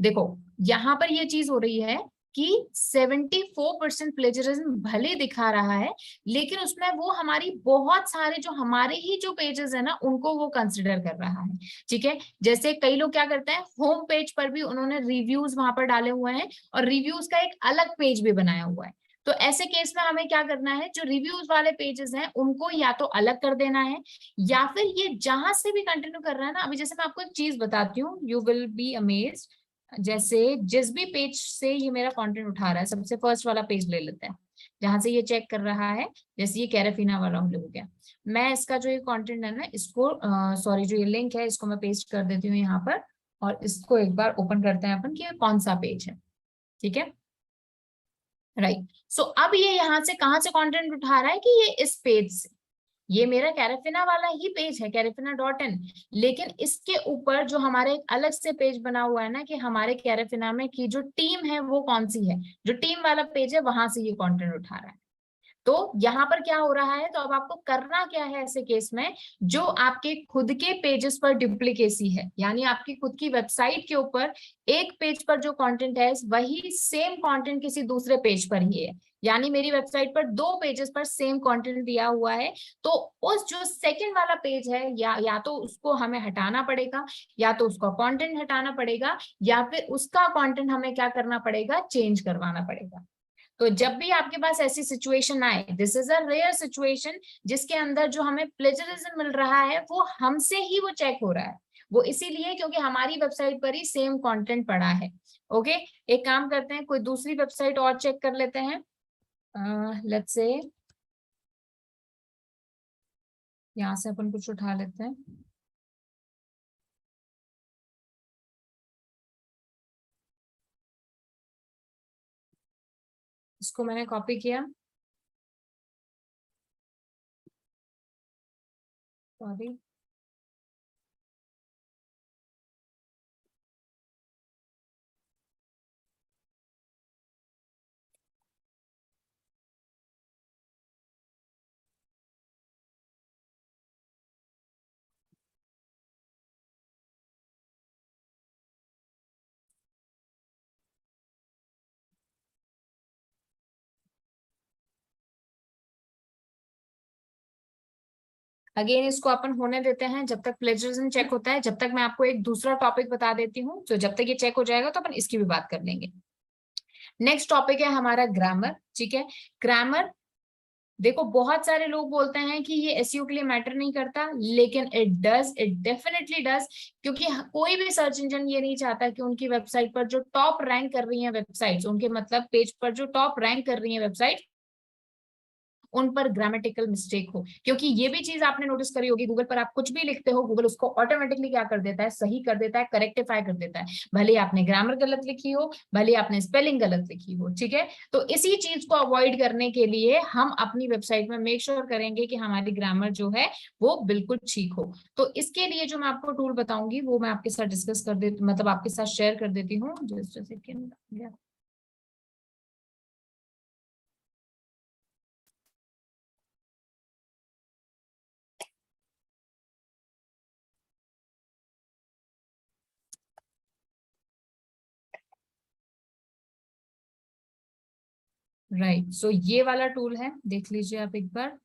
देखो यहाँ पर ये चीज हो रही है कि 74% प्लेजरिज्म भले दिखा रहा है, लेकिन उसमें वो हमारी बहुत सारे जो हमारे ही जो पेजेस है ना, उनको वो कंसिडर कर रहा है। ठीक है, जैसे कई लोग क्या करते हैं, होम पेज पर भी उन्होंने रिव्यूज वहां पर डाले हुए हैं और रिव्यूज का एक अलग पेज भी बनाया हुआ है। तो ऐसे केस में हमें क्या करना है, जो रिव्यूज वाले पेजेस हैं उनको या तो अलग कर देना है, या फिर ये जहां से भी कंटिन्यू कर रहा है ना, अभी जैसे मैं आपको एक चीज बताती हूँ, यू विल बी अमेज्ड। जैसे जिस भी पेज से ये मेरा कंटेंट उठा रहा है, सबसे फर्स्ट वाला पेज ले लेते हैं जहां से ये चेक कर रहा है। जैसे ये कैराफीना वाला हो गया, मैं इसका जो ये कंटेंट है ना, इसको सॉरी जो ये लिंक है इसको मैं पेस्ट कर देती हूँ यहाँ पर, और इसको एक बार ओपन करते हैं अपन कि ये कौन सा पेज है। ठीक है, राइट। सो अब ये यहाँ से कहाँ से कंटेंट उठा रहा है कि ये इस पेज से, ये मेरा कैराफिना वाला ही पेज है, कैराफिना.in, लेकिन इसके ऊपर जो हमारे एक अलग से पेज बना हुआ है ना, कि हमारे कैराफिना में की जो टीम है वो कौन सी है, जो टीम वाला पेज है वहां से ये कंटेंट उठा रहा है। तो यहाँ पर क्या हो रहा है, तो अब आपको करना क्या है ऐसे केस में, जो आपके खुद के पेजेस पर डुप्लीकेसी है, यानी आपकी खुद की वेबसाइट के ऊपर एक पेज पर जो कंटेंट है वही सेम कंटेंट किसी दूसरे पेज पर ही है, यानी मेरी वेबसाइट पर 2 पेजेस पर सेम कंटेंट दिया हुआ है, तो उस जो सेकंड वाला पेज है या तो उसको हमें हटाना पड़ेगा, या तो उसका कंटेंट हटाना पड़ेगा, या फिर उसका कंटेंट हमें क्या करना पड़ेगा, चेंज करवाना पड़ेगा। तो जब भी आपके पास ऐसी सिचुएशन आए, this is a rare situation, जिसके अंदर जो हमें प्लेजरिज्म मिल रहा है वो हमसे ही वो चेक हो रहा है, वो इसीलिए क्योंकि हमारी वेबसाइट पर ही सेम कंटेंट पड़ा है। ओके, एक काम करते हैं, कोई दूसरी वेबसाइट और चेक कर लेते हैं। लेट्स से यहाँ से अपन कुछ उठा लेते हैं। इसको मैंने कॉपी किया, सॉरी, अगेन इसको अपन होने देते हैं जब तक प्लेजरिज्म चेक होता है। जब तक मैं आपको एक दूसरा टॉपिक बता देती हूँ, तो जब तक ये चेक हो जाएगा तो अपन इसकी भी बात कर लेंगे। नेक्स्ट टॉपिक है हमारा ग्रामर। ठीक है, ग्रामर देखो बहुत सारे लोग बोलते हैं कि ये एसईओ के लिए मैटर नहीं करता, लेकिन it does, it definitely does, क्योंकि कोई भी सर्च इंजन ये नहीं चाहता कि उनकी वेबसाइट पर जो टॉप रैंक कर रही है वेबसाइट्स, उनके मतलब पेज पर जो टॉप रैंक कर रही है वेबसाइट, उन पर ग्रामेटिकल मिस्टेक हो, क्योंकि ये भी चीज आपने नोटिस करी होगी, गूगल पर आप कुछ भी लिखते हो, गूगल उसको ऑटोमेटिकली क्या कर देता है, सही कर देता है, करेक्टिफाई कर देता है, भले आपने ग्रामर गलत लिखी हो, भले आपने स्पेलिंग गलत लिखी हो, ठीक है। तो इसी चीज को अवॉइड करने के लिए हम अपनी वेबसाइट में मेक श्योर करेंगे कि हमारी ग्रामर जो है वो बिल्कुल ठीक हो। तो इसके लिए जो मैं आपको टूल बताऊंगी वो मैं आपके साथ डिस्कस कर देती, मतलब आपके साथ शेयर कर देती हूँ। Just a second. राइट, सो ये वाला टूल है, देख लीजिए आप एक बार।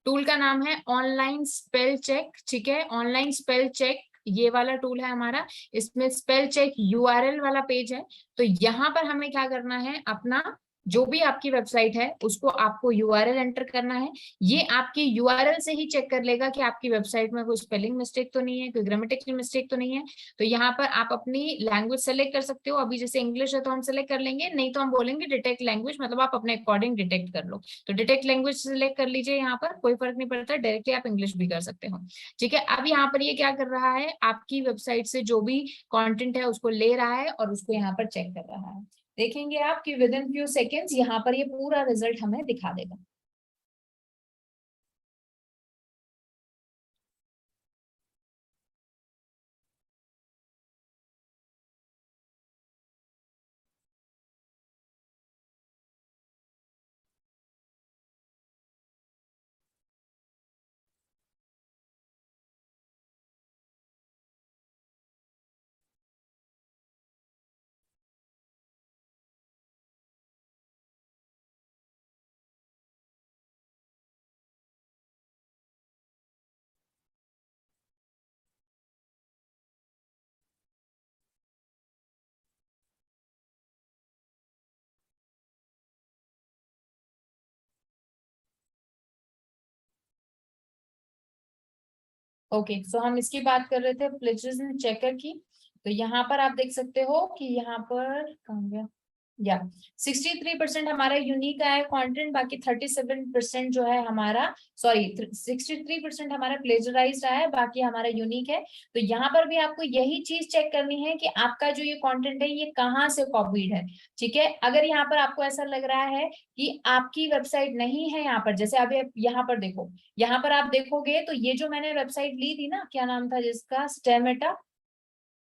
टूल का नाम है ऑनलाइन स्पेल चेक, ठीक है, ऑनलाइन स्पेल चेक ये वाला टूल है हमारा। इसमें स्पेल चेक यूआरएल वाला पेज है। तो यहाँ पर हमें क्या करना है, अपना जो भी आपकी वेबसाइट है उसको आपको यूआरएल एंटर करना है। ये आपकी यूआरएल से ही चेक कर लेगा कि आपकी वेबसाइट में कोई स्पेलिंग मिस्टेक तो नहीं है, कोई ग्रामेटिकल मिस्टेक तो नहीं है। तो यहाँ पर आप अपनी लैंग्वेज सेलेक्ट कर सकते हो। अभी जैसे इंग्लिश है तो हम सेलेक्ट कर लेंगे, नहीं तो हम बोलेंगे डिटेक्ट लैंग्वेज, मतलब आप अपने अकॉर्डिंग डिटेक्ट कर लो। तो डिटेक्ट लैंग्वेज सेलेक्ट कर लीजिए, यहाँ पर कोई फर्क नहीं पड़ता, डायरेक्टली आप इंग्लिश भी कर सकते हो, ठीक है। अब यहाँ पर ये क्या कर रहा है, आपकी वेबसाइट से जो भी कंटेंट है उसको ले रहा है और उसको यहाँ पर चेक कर रहा है। देखेंगे आप कि विद इन फ्यू सेकेंड्स यहाँ पर ये पूरा रिजल्ट हमें दिखा देगा। ओके, सो हम इसकी बात कर रहे थे प्लेजरिज्म चेकर की। तो यहाँ पर आप देख सकते हो कि यहाँ पर कहाँ गया, या 63% हमारा यूनिक आया कंटेंट, बाकी 37% जो है हमारा, सॉरी 63% हमारा प्लेजराइज्ड आया है, बाकी हमारा यूनिक है। तो यहाँ पर भी आपको यही चीज चेक करनी है कि आपका जो ये कंटेंट है ये कहाँ से कॉपीड है, ठीक है। अगर यहाँ पर आपको ऐसा लग रहा है कि आपकी वेबसाइट नहीं है यहाँ पर, जैसे अभी यहाँ पर देखो, यहाँ पर आप देखोगे तो ये जो मैंने वेबसाइट ली थी ना, क्या नाम था जिसका, स्टेमेटा,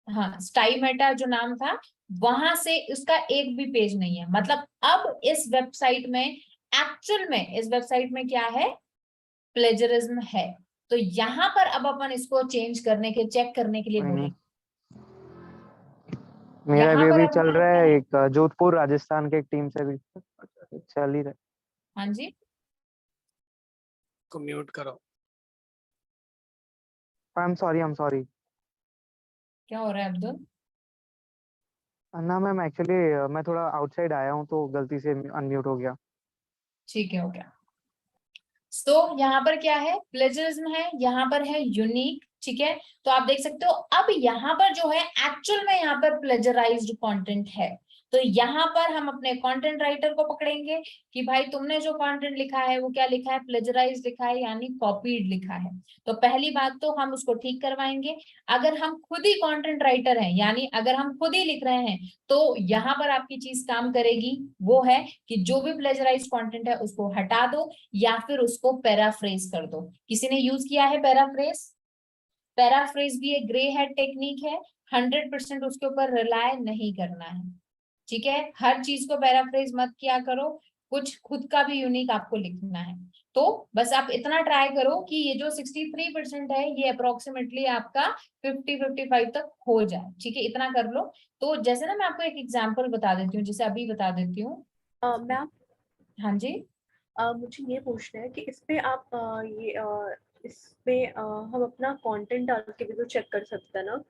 हाँ स्टाइमेटा जो नाम था, वहां से उसका एक भी पेज नहीं है। मतलब अब इस वेबसाइट में, एक्चुअल में इस वेबसाइट में क्या है, प्लेजरिज्म है। तो यहाँ पर अब अपन इसको चेंज करने के, चेक करने के लिए बोलेंगे। मेरा यहाँ भी पर अभी अब चल हमारा रहा क्या है, है, एक जोधपुर राजस्थान के एक टीम से भी चल ही रहा है। हाँ जी, को म्यूट करो। आई एम सॉरी क्या हो रहा है अब्दुल? ना मैम, एक्चुअली मैं थोड़ा आउटसाइड आया हूँ तो गलती से अनम्यूट हो गया। ठीक है, हो गया। तो यहाँ पर क्या है, प्लेजरिज्म है, यहाँ पर है यूनिक, ठीक है। तो आप देख सकते हो अब यहाँ पर जो है एक्चुअल में यहाँ पर प्लेजराइज्ड कंटेंट है। तो यहाँ पर हम अपने कंटेंट राइटर को पकड़ेंगे कि भाई तुमने जो कंटेंट लिखा है वो क्या लिखा है, प्लेजराइज्ड लिखा है, यानी कॉपीड लिखा है। तो पहली बात तो हम उसको ठीक करवाएंगे। अगर हम खुद ही कंटेंट राइटर हैं, यानी अगर हम खुद ही लिख रहे हैं, तो यहाँ पर आपकी चीज काम करेगी, वो है कि जो भी प्लेजराइज्ड कंटेंट है उसको हटा दो या फिर उसको पैराफ्रेज कर दो। किसी ने यूज किया है पैराफ्रेज? पैराफ्रेज भी एक ग्रे हेड टेक्निक है, 100% उसके ऊपर रिलाय नहीं करना है, ठीक है। हर चीज को पैराफ्रेज मत किया करो, कुछ खुद का भी यूनिक आपको लिखना है। तो बस आप इतना ट्राई करो कि ये जो 63% है ये अप्रोक्सीमेटली आपका 50-55 तक हो जाए, ठीक है, इतना कर लो। तो जैसे ना मैं आपको एक एग्जांपल बता देती हूँ, जैसे अभी बता देती हूँ। मैम हाँ जी, मुझे ये पूछना है कि इस पे आप इसमें हम अपना कंटेंट डाल के भी तो चेक कर सकते हैं ना?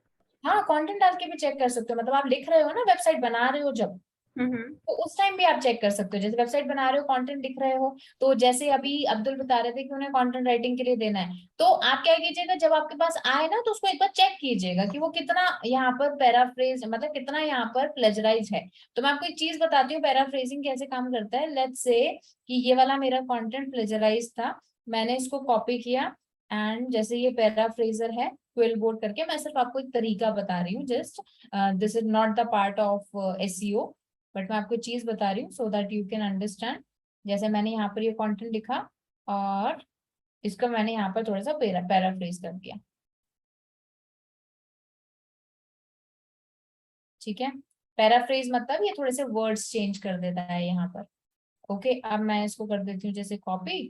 हाँ कंटेंट डाल के भी चेक कर सकते हो, मतलब आप लिख रहे हो ना, वेबसाइट बना रहे हो जब, तो उस टाइम भी आप चेक कर सकते हो। जैसे वेबसाइट बना रहे हो, कंटेंट लिख रहे हो, तो जैसे अभी अब्दुल बता रहे थे कि उन्हें कंटेंट राइटिंग के लिए देना है, तो आप क्या कीजिएगा, जब आपके पास आए ना तो उसको एक बार चेक कीजिएगा कि वो कितना यहाँ पर पैराफ्रेज, मतलब कितना यहाँ पर प्लेजराइज है। तो मैं आपको एक चीज बताती हूँ पैराफ्रेजिंग कैसे काम करता है। लेट्स से कि ये वाला मेरा कंटेंट प्लेजराइज था, मैंने इसको कॉपी किया एंड जैसे ये पैराफ्रेजर है क्विल बोर्ड करके, मैं सिर्फ आपको एक तरीका बता रही हूँ, just this is not the part of SEO, but मैं आपको चीज बता रही हूँ so that you can understand. जैसे मैंने यहाँ पर ये कंटेंट लिखा और इसका मैंने यहाँ पर थोड़ा सा पैराफ्रेज कर दिया, ठीक है। पैराफ्रेज मतलब ये थोड़े से वर्ड्स चेंज कर देता है यहाँ पर। ओके, अब मैं इसको कर देती हूँ जैसे कॉपी।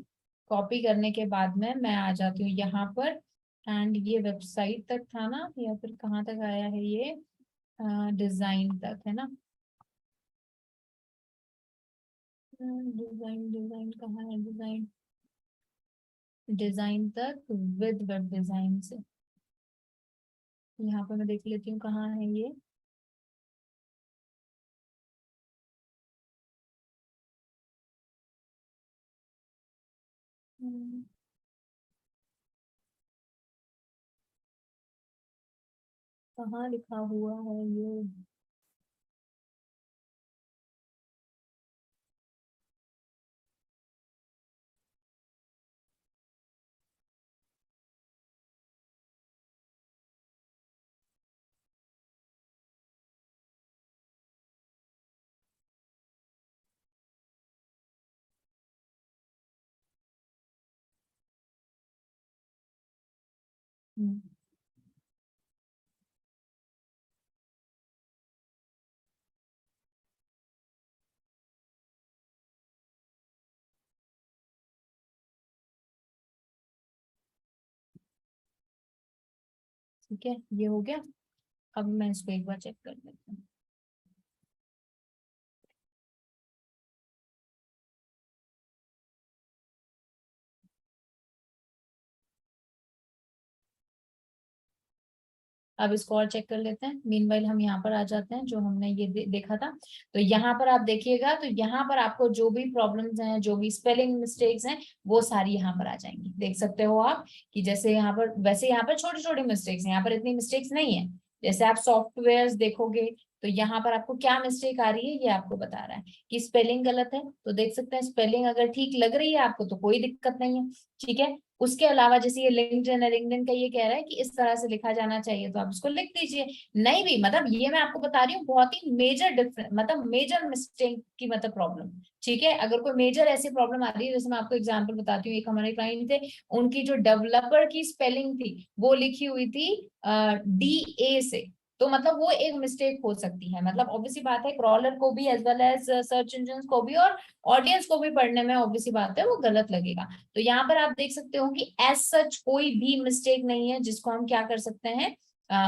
कॉपी करने के बाद में मैं आ जाती हूँ यहाँ पर एंड ये वेबसाइट तक था ना, या फिर कहाँ तक आया है ये, डिजाइन तक है ना। डिजाइन डिजाइन कहाँ है, डिजाइन डिजाइन तक विद वेब डिजाइन से। यहाँ पर मैं देख लेती हूँ कहाँ है ये। कहाँ लिखा हुआ है ये, ठीक है, ये हो गया। अब मैं इसको एक बार चेक कर लेती हूँ। अब इसको और चेक कर लेते हैं। मीनवाइल हम यहाँ पर आ जाते हैं, जो हमने ये देखा था। तो यहाँ पर आप देखिएगा, तो यहाँ पर आपको जो भी प्रॉब्लम्स हैं, जो भी स्पेलिंग मिस्टेक्स हैं, वो सारी यहाँ पर आ जाएंगी। देख सकते हो आप कि जैसे यहाँ पर, वैसे यहाँ पर छोटी छोटी मिस्टेक्स हैं, यहाँ पर इतनी मिस्टेक्स नहीं है। जैसे आप सॉफ्टवेयर देखोगे तो यहाँ पर आपको क्या मिस्टेक आ रही है, ये आपको बता रहा है कि स्पेलिंग गलत है। तो देख सकते हैं, स्पेलिंग अगर ठीक लग रही है आपको तो कोई दिक्कत नहीं है, ठीक है। उसके अलावा जैसे ये लिंक्डइन है, लिंक्डइन का ये कह रहा है कि इस तरह से लिखा जाना चाहिए, तो आप इसको लिख दीजिए। नहीं भी, मतलब ये मैं आपको बता रही हूँ बहुत ही मेजर डिफरेंस, मतलब मेजर मिस्टेक की मतलब प्रॉब्लम, ठीक है। अगर कोई मेजर ऐसी प्रॉब्लम आ रही है, जैसे मैं आपको एग्जांपल बताती हूँ, एक हमारे क्लाइंट थे, उनकी जो डेवलपर की स्पेलिंग थी वो लिखी हुई थी DA से, तो मतलब वो एक मिस्टेक हो सकती है। मतलब ऑब्वियसली बात है, क्रॉलर को भी as well as search engine को भी और ऑडियंस को भी पढ़ने में ऑब्वियसली बात है वो गलत लगेगा। तो यहाँ पर आप देख सकते हो कि एज सच कोई भी मिस्टेक नहीं है जिसको हम क्या कर सकते हैं,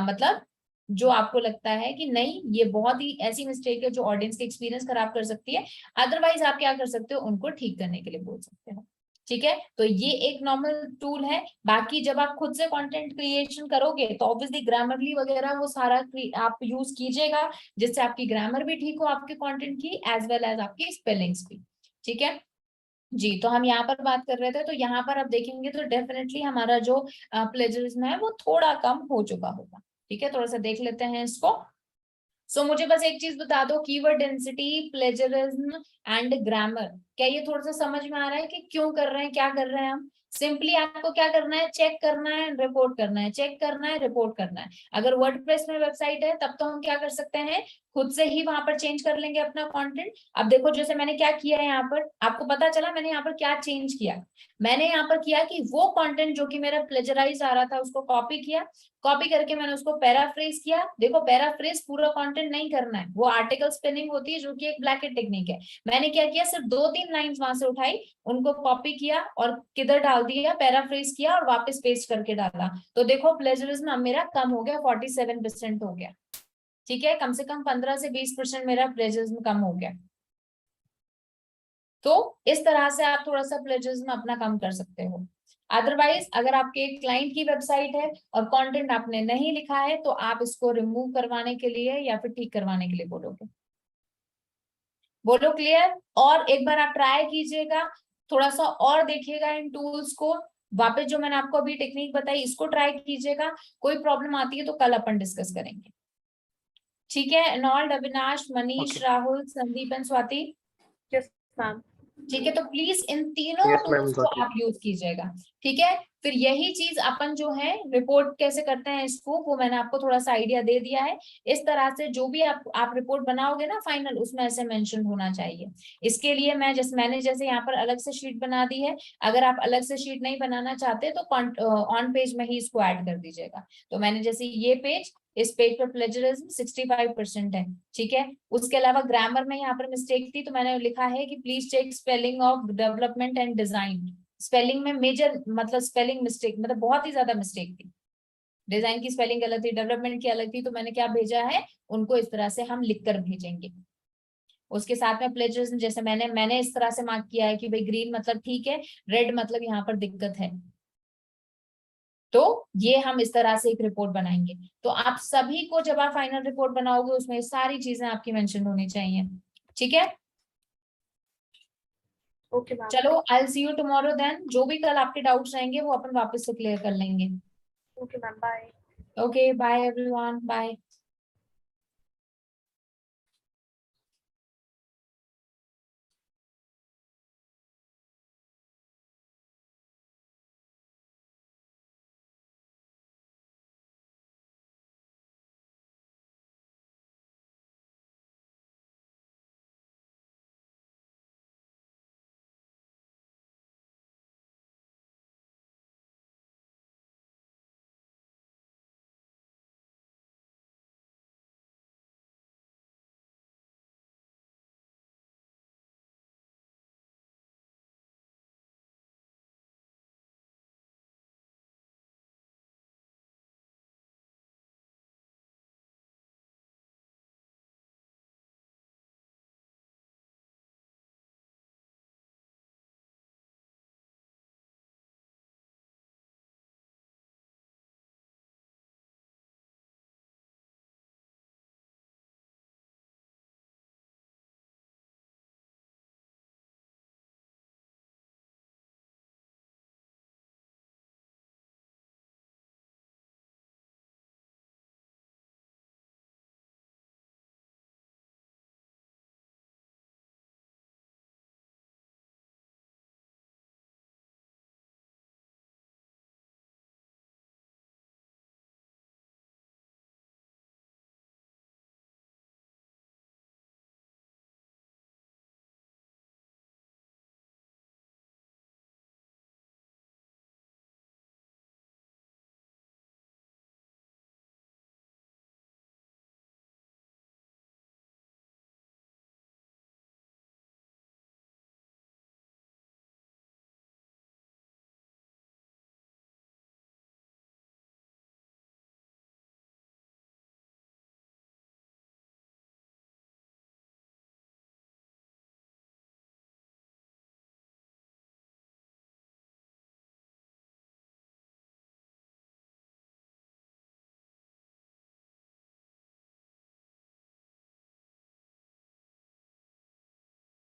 मतलब जो आपको लगता है कि नहीं ये बहुत ही ऐसी मिस्टेक है जो ऑडियंस के एक्सपीरियंस खराब कर सकती है, अदरवाइज आप क्या कर सकते हो, उनको ठीक करने के लिए बोल सकते हो, ठीक है। तो ये एक नॉर्मल टूल है। बाकी जब आप खुद से कंटेंट क्रिएशन करोगे तो ऑब्वियसली ग्रामरली वगैरह वो सारा आप यूज कीजिएगा, जिससे आपकी ग्रामर भी ठीक हो आपके कंटेंट की, एज वेल एज आपकी स्पेलिंग्स भी, ठीक है जी। तो हम यहाँ पर बात कर रहे थे, तो यहाँ पर आप देखेंगे तो डेफिनेटली हमारा जो प्लेजरिज्म है वो थोड़ा कम हो चुका होगा, ठीक है। थोड़ा सा देख लेते हैं इसको। मुझे बस एक चीज बता दो, keyword density, plagiarism and grammar, क्या ये थोड़ा सा समझ में आ रहा है कि क्यों कर रहे हैं, क्या कर रहे हैं हम? सिंपली आपको क्या करना है, चेक करना है, रिपोर्ट करना है, चेक करना है, रिपोर्ट करना है। अगर वर्डप्रेस में वेबसाइट है तब तो हम क्या कर सकते हैं, खुद से ही वहां पर चेंज कर लेंगे अपना कंटेंट। अब देखो जैसे मैंने क्या किया है, यहाँ पर आपको पता चला मैंने यहाँ पर क्या चेंज किया। मैंने यहाँ पर किया कि वो कंटेंट जो कि मेरा प्लेजराइज आ रहा था उसको कॉपी किया, कॉपी करके मैंने उसको पैराफ्रेज किया। देखो पैराफ्रेज पूरा कंटेंट नहीं करना है, वो आर्टिकल स्पिनिंग होती है जो कि एक ब्लैकेट टेक्निक है। मैंने क्या किया, सिर्फ 2-3 लाइंस वहां से उठाई, उनको कॉपी किया और किधर डाल दिया, पैराफ्रेज किया और वापस पेस्ट करके डाला। तो देखो प्लेजरिज्म अब मेरा कम हो गया, 47% हो गया, ठीक है। कम से कम 15 से 20% मेरा प्लेजरिज्म कम हो गया। तो इस तरह से आप थोड़ा सा प्लेजरिज्म अपना कम कर सकते हो। अदरवाइज अगर आपके क्लाइंट की वेबसाइट है और कंटेंट आपने नहीं लिखा है तो आप इसको रिमूव करवाने के लिए या फिर ठीक करवाने के लिए बोलोगे। बोलो क्लियर। और एक बार आप ट्राई कीजिएगा, थोड़ा सा और देखिएगा इन टूल्स को, वापस जो मैंने आपको अभी टेक्निक बताई इसको ट्राई कीजिएगा। कोई प्रॉब्लम आती है तो कल अपन डिस्कस करेंगे, ठीक है। Arnold, Avinash, Manish, Okay. Rahul, Sandeep and Swati, yes ma'am. ठीक है। तो प्लीज इन तीनों Yes, ma'am, टूल्स को got it. आप यूज कीजिएगा, ठीक है। फिर यही चीज अपन जो है रिपोर्ट कैसे करते हैं इसको, वो मैंने आपको थोड़ा सा आइडिया दे दिया है। इस तरह से जो भी आप रिपोर्ट बनाओगे ना फाइनल, उसमें ऐसे मेंशन होना चाहिए। इसके लिए मैंने जैसे यहाँ पर अलग से शीट बना दी है, अगर आप अलग से शीट नहीं बनाना चाहते तो ऑन पेज में ही इसको ऐड कर दीजिएगा। तो मैंने जैसे ये पेज, इस पेज पर प्लेजरिज्म 65% है, ठीक है। उसके अलावा ग्रामर में यहाँ पर मिस्टेक थी, तो मैंने लिखा है कि please check spelling of development and design. Spelling में मेजर मतलब स्पेलिंग मिस्टेक, मतलब बहुत ही ज्यादा मिस्टेक थी। डिजाइन की स्पेलिंग गलत थी, डेवलपमेंट की अलग थी, तो मैंने क्या भेजा है, उनको इस तरह से हम लिख कर भेजेंगे। उसके साथ में प्लेजरिज्म जैसे मैंने इस तरह से मार्क किया है कि भाई ग्रीन मतलब ठीक है, रेड मतलब यहाँ पर दिक्कत है। तो ये हम इस तरह से एक रिपोर्ट बनाएंगे। तो आप सभी को जब आप फाइनल रिपोर्ट बनाओगे उसमें सारी चीजें आपकी मेंशन होनी चाहिए, ठीक है। Okay ma'am. चलो I will see you tomorrow then. जो भी कल आपके डाउट्स रहेंगे वो अपन वापस से क्लियर कर लेंगे। Okay ma'am, bye. Okay bye everyone, bye.